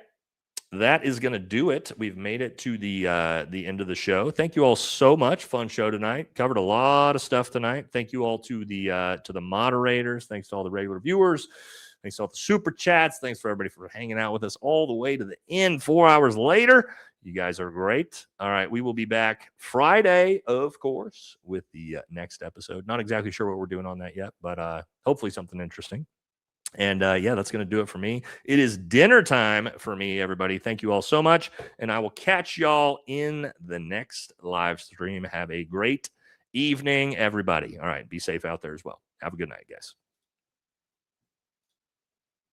That is going to do it. We've made it to the end of the show. Thank you all so much. Fun show tonight. Covered a lot of stuff tonight. Thank you all to the moderators. Thanks to all the regular viewers. Thanks to all the super chats. Thanks for everybody for hanging out with us all the way to the end. 4 hours later. You guys are great. All right, we will be back Friday, of course, with the next episode. Not exactly sure what we're doing on that yet, but hopefully something interesting. And yeah, that's going to do it for me. It is dinner time for me, everybody. Thank you all so much. And I will catch y'all in the next live stream. Have a great evening, everybody. All right, be safe out there as well. Have a good night, guys.